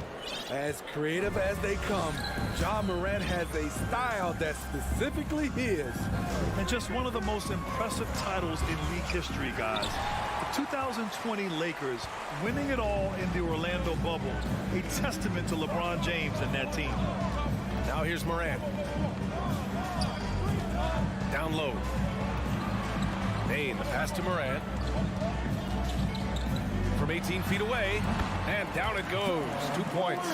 As creative as they come, Ja Morant has a style that's specifically his. And just one of the most impressive titles in league history, guys. The 2020 Lakers winning it all in the Orlando bubble. A testament to LeBron James and that team. Now here's Morant. Down low. Bane, the pass to Morant. From 18 feet away, and down it goes. 2 points.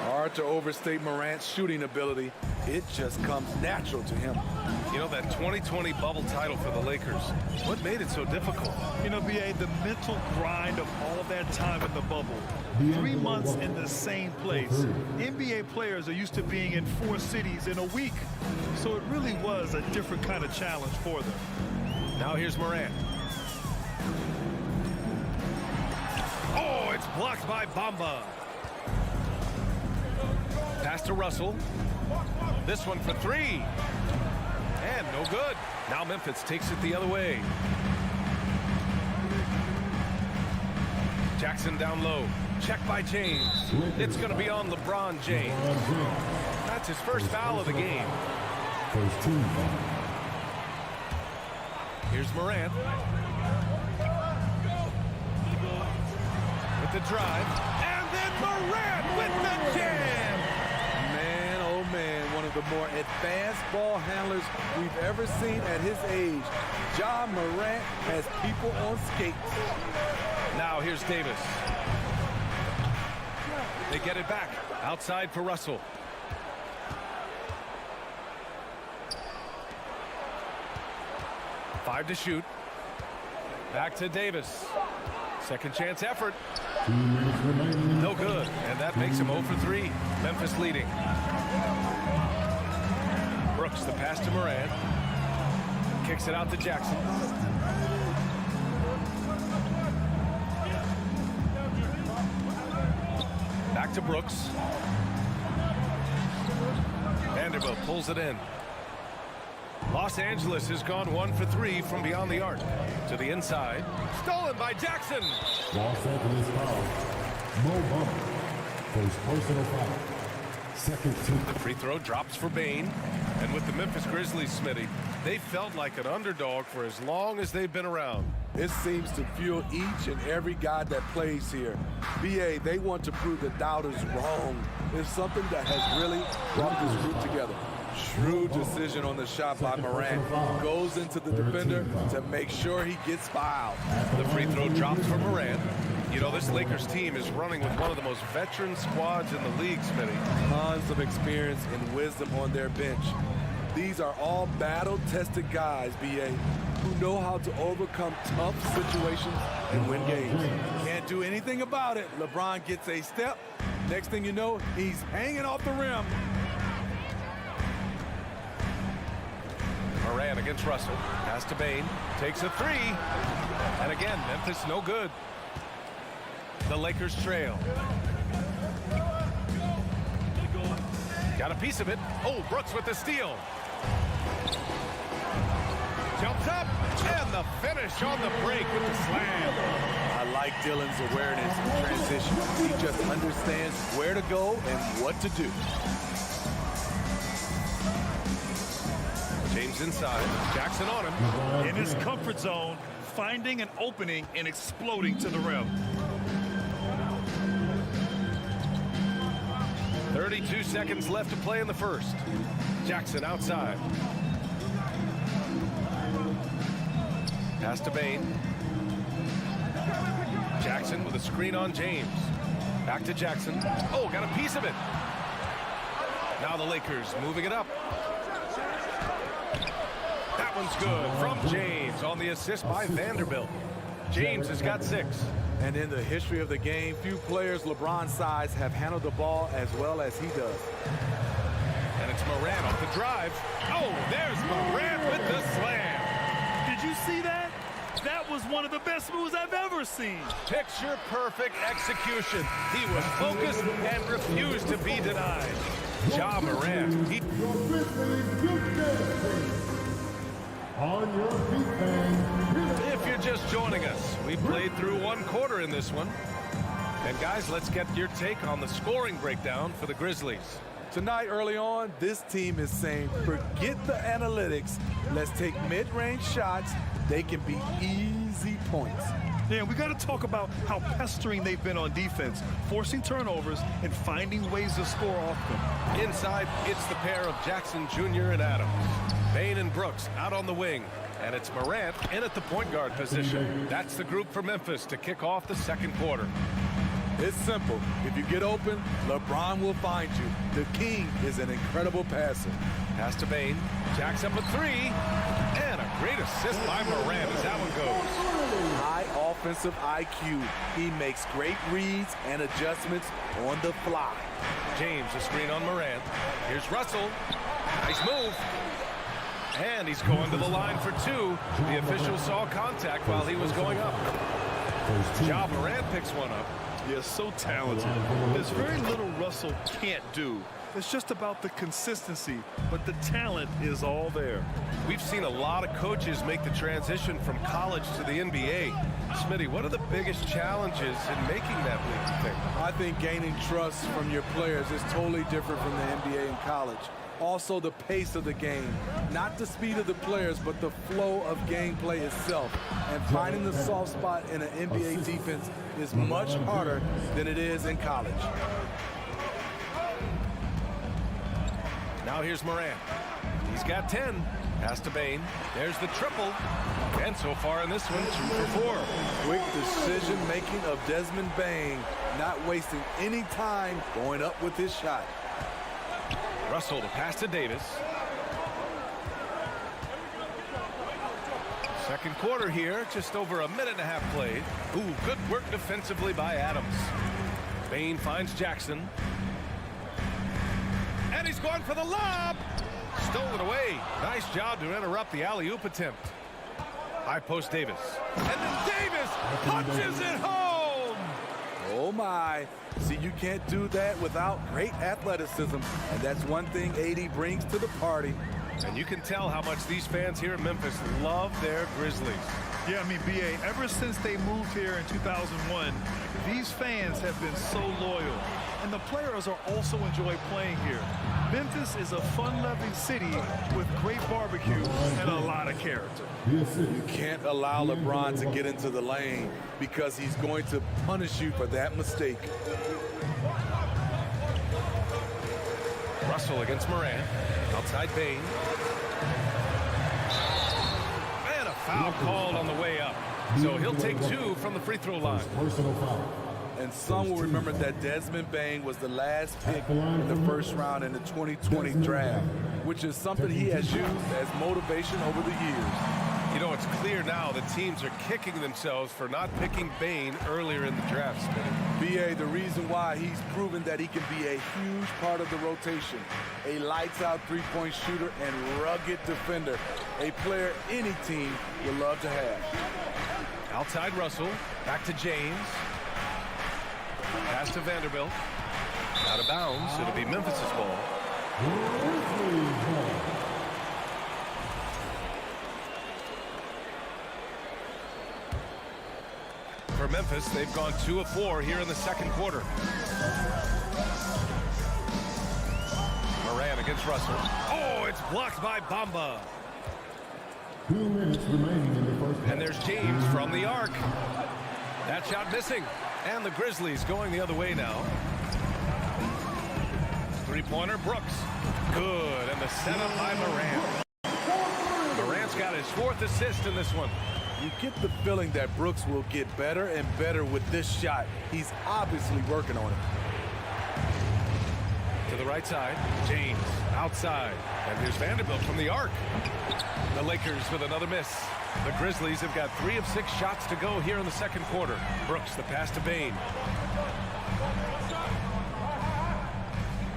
Hard to overstate Morant's shooting ability. It just comes natural to him. You know, that 2020 bubble title for the Lakers, what made it so difficult? You know, BA, the mental grind of all that time in the bubble. 3 months in the same place. NBA players are used to being in 4 cities in a week. So it really was a different kind of challenge for them. Now here's Morant. Oh, it's blocked by Bamba. Pass to Russell. This one for 3. And no good. Now Memphis takes it the other way. Jackson down low. Check by James. It's going to be on LeBron James. That's his first foul of the game. First team foul. Here's Morant. With the drive. And then Morant with the jam. Man, oh man, one of the more advanced ball handlers we've ever seen at his age. Ja Morant has people on skates. Now here's Davis. They get it back. Outside for Russell. Five to shoot. Back to Davis. Second chance effort. No good. And that makes him 0 for 3. Memphis leading. Brooks, the pass to Morant. Kicks it out to Jackson. Back to Brooks. Vanderbilt pulls it in. Los Angeles has gone 1 for 3 from beyond the arc. To the inside. Stolen by Jackson. Los Angeles foul. Mo Bamba. First personal foul. Second team. The free throw drops for Bane. And with the Memphis Grizzlies, Smitty, they felt like an underdog for as long as they've been around. It seems to fuel each and every guy that plays here. BA, they want to prove the doubters wrong. It's something that has really brought this group together. Shrewd decision on the shot by Morant. Goes into the defender to make sure he gets fouled. The free throw drops for Morant. You know, this Lakers team is running with one of the most veteran squads in the league, Smitty. Tons of experience and wisdom on their bench. These are all battle-tested guys, BA, who know how to overcome tough situations and win games. Can't do anything about it. LeBron gets a step. Next thing you know, he's hanging off the rim. Morant against Russell. Pass to Bane. Takes a 3. And again, Memphis no good. The Lakers trail. Got a piece of it. Oh, Brooks with the steal. Jumps up. And the finish on the break with the slam. I like Dylan's awareness in transition. He just understands where to go and what to do. James inside. Jackson on him. In his comfort zone, finding an opening and exploding to the rim. 32 seconds left to play in the first. Jackson outside. Pass to Bain. Jackson with a screen on James. Back to Jackson. Oh, got a piece of it. Now the Lakers moving it up. That one's good from James on the assist by Vanderbilt. James has got 6. And in the history of the game, few players LeBron's size have handled the ball as well as he does. And it's Morant off the drive. Oh, there's Morant with the slam. Did you see that? That was one of the best moves I've ever seen. Picture perfect execution. He was focused and refused to be denied. Ja Morant. On your feet, fans. If you're just joining us, we played through 1 quarter in this one. And guys, let's get your take on the scoring breakdown for the Grizzlies. Tonight, early on, this team is saying, forget the analytics. Let's take mid-range shots. They can be easy points. Yeah, we got to talk about how pestering they've been on defense, forcing turnovers and finding ways to score off them. Inside, it's the pair of Jackson Jr. and Adams. Bain and Brooks out on the wing. And it's Morant in at the point guard position. That's the group for Memphis to kick off the second quarter. It's simple. If you get open, LeBron will find you. The king is an incredible passer. Pass to Bain. Jacks up a 3. And a great assist by Morant as that one goes. High offensive IQ. He makes great reads and adjustments on the fly. James, a screen on Morant. Here's Russell. Nice move. And he's going to the line for 2. The official saw contact while he was going up. Ja Morant picks one up. Yeah, so talented. There's very little Russell can't do. It's just about the consistency, but the talent is all there. We've seen a lot of coaches make the transition from college to the NBA. Smitty, what are the biggest challenges in making that leap, you think? I think gaining trust from your players is totally different from the NBA and college. Also, the pace of the game. Not the speed of the players, but the flow of gameplay itself. And finding the soft spot in an NBA defense is much harder than it is in college. Now here's Morant. He's got 10. Pass to Bain. There's the triple. And so far in this one, 2 for 4. Quick decision-making of Desmond Bain, not wasting any time going up with his shot. Russell to pass to Davis. Second quarter here, just over a minute and a half played. Ooh, good work defensively by Adams. Bain finds Jackson. And he's going for the lob. Stolen away. Nice job to interrupt the alley-oop attempt. High post Davis. And then Davis punches it home. Oh my. See, you can't do that without great athleticism. And that's one thing AD brings to the party. And you can tell how much these fans here in Memphis love their Grizzlies. Yeah, I mean, BA, ever since they moved here in 2001, these fans have been so loyal. And the players are also enjoy playing here. Memphis is a fun-loving city with great barbecue and a lot of character. You can't allow LeBron to get into the lane because he's going to punish you for that mistake. Russell against Morant. Outside Bain. And a foul called on the way up. So he'll take 2 from the free throw line. Personal foul. And some will remember that Desmond Bain was the last pick in the first round in the 2020 draft, which is something he has used as motivation over the years. You know, it's clear now that teams are kicking themselves for not picking Bain earlier in the draft, Smitty. BA, the reason why he's proven that he can be a huge part of the rotation. A lights-out three-point shooter and rugged defender. A player any team would love to have. Outside Russell. Back to James. Pass to Vanderbilt. Out of bounds. It'll be Memphis' ball. For Memphis. They've gone 2 of 4 here in the second quarter. Moran against Russell. Oh, it's blocked by Bamba. 2 minutes remaining in the first half. And there's James from the arc. That shot missing. And the Grizzlies going the other way now. Three-pointer, Brooks. Good, and the setup by Moran. Moran's got his 4th assist in this one. You get the feeling that Brooks will get better and better with this shot. He's obviously working on it. To the right side, James outside. And here's Vanderbilt from the arc. The Lakers with another miss. The Grizzlies have got 3 of 6 shots to go here in the second quarter. Brooks, the pass to Bain.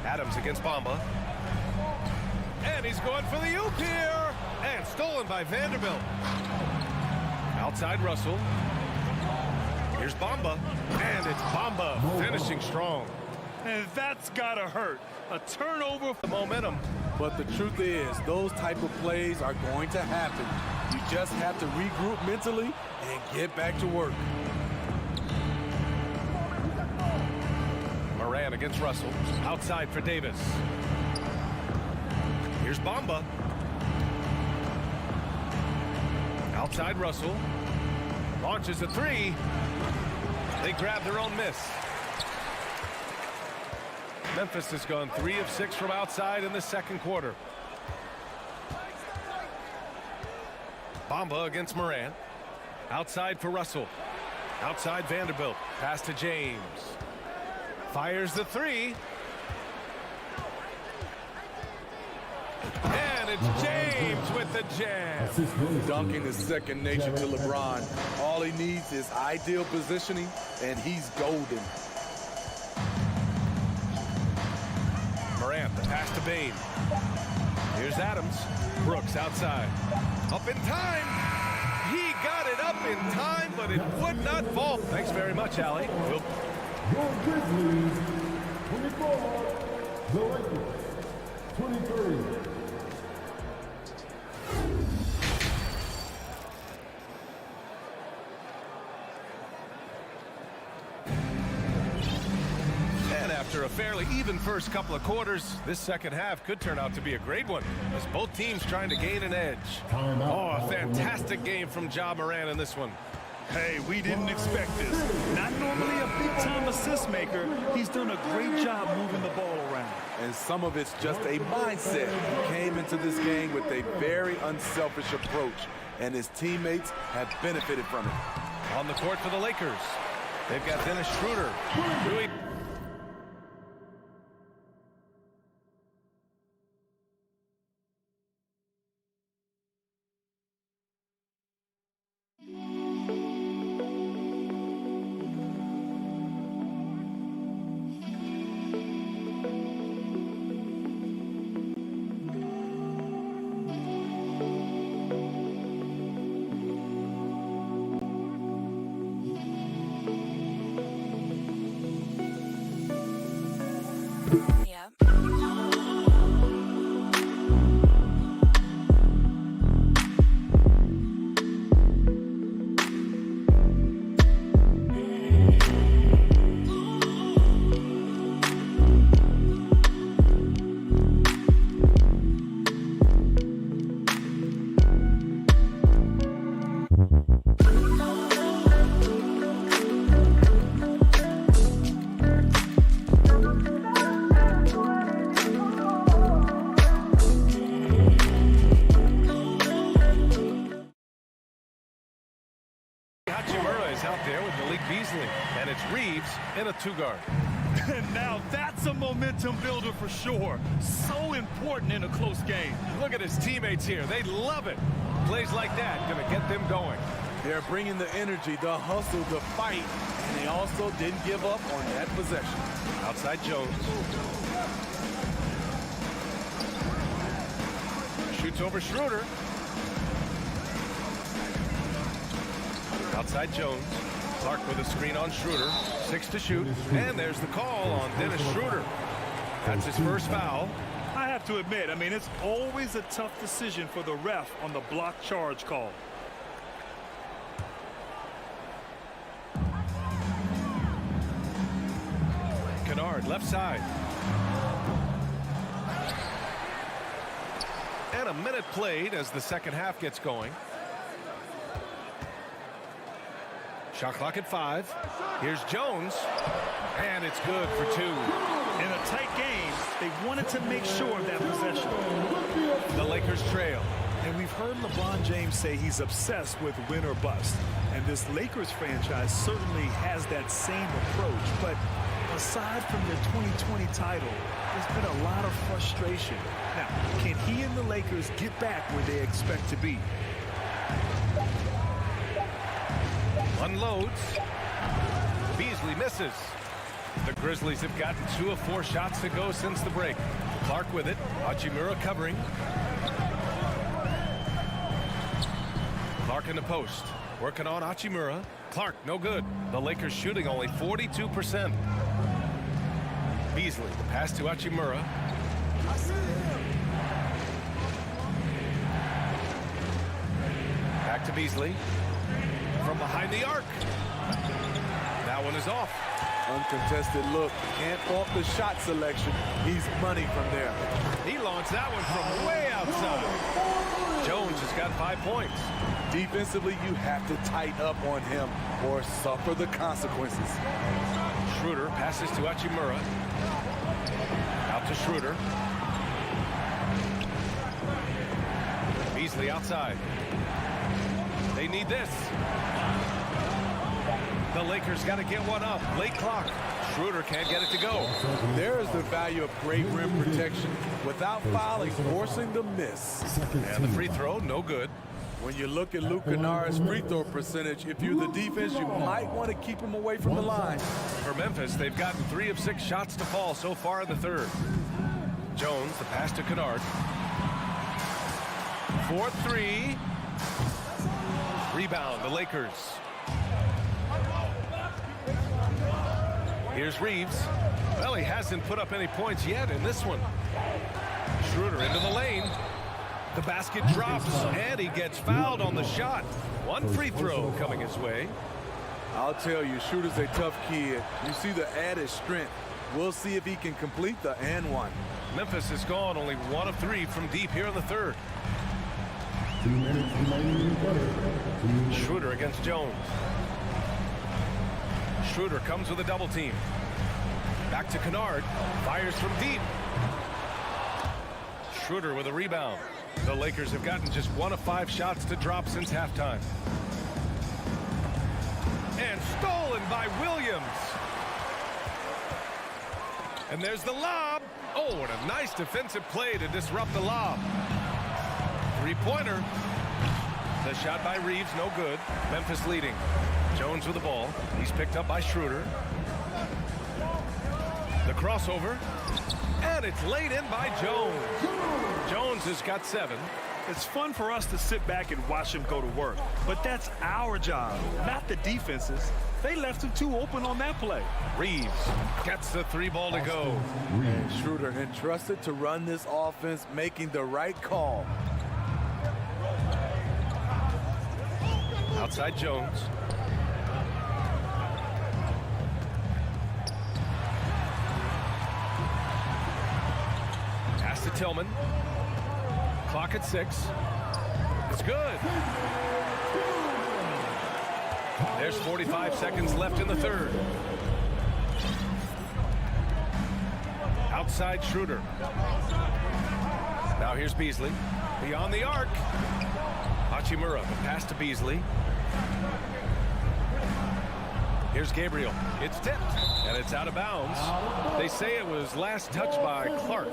Adams against Bamba. And he's going for the oop here. And stolen by Vanderbilt. Outside Russell. Here's Bamba. And it's Bamba finishing strong. And that's gotta hurt. A turnover for momentum. But the truth is, those type of plays are going to happen. You just have to regroup mentally and get back to work. Moran against Russell. Outside for Davis. Here's Bamba. Outside Russell. Launches a 3. They grab their own miss. Memphis has gone 3 of 6 from outside in the second quarter. Bamba against Moran. Outside for Russell. Outside Vanderbilt. Pass to James. Fires the 3. And it's James with the jam. Dunking is second nature to LeBron. All he needs is ideal positioning, and he's golden. Moran, the pass to Bain. Here's Adams. Brooks outside. Up in time. He got it up in time, but it would not fall. Thanks very much, Allie. Your Grizzlies, 24. The Lakers, 23. After a fairly even first couple of quarters, this second half could turn out to be a great one as both teams trying to gain an edge. Oh, a fantastic game from Ja Moran in this one. Hey, we didn't expect this. Not normally a big-time assist maker. He's done a great job moving the ball around. And some of it's just a mindset. He came into this game with a very unselfish approach, and his teammates have benefited from it. On the court for the Lakers, they've got Dennis Schroeder. And it's Reeves in a 2-guard. And now that's a momentum builder for sure. So important in a close game. Look at his teammates here. They love it. Plays like that going to get them going. They're bringing the energy, the hustle, the fight, and they also didn't give up on that possession. Outside Jones. Shoots over Schroeder. Outside Jones. Clark with a screen on Schroeder. 6 to shoot. And there's the call on Dennis Schroeder. That's his first foul. I have to admit, I mean, it's always a tough decision for the ref on the block charge call. Kennard, left side. And a minute played as the second half gets going. Shot clock at 5. Here's Jones. And it's good for 2. In a tight game, they wanted to make sure of that possession. The Lakers trail. And we've heard LeBron James say he's obsessed with win or bust. And this Lakers franchise certainly has that same approach. But aside from the 2020 title, there's been a lot of frustration. Now, can he and the Lakers get back where they expect to be? Unloads. Beasley misses. The Grizzlies have gotten 2 of 4 shots to go since the break. Clark with it. Hachimura covering. Clark in the post. Working on Hachimura. Clark, no good. The Lakers shooting only 42%. Beasley, the pass to Hachimura. Back to Beasley. From behind the arc. That one is off. Uncontested look. Can't fault the shot selection. He's money from there. He launched that one from way outside. Jones has got 5 points. Defensively, you have to tighten up on him or suffer the consequences. Schroeder passes to Hachimura. Out to Schroeder. Beasley outside. They need this. The Lakers got to get one up. Late clock. Schroeder can't get it to go. There is the value of great rim protection without fouling, forcing the miss. And the free throw, no good. When you look at Luke Kennard's free throw percentage, if you're the defense, you might want to keep him away from the line. For Memphis, they've gotten 3 of 6 shots to fall so far in the third. Jones, the pass to Kennard. 4-3. Rebound, the Lakers. Here's Reeves. Well, he hasn't put up any points yet in this one. Schroeder into the lane. The basket drops, and he gets fouled on the shot. 1 free throw coming his way. I'll tell you, Schroeder's a tough kid. You see the added strength. We'll see if he can complete the and one. Memphis has gone only 1 of 3 from deep here in the third. 2 minutes remaining in the quarter. Schroeder against Jones. Schroeder comes with a double team. Back to Kennard. Fires from deep. Schroeder with a rebound. The Lakers have gotten just 1 of 5 shots to drop since halftime. And stolen by Williams. And there's the lob. Oh, what a nice defensive play to disrupt the lob. 3-pointer. The shot by Reeves, no good. Memphis leading. Jones with the ball. He's picked up by Schroeder. The crossover. And it's laid in by Jones. Jones has got 7. It's fun for us to sit back and watch him go to work. But that's our job, not the defense's. They left him too open on that play. Reeves gets the 3 ball to go. And Schroeder entrusted to run this offense, making the right call. Outside Jones. Pass to Tillman. Clock at 6. It's good. There's 45 seconds left in the third. Outside Schroeder. Now here's Beasley. Beyond the arc. Hachimura, the pass to Beasley. Here's Gabriel. It's tipped, and it's out of bounds. They say it was last touched by Clark.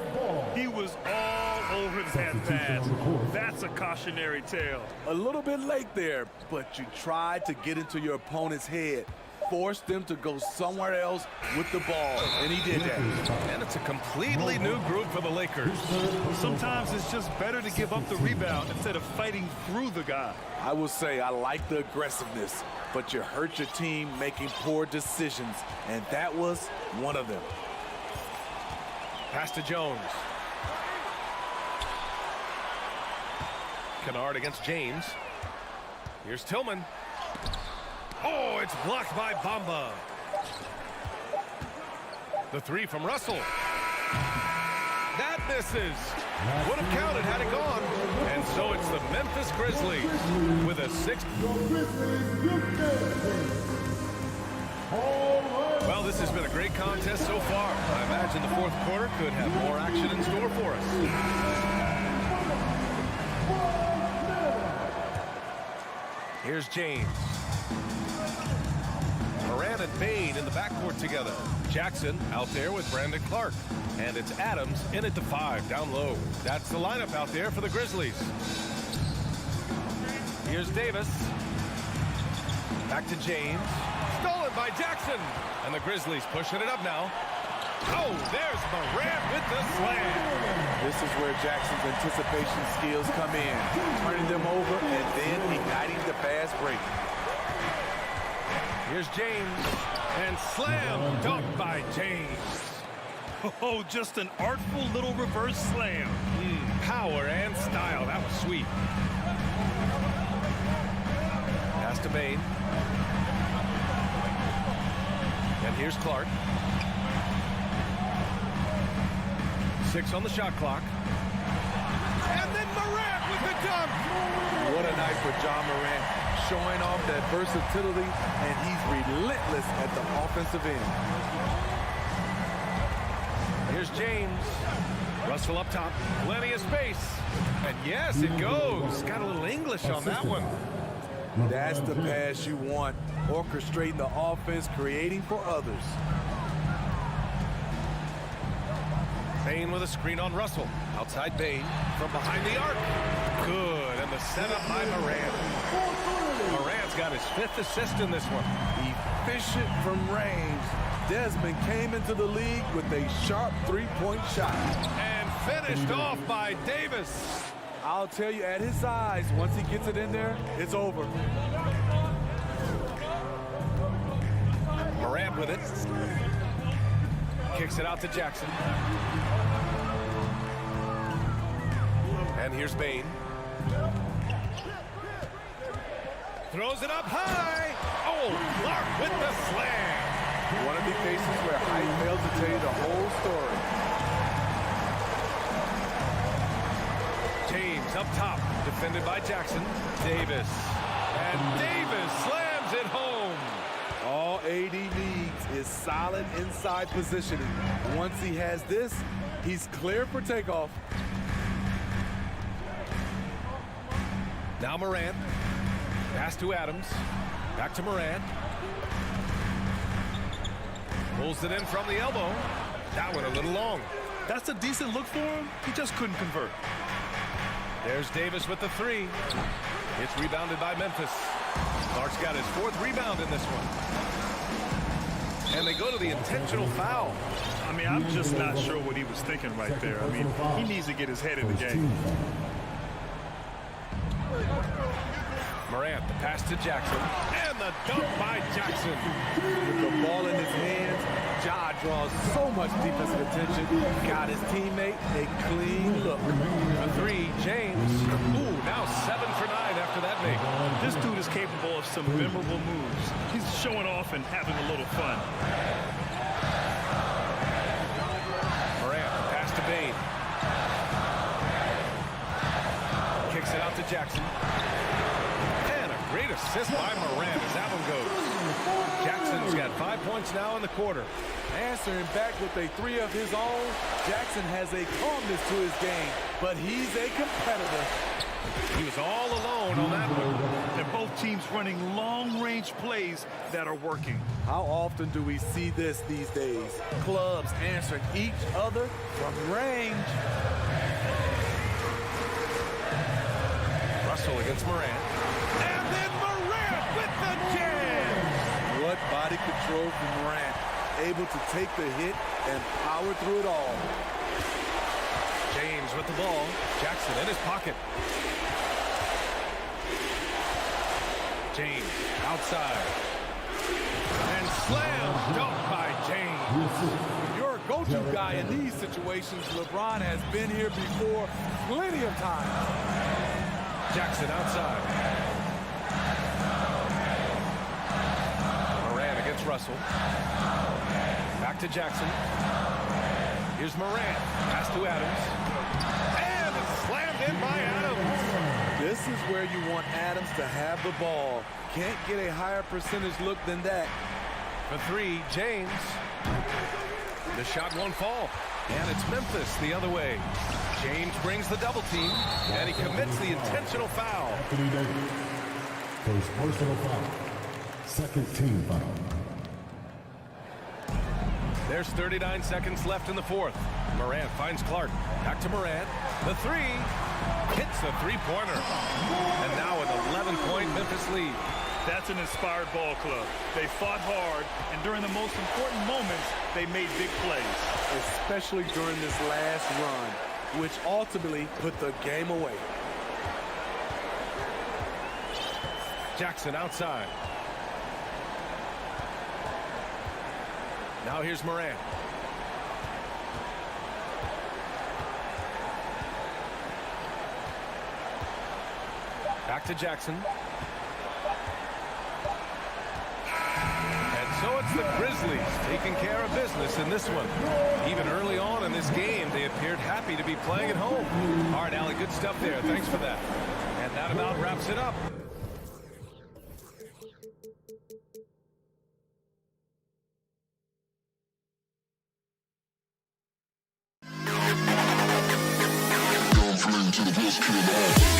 He was all over that pass. That's a cautionary tale. A little bit late there, but you tried to get into your opponent's head. Forced them to go somewhere else with the ball, and he did that. And it's a completely new group for the Lakers. Sometimes it's just better to give up the rebound instead of fighting through the guy. I will say I like the aggressiveness, but you hurt your team making poor decisions, and that was one of them. Pass to Jones. Kennard against James. Here's Tillman. Oh, it's blocked by Bamba. The three from Russell. That misses. Would have counted had it gone. And so it's the Memphis Grizzlies with a 6. Well, this has been a great contest so far. I imagine the fourth quarter could have more action in store for us. Here's James. Moran and Bain in the backcourt together. Jackson out there with Brandon Clark. And it's Adams in at the 5, down low. That's the lineup out there for the Grizzlies. Here's Davis. Back to James. Stolen by Jackson. And the Grizzlies pushing it up now. Oh, there's Moran with the slam. This is where Jackson's anticipation skills come in. Turning them over and then igniting the fast break. Here's James. And slam dunk by James. Oh, just an artful little reverse slam. Power and style. That was sweet. Pass to Bain. And here's Clark. 6 on the shot clock. And then Morant with the dunk. What a night for John Morant, showing off that versatility, and he's relentless at the offensive end. Here's James. Russell up top. Plenty of space. And yes, it goes. Got a little English on that one. That's the pass you want. Orchestrating the offense, creating for others. Bain with a screen on Russell. Outside Bain from behind the arc. Good. And the setup by Moran. Moran's got his 5th assist in this one. Efficient from range. Desmond came into the league with a sharp three-point shot. And finished off by Davis. I'll tell you, at his size, once he gets it in there, it's over. Morant with it. Kicks it out to Jackson. And here's Bain. Throws it up high. Oh, Clark with the slam. One of the cases where height fails to tell you the whole story. James up top, defended by Jackson. Davis. And Davis slams it home. All AD needs is solid inside positioning. Once he has this, he's clear for takeoff. Now Morant. Pass to Adams. Back to Morant. Pulls it in from the elbow. That one a little long. That's a decent look for him. He just couldn't convert. There's Davis with the 3. It's rebounded by Memphis. Clark's got his 4th rebound in this one. And they go to the intentional foul. I mean, I'm just not sure what he was thinking right there. I mean, he needs to get his head in the game. Morant, the pass to Jackson. And the dunk by Jackson. With the ball in his hands, Ja draws so much defensive attention. Got his teammate a clean look. The 3, James. Ooh, now 7 for 9 after that make. This dude is capable of some memorable moves. He's showing off and having a little fun. Morant, pass to Bain. Kicks it out to Jackson. Great assist by Moran as that one goes. Jackson's got 5 points now in the quarter. Answering back with a 3 of his own, Jackson has a calmness to his game, but he's a competitor. He was all alone on that one. And both teams running long-range plays that are working. How often do we see this these days? Clubs answering each other from range. Russell against Moran. And then Moran with the jam! What body control from Morant. Able to take the hit and power through it all. James with the ball. Jackson in his pocket. James outside. And slam dunk by James. Your go-to guy in these situations. LeBron has been here before plenty of times. Jackson outside. Moran against Russell. Back to Jackson. Here's Morant. Pass to Adams. And it's slammed in by Adams. This is where you want Adams to have the ball. Can't get a higher percentage look than that. For three, James. The shot won't fall. And it's Memphis the other way. James brings the double team, and he commits the intentional foul. Anthony Davis. First personal foul. Second team foul. There's 39 seconds left in the fourth. Morant finds Clark. Back to Morant. The three. Hits the three-pointer. And now an 11-point Memphis lead. That's an inspired ball club. They fought hard, and during the most important moments, they made big plays. Especially during this last run, which ultimately put the game away. Jackson outside. Now here's Morant. Back to Jackson. And so it's the Grizzlies taking care of business in this one. Even early on in this game, they appeared happy to be playing at home. All right, Allie, good stuff there. Thanks for that. And that about wraps it up. To the best kid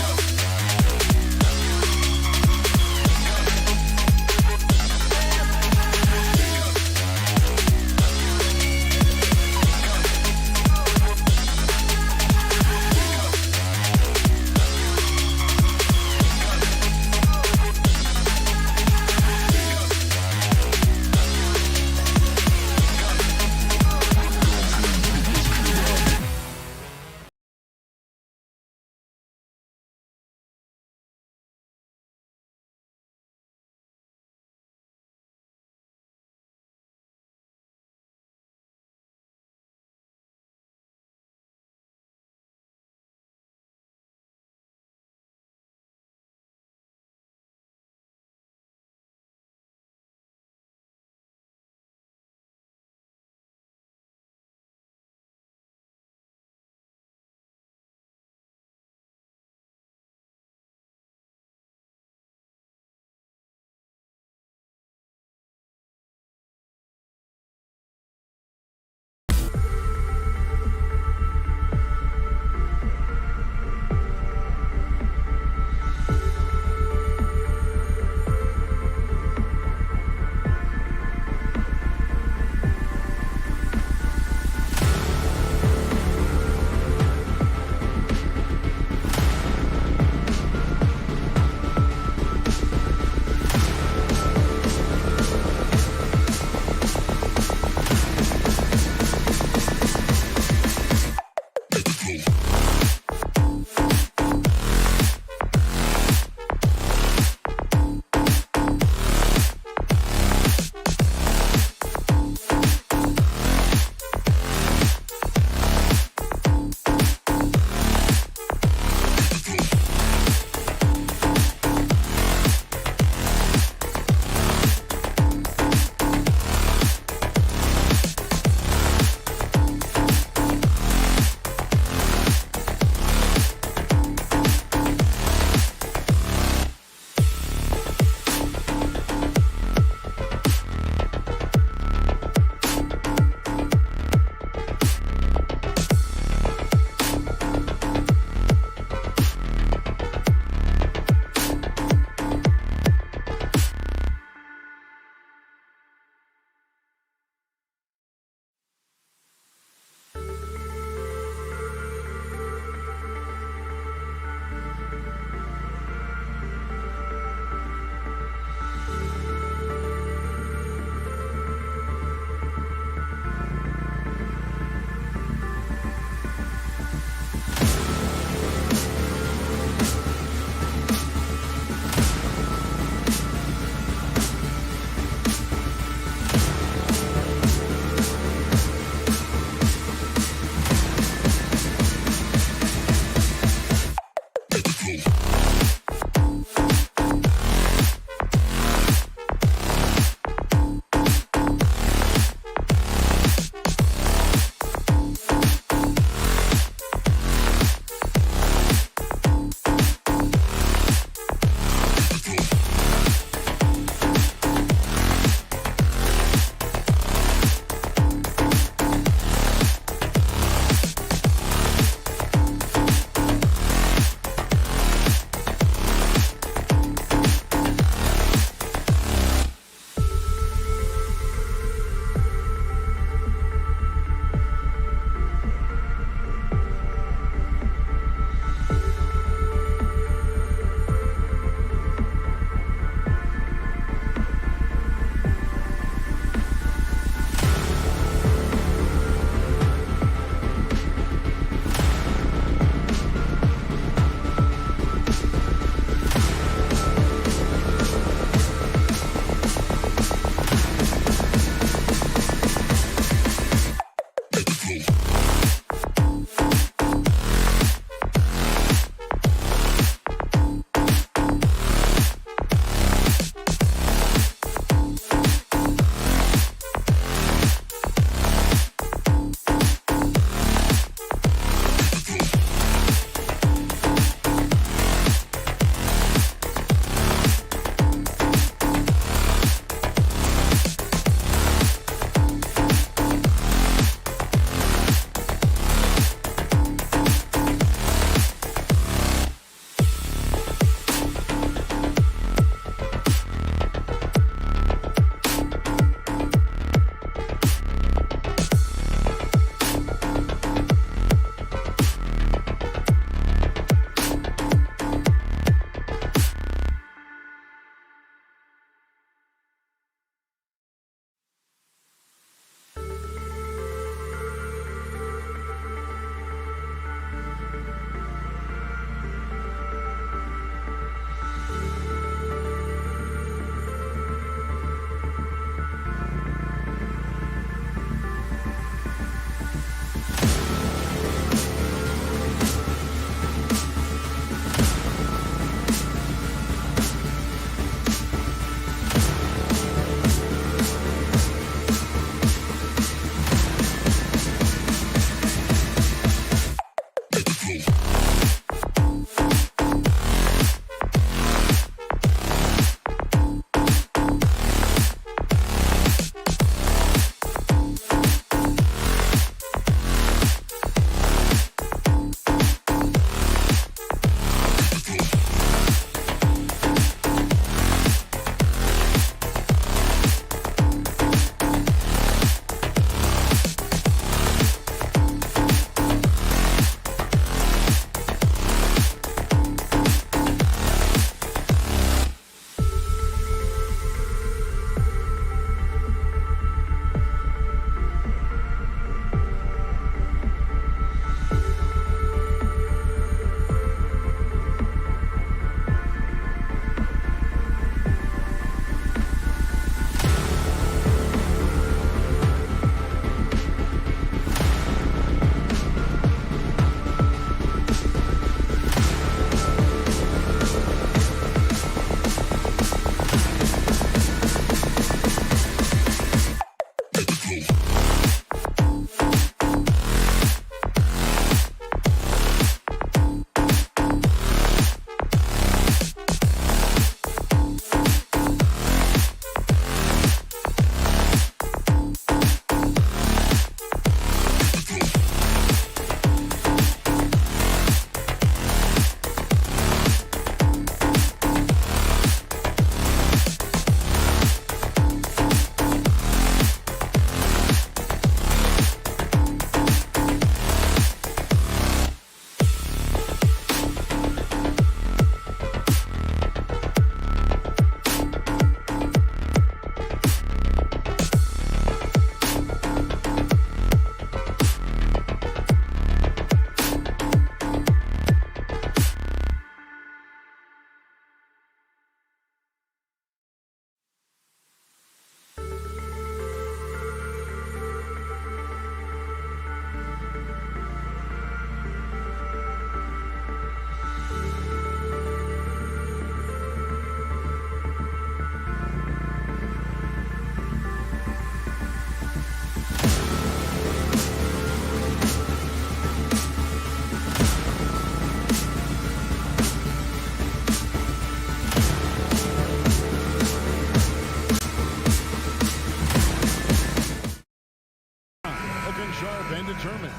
Sharp and determined.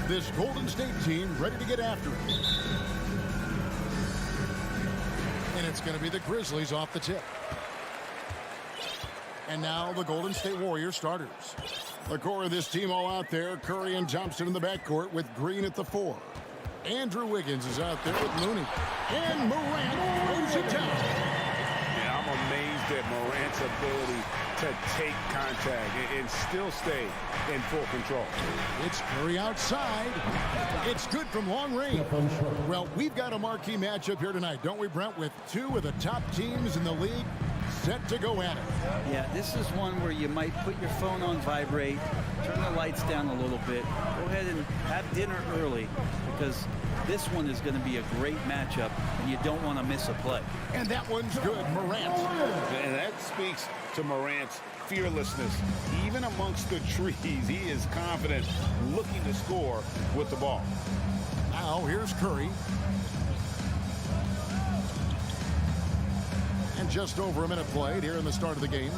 This Golden State team ready to get after it. And it's going to be the Grizzlies off the tip. And now the Golden State Warriors starters. The core of this team all out there. Curry and Thompson in the backcourt with Green at the 4. Andrew Wiggins is out there with Looney. And Morant throws it down. Yeah, I'm amazed at Morant's ability to take contact and still stay in full control. It's Curry outside. It's good from long range. Well, we've got a marquee matchup here tonight, don't we, Brent, with two of the top teams in the league set to go at it. Yeah, this is one where you might put your phone on vibrate, turn the lights down a little bit, go ahead and have dinner early, because this one is going to be a great matchup, and you don't want to miss a play. And that one's good, Morant. And that speaks to Morant's fearlessness. Even amongst the trees, he is confident, looking to score with the ball. Now, here's Curry. And just over a minute played here in the start of the game.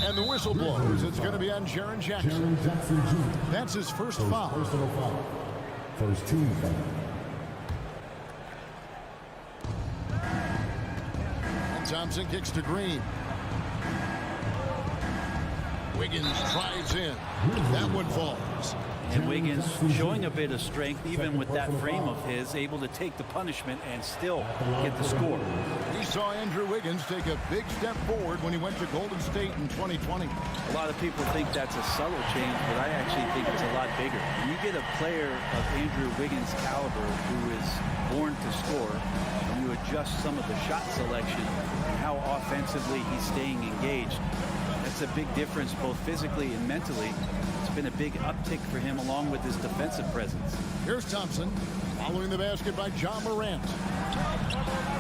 And the whistle blows. It's going to be on Jaren Jackson. That's his first foul. Personal foul. First team foul. And Thompson kicks to Green. Wiggins drives in. That one falls. And Wiggins showing a bit of strength, even with that frame of his, able to take the punishment and still get the score. We saw Andrew Wiggins take a big step forward when he went to Golden State in 2020. A lot of people think that's a subtle change, but I actually think it's a lot bigger. When you get a player of Andrew Wiggins' caliber who is born to score, and you adjust some of the shot selection and how offensively he's staying engaged, that's a big difference both physically and mentally. It's been a big uptick for him along with his defensive presence. Here's Thompson. Following the basket by John Morant.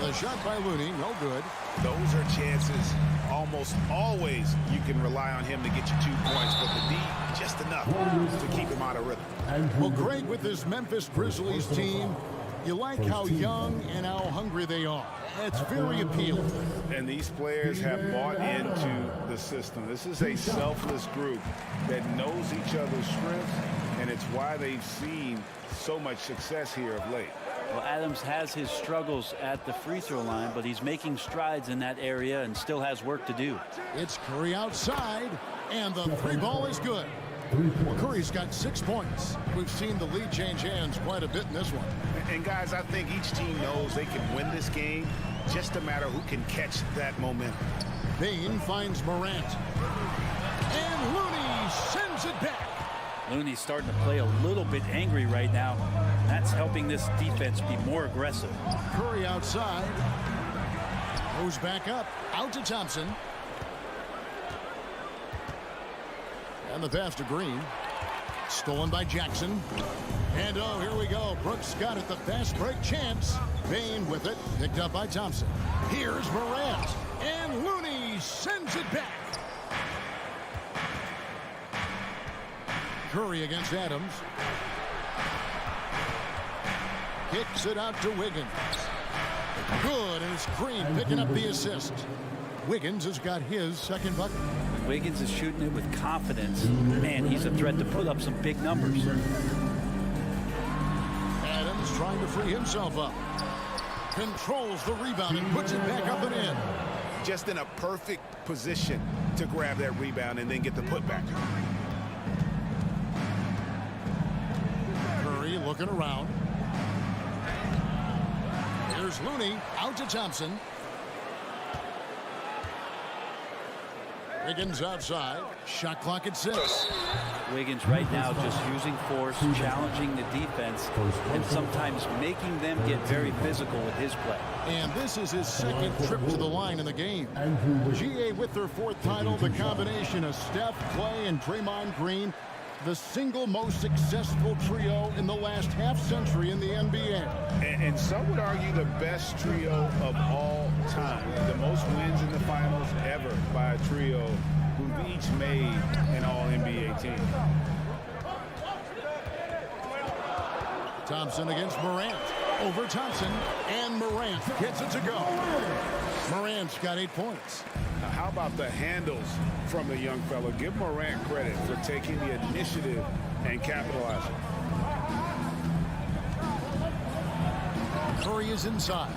The shot by Looney, no good. Those are chances almost always you can rely on him to get you 2 points, but the D, just enough to keep him out of rhythm. Well, Greg, with this Memphis Grizzlies team, you like how young and how hungry they are. It's very appealing. And these players have bought into the system. This is a selfless group that knows each other's strengths, and it's why they've seen so much success here of late. Well, Adams has his struggles at the free throw line, but he's making strides in that area and still has work to do. It's Curry outside, and the three ball is good. Curry's got 6 points. We've seen the lead change hands quite a bit in this one. And guys, I think each team knows they can win this game, just a matter who can catch that momentum. Bain finds Morant. And Looney sends it back. Looney's starting to play a little bit angry right now. That's helping this defense be more aggressive. Curry outside. Goes back up. Out to Thompson. And the pass to Green. Stolen by Jackson. And oh, here we go. Brooks got it. The fast break chance. Bain with it. Picked up by Thompson. Here's Morant. And Looney sends it back. Curry against Adams. Kicks it out to Wiggins. Good, and it's Green picking up the assist. Wiggins has got his second bucket. Wiggins is shooting it with confidence. Man, he's a threat to put up some big numbers. Adams trying to free himself up. Controls the rebound and puts it back up and in. Just in a perfect position to grab that rebound and then get the putback. Curry looking around. Here's Looney out to Thompson. Wiggins outside. Shot clock at 6. Wiggins right now just using force, challenging the defense, and sometimes making them get very physical with his play. And this is his second trip to the line in the game. GA with their 4th title, the combination of Steph, Clay, and Draymond Green, the single most successful trio in the last half-century in the NBA. And some would argue the best trio of all time. The most wins in the finals ever by a trio who've each made an all-NBA team. Thompson against Morant. Over Thompson, and Morant gets it to go. Morant's got 8 points. Now, how about the handles from the young fella? Give Morant credit for taking the initiative and capitalizing. Curry is inside.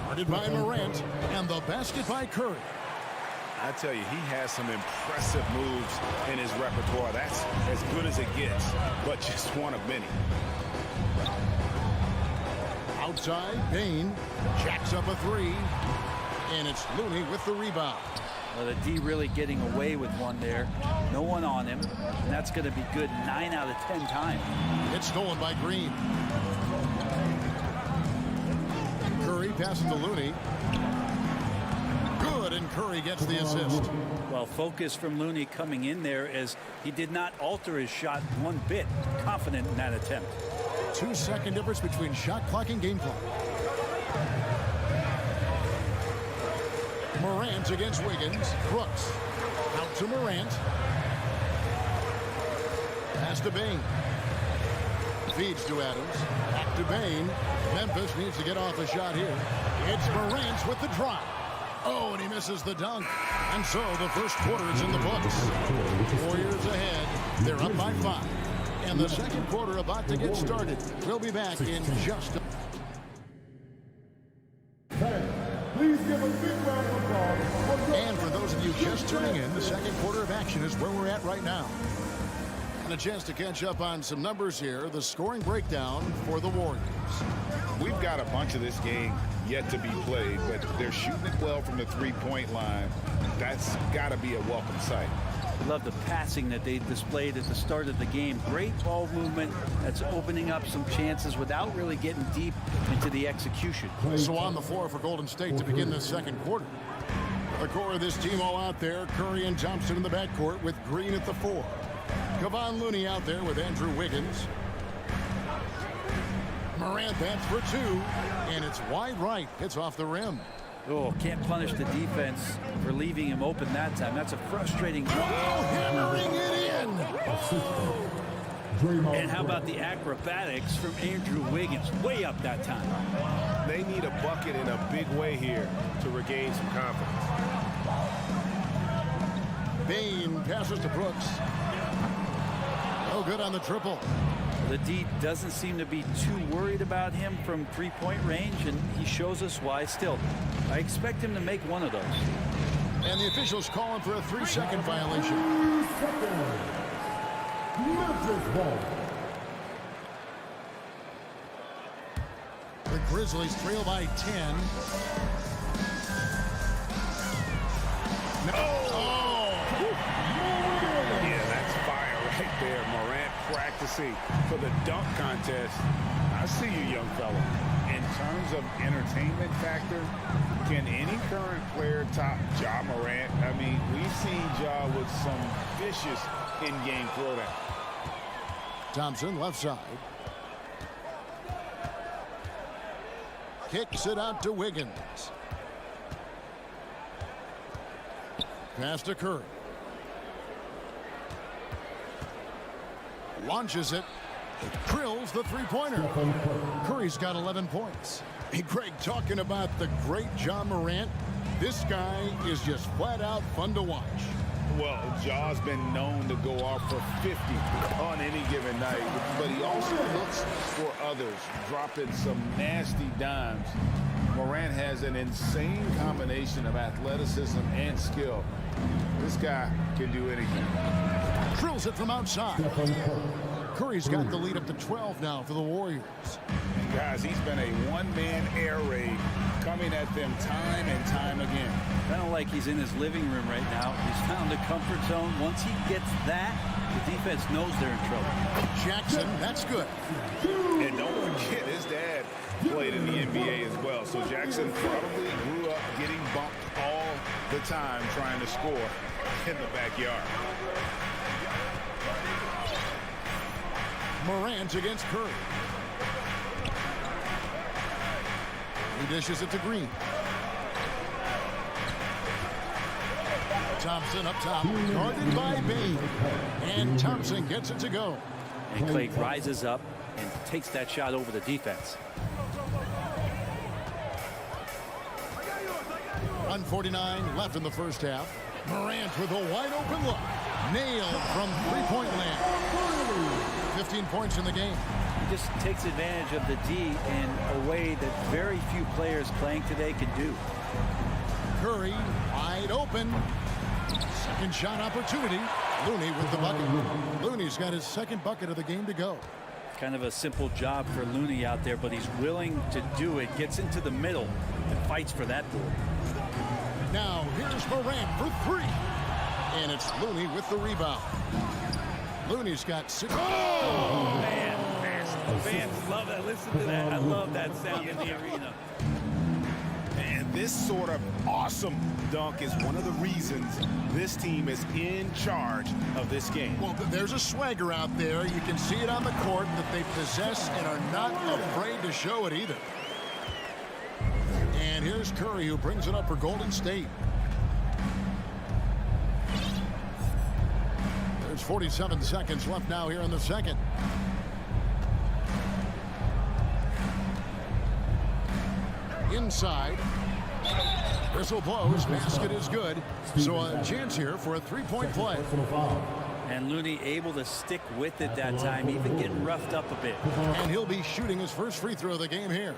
Guarded by Morant, and the basket by Curry. I tell you, he has some impressive moves in his repertoire. That's as good as it gets, but just one of many. Outside, Bain jacks up a 3, and it's Looney with the rebound. Well, the D really getting away with one there. No one on him, and that's going to be good 9 out of 10 times. It's stolen by Green. Curry passes to Looney. Good, and Curry gets the assist. Well, focus from Looney coming in there as he did not alter his shot one bit. Confident in that attempt. 2-second difference between shot clock and game clock. Morant against Wiggins. Brooks out to Morant. Pass to Bain. Feeds to Adams. Back to Bain. Memphis needs to get off a shot here. It's Morant with the drop. Oh, and he misses the dunk. And so the first quarter is in the books. Warriors ahead. They're up by 5. And the second quarter about to get started. We'll be back in just a... Please give a big round of applause. And for those of you just tuning in, the second quarter of action is where we're at right now. And a chance to catch up on some numbers here. The scoring breakdown for the Warriors. We've got a bunch of this game yet to be played, but they're shooting it well from the three-point line. That's got to be a welcome sight. I love the passing that they displayed at the start of the game. Great ball movement that's opening up some chances without really getting deep into the execution. So on the floor for Golden State to begin the second quarter. The core of this team all out there. Curry and Thompson in the backcourt with Green at the 4. Kevon Looney out there with Andrew Wiggins. Morant, that's for two, and it's wide right. Hits off the rim. Oh, can't punish the defense for leaving him open that time. That's a frustrating. Hammering it in. And how about the acrobatics from Andrew Wiggins? Way up that time. They need a bucket in a big way here to regain some confidence. Bain passes to Brooks. No good on the triple. The D doesn't seem to be too worried about him from three-point range, and he shows us why still. I expect him to make one of those. And the officials call him for a 3-second violation. Memphis ball. The Grizzlies trail by 10. Yeah, that's fire right there. Morant practicing for the dunk contest. I see you, young fella. In terms of entertainment factor, can any current player top Ja Morant? I mean, we've seen Ja with some vicious in-game throwdown. Thompson, left side. Kicks it out to Wiggins. Pass to Curry. Launches it. Drills the three-pointer. Curry's got 11 points. Hey, Greg, talking about the great Ja Morant, this guy is just flat out fun to watch. Well, Ja's been known to go off for 50 on any given night, but he also looks for others, dropping some nasty dimes. Morant has an insane combination of athleticism and skill. This guy can do anything. Drills it from outside. Curry's got the lead up to 12 now for the Warriors. And guys, he's been a one-man air raid coming at them time and time again. Kind of like he's in his living room right now. He's found a comfort zone. Once he gets that, the defense knows they're in trouble. Jackson, that's good. And don't forget, his dad played in the NBA as well. So Jackson probably grew up getting bumped all the time trying to score in the backyard. Morant against Curry. He dishes it to Green. Thompson up top, guarded by Bain. And Thompson gets it to go. And Clay rises up and takes that shot over the defense. 1:49 left in the first half. Morant with a wide open look. Nailed from three-point land. 15 points in the game. He just takes advantage of the D in a way that very few players playing today can do. Curry wide open. Second shot opportunity. Looney with the bucket. Looney's got his second bucket of the game to go. Kind of a simple job for Looney out there, but he's willing to do it. Gets into the middle and fights for that board. Now here's Morant for three. And it's Looney with the rebound. Looney's got 6. Oh, man. Fans love that. Listen to that. I love that sound in the arena. And this sort of awesome dunk is one of the reasons this team is in charge of this game. Well, there's a swagger out there. You can see it on the court that they possess and are not afraid to show it either. And here's Curry, who brings it up for Golden State. There's 47 seconds left now here in the second. Inside. Whistle blows. Basket is good. So a chance here for a three-point play. And Looney able to stick with it that time, even getting roughed up a bit. And he'll be shooting his first free throw of the game here.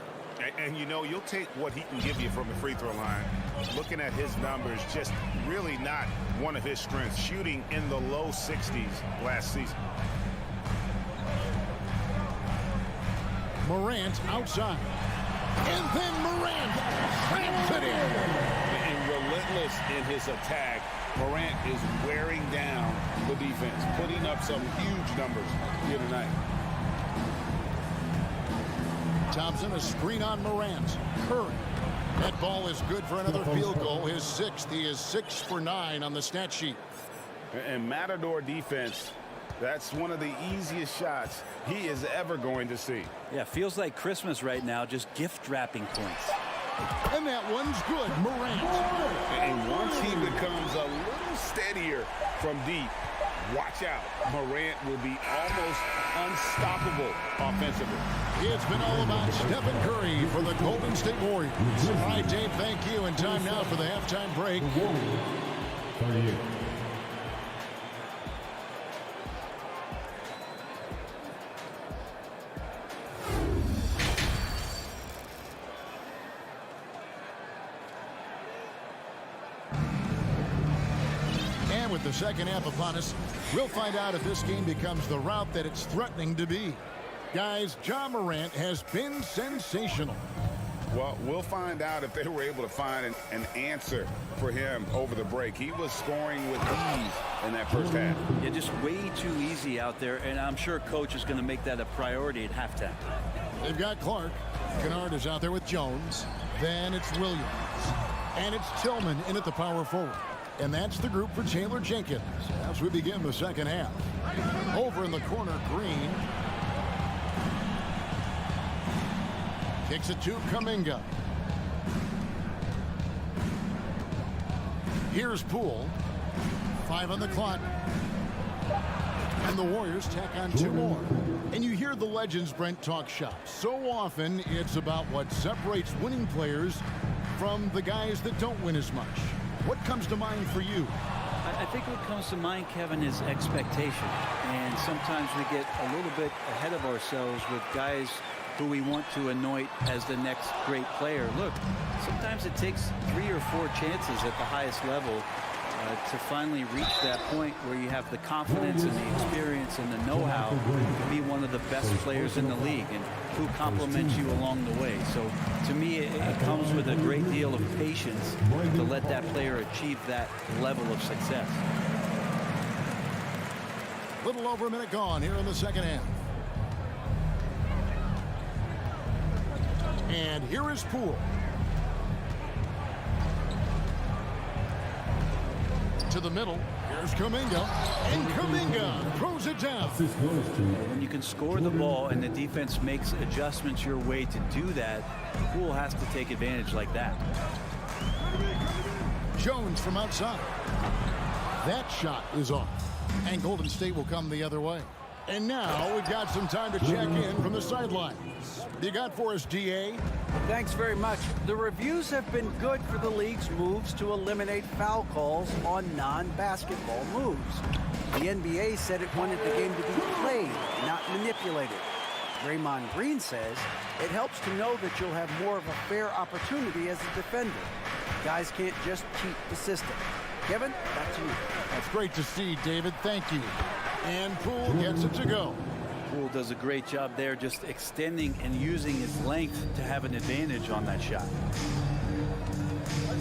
And you know, you'll take what he can give you from the free throw line. Looking at his numbers, just really not one of his strengths. Shooting in the low 60s last season. Morant outside. And then Morant slams it in. And relentless in his attack, Morant is wearing down the defense, putting up some huge numbers here tonight. Thompson, a screen on Morant. Curry. That ball is good for another field goal. His 6th. He is 6 for 9 on the stat sheet. And Matador defense That's one of the easiest shots he is ever going to see. Yeah, feels like Christmas right now, just gift wrapping points. And that one's good. Morant. And once he becomes a little steadier from deep, watch out. Morant will be almost unstoppable offensively. It's been all about Stephen Curry for the Golden State Warriors. All right, Dave, thank you. And time now for the halftime break. 38. And with the second half upon us, we'll find out if this game becomes the route that it's threatening to be. Guys, Ja Morant has been sensational. Well, we'll find out if they were able to find an answer for him over the break. He was scoring with ease in that first half. Yeah, just way too easy out there, and I'm sure coach is going to make that a priority at halftime. They've got Clark. Kennard is out there with Jones. Then it's Williams. And it's Tillman in at the power forward. And that's the group for Taylor Jenkins as we begin the second half. Over in the corner, Green. Kicks it to Kuminga. Here's Poole. 5 on the clock. And the Warriors tack on 2 more. And you hear the legends, Brent, talk shop. So often, it's about what separates winning players from the guys that don't win as much. What comes to mind for you? I think what comes to mind, Kevin, is expectation. And sometimes we get a little bit ahead of ourselves with guys who we want to anoint as the next great player. Look, sometimes it takes 3 or 4 chances at the highest level to finally reach that point where you have the confidence and the experience and the know-how to be one of the best players in the league and who compliments you along the way. So to me, it comes with a great deal of patience to let that player achieve that level of success. Little over a minute gone here in the second half. And here is Poole. To the middle. Here's Kuminga. And Kuminga throws it down. When you can score the ball and the defense makes adjustments your way to do that, Poole has to take advantage like that. Jones from outside. That shot is off. And Golden State will come the other way. And now we've got some time to check in from the sidelines. You got for us, DA? Thanks very much. The reviews have been good for the league's moves to eliminate foul calls on non-basketball moves. The NBA said it wanted the game to be played, not manipulated. Draymond Green says it helps to know that you'll have more of a fair opportunity as a defender. Guys can't just cheat the system. Kevin, back to you. That's great to see, David. Thank you. And Poole gets it to go. Poole does a great job there, just extending and using his length to have an advantage on that shot.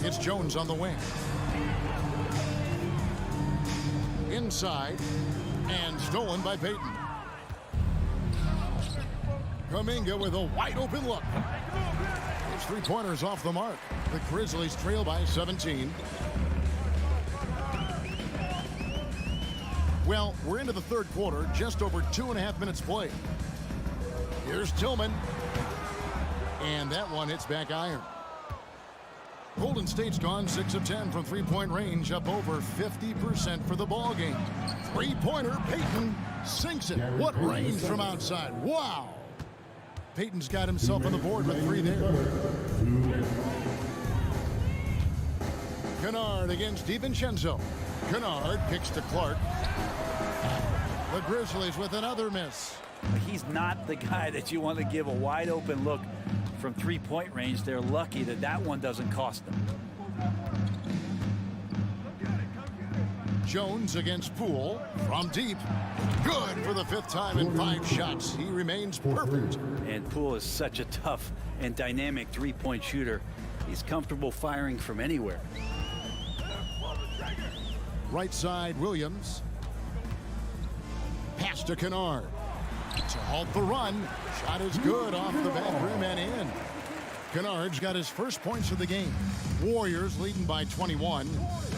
It's Jones on the wing. Inside, and stolen by Payton. Kuminga with a wide open look. His 3-pointers off the mark. The Grizzlies trail by 17. Well, we're into the third quarter, just over 2.5 minutes played. Here's Tillman. And that one hits back iron. Golden State's gone 6 of 10 from 3-point range, up over 50% for the ball game. 3-pointer, Payton sinks it. What range from outside. Wow. Payton's got himself on the board with 3 there. Kennard against DiVincenzo. Kennard kicks to Clark. The Grizzlies with another miss. He's not the guy that you want to give a wide open look from 3-point range. They're lucky that that one doesn't cost them. Jones against Poole from deep. Good for the 5th time in 5 shots. He remains perfect. And Poole is such a tough and dynamic 3-point shooter. He's comfortable firing from anywhere. Right side, Williams. Pass to Kennard. To halt the run. Shot is good off the back rim and in. Kennard's got his first points of the game. Warriors leading by 21.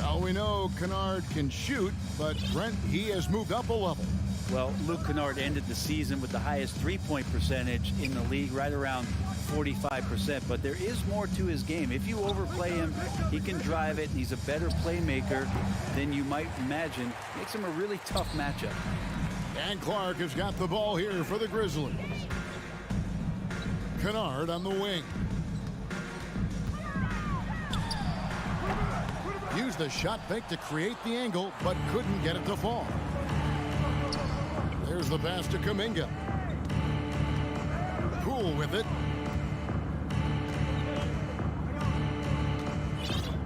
Now we know Kennard can shoot, but Brent, he has moved up a level. Well, Luke Kennard ended the season with the highest three-point percentage in the league, right around 45%. But there is more to his game. If you overplay him, he can drive it. He's a better playmaker than you might imagine. Makes him a really tough matchup. And Clark has got the ball here for the Grizzlies. Kennard on the wing. Used the shot fake to create the angle, but couldn't get it to fall. There's the pass to Kuminga. Poole with it.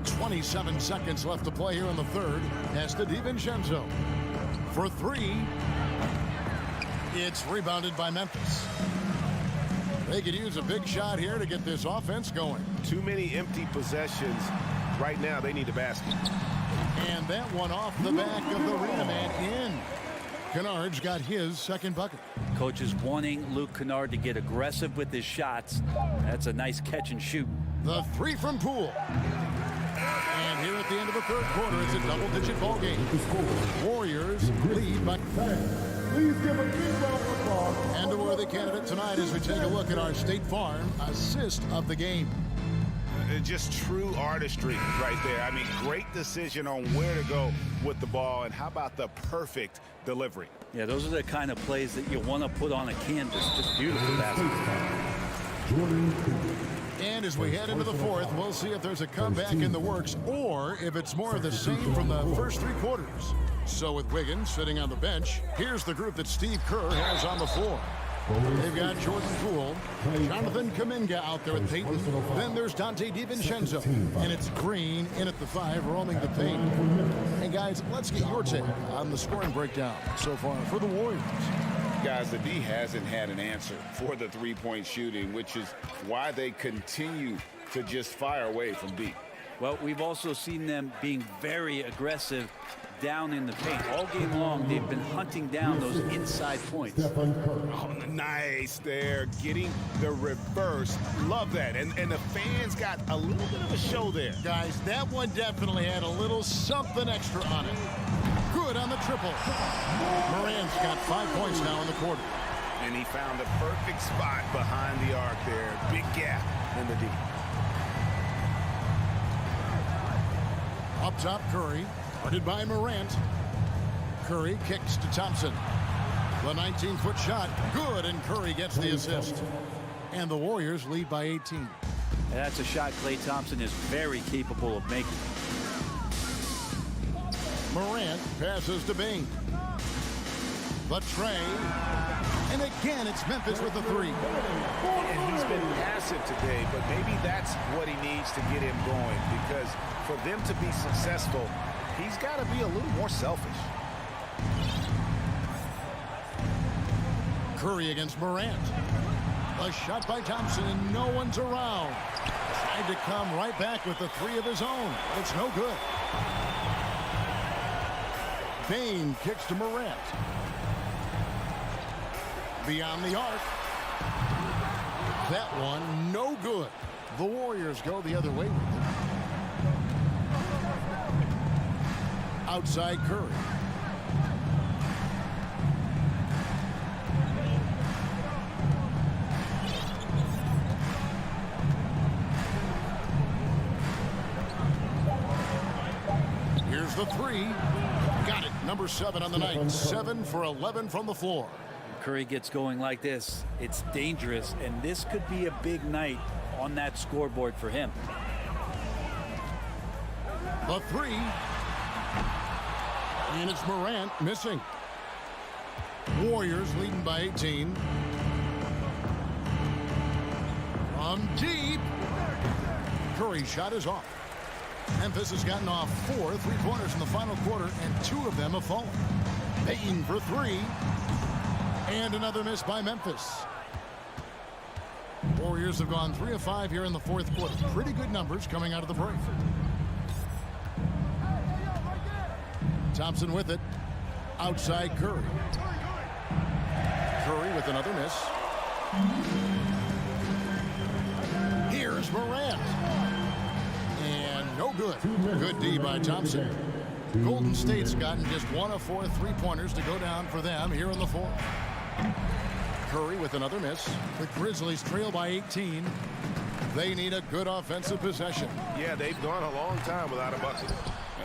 27 seconds left to play here in the third. Pass to DiVincenzo. For three. It's rebounded by Memphis. They could use a big shot here to get this offense going. Too many empty possessions. Right now, they need a basket. And that one off the back of the rim and in. Kennard's got his second bucket. Coach is wanting Luke Kennard to get aggressive with his shots. That's a nice catch and shoot. The three from Poole. And here at the end of the third quarter, it's a double-digit ball game. Warriors lead by... Please give a big round of applause. And a worthy candidate tonight as we take a look at our State Farm assist of the game. Just true artistry right there. I mean, great decision on where to go with the ball, and how about the perfect delivery? Yeah, those are the kind of plays that you want to put on a canvas. Just beautiful basketball. And as we head into the fourth, we'll see if there's a comeback in the works or if it's more of the same from the first three quarters. So with Wiggins sitting on the bench, here's the group that Steve Kerr has on the floor. They've got Jordan Poole, Jonathan Kuminga out there at Peyton. Then there's Dante DiVincenzo. And it's Green in at the 5, roaming the paint. And guys, let's get your take on the scoring breakdown so far for the Warriors. Guys, the D hasn't had an answer for the three-point shooting, which is why they continue to just fire away from deep. Well, we've also seen them being very aggressive down in the paint. All game long, they've been hunting down those inside points. Oh, nice there, getting the reverse. Love that. And the fans got a little bit of a show there. Guys, that one definitely had a little something extra on it. Good on the triple. Morant's got 5 points now in the quarter. And he found the perfect spot behind the arc there. Big gap in the D. Up top, Curry. Guarded by Morant. Curry kicks to Thompson. The 19-foot shot. Good, and Curry gets the assist. And the Warriors lead by 18. And that's a shot Klay Thompson is very capable of making. Morant passes to Bing. The tray. And again, it's Memphis with the three. And he's been passive today, but maybe that's what he needs to get him going, because for them to be successful, he's got to be a little more selfish. Curry against Morant. A shot by Thompson, and no one's around. Tried to come right back with the three of his own. It's no good. Bane kicks to Morant. Beyond the arc. That one, no good. The Warriors go the other way with it. Outside Curry. Here's the three. Got it. Number 7 on the night. 7 for 11 from the floor. Curry gets going like this, it's dangerous, and this could be a big night on that scoreboard for him. The three. And it's Morant missing. Warriors leading by 18. From deep. Curry's shot is off. Memphis has gotten off 4 3-pointers in the final quarter, and 2 of them have fallen. Payton for 3. And another miss by Memphis. Warriors have gone 3 of 5 here in the fourth quarter. Pretty good numbers coming out of the break. Thompson with it. Outside Curry. Curry with another miss. Here's Morant. And no good. Good D by Thompson. Golden State's gotten just 1 of 4 3-pointers to go down for them here in the fourth. Curry with another miss. The Grizzlies trail by 18. They need a good offensive possession. Yeah, they've gone a long time without a bucket.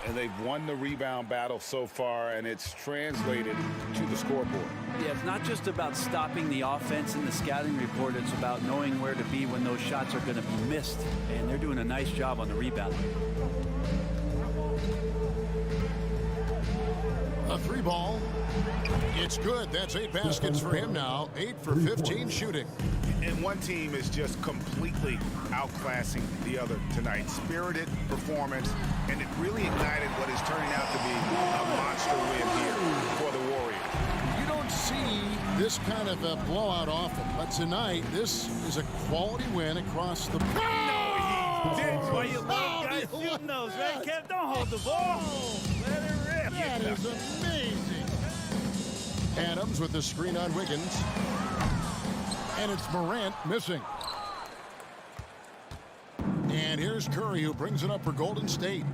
And they've won the rebound battle so far, and it's translated to the scoreboard. Yeah, it's not just about stopping the offense in the scouting report. It's about knowing where to be when those shots are going to be missed. And they're doing a nice job on the rebound. A 3-ball. It's good. That's 8 baskets for him now. 8 for 15 shooting. And one team is just completely outclassing the other tonight. Spirited performance, and it really ignited what is turning out to be a monster win here for the Warriors. You don't see this kind of a blowout often, but tonight this is a quality win across the... Why you love guys shooting those, right, Kev? Don't hold the ball. Let it rip. That is amazing. Adams with the screen on Wiggins. And it's Morant missing. And here's Curry, who brings it up for Golden State.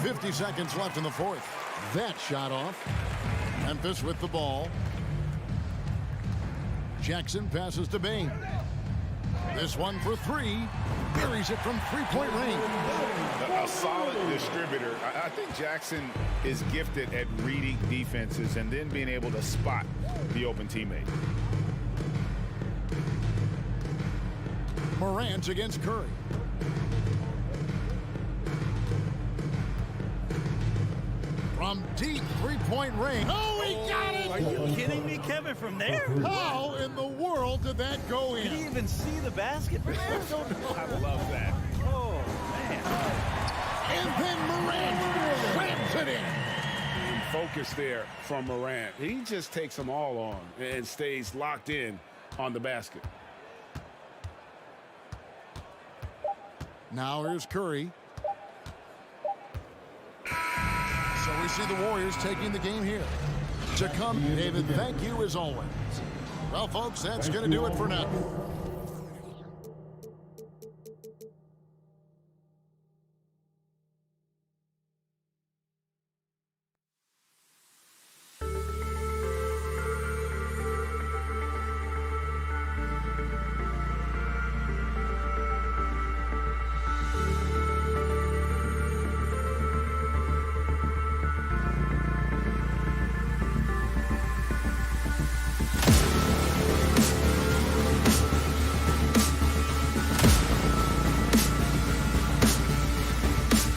50 seconds left in the fourth. That shot off. Memphis with the ball. Jackson passes to Bain. This one for 3. Buries it from 3-point range. A solid distributor. I think Jackson is gifted at reading defenses and then being able to spot the open teammate. Morant against Curry. From deep 3-point range. Oh, he got it! Are you kidding me, Kevin, from there? How in the world did that go in? Did he even see the basket from there? I love that. Oh, man. And then Morant slams it in. And focus there from Morant. He just takes them all on and stays locked in on the basket. Now here's Curry. So we see the Warriors taking the game here. To come, David, thank you as always. Well, folks, that's going to do it for now.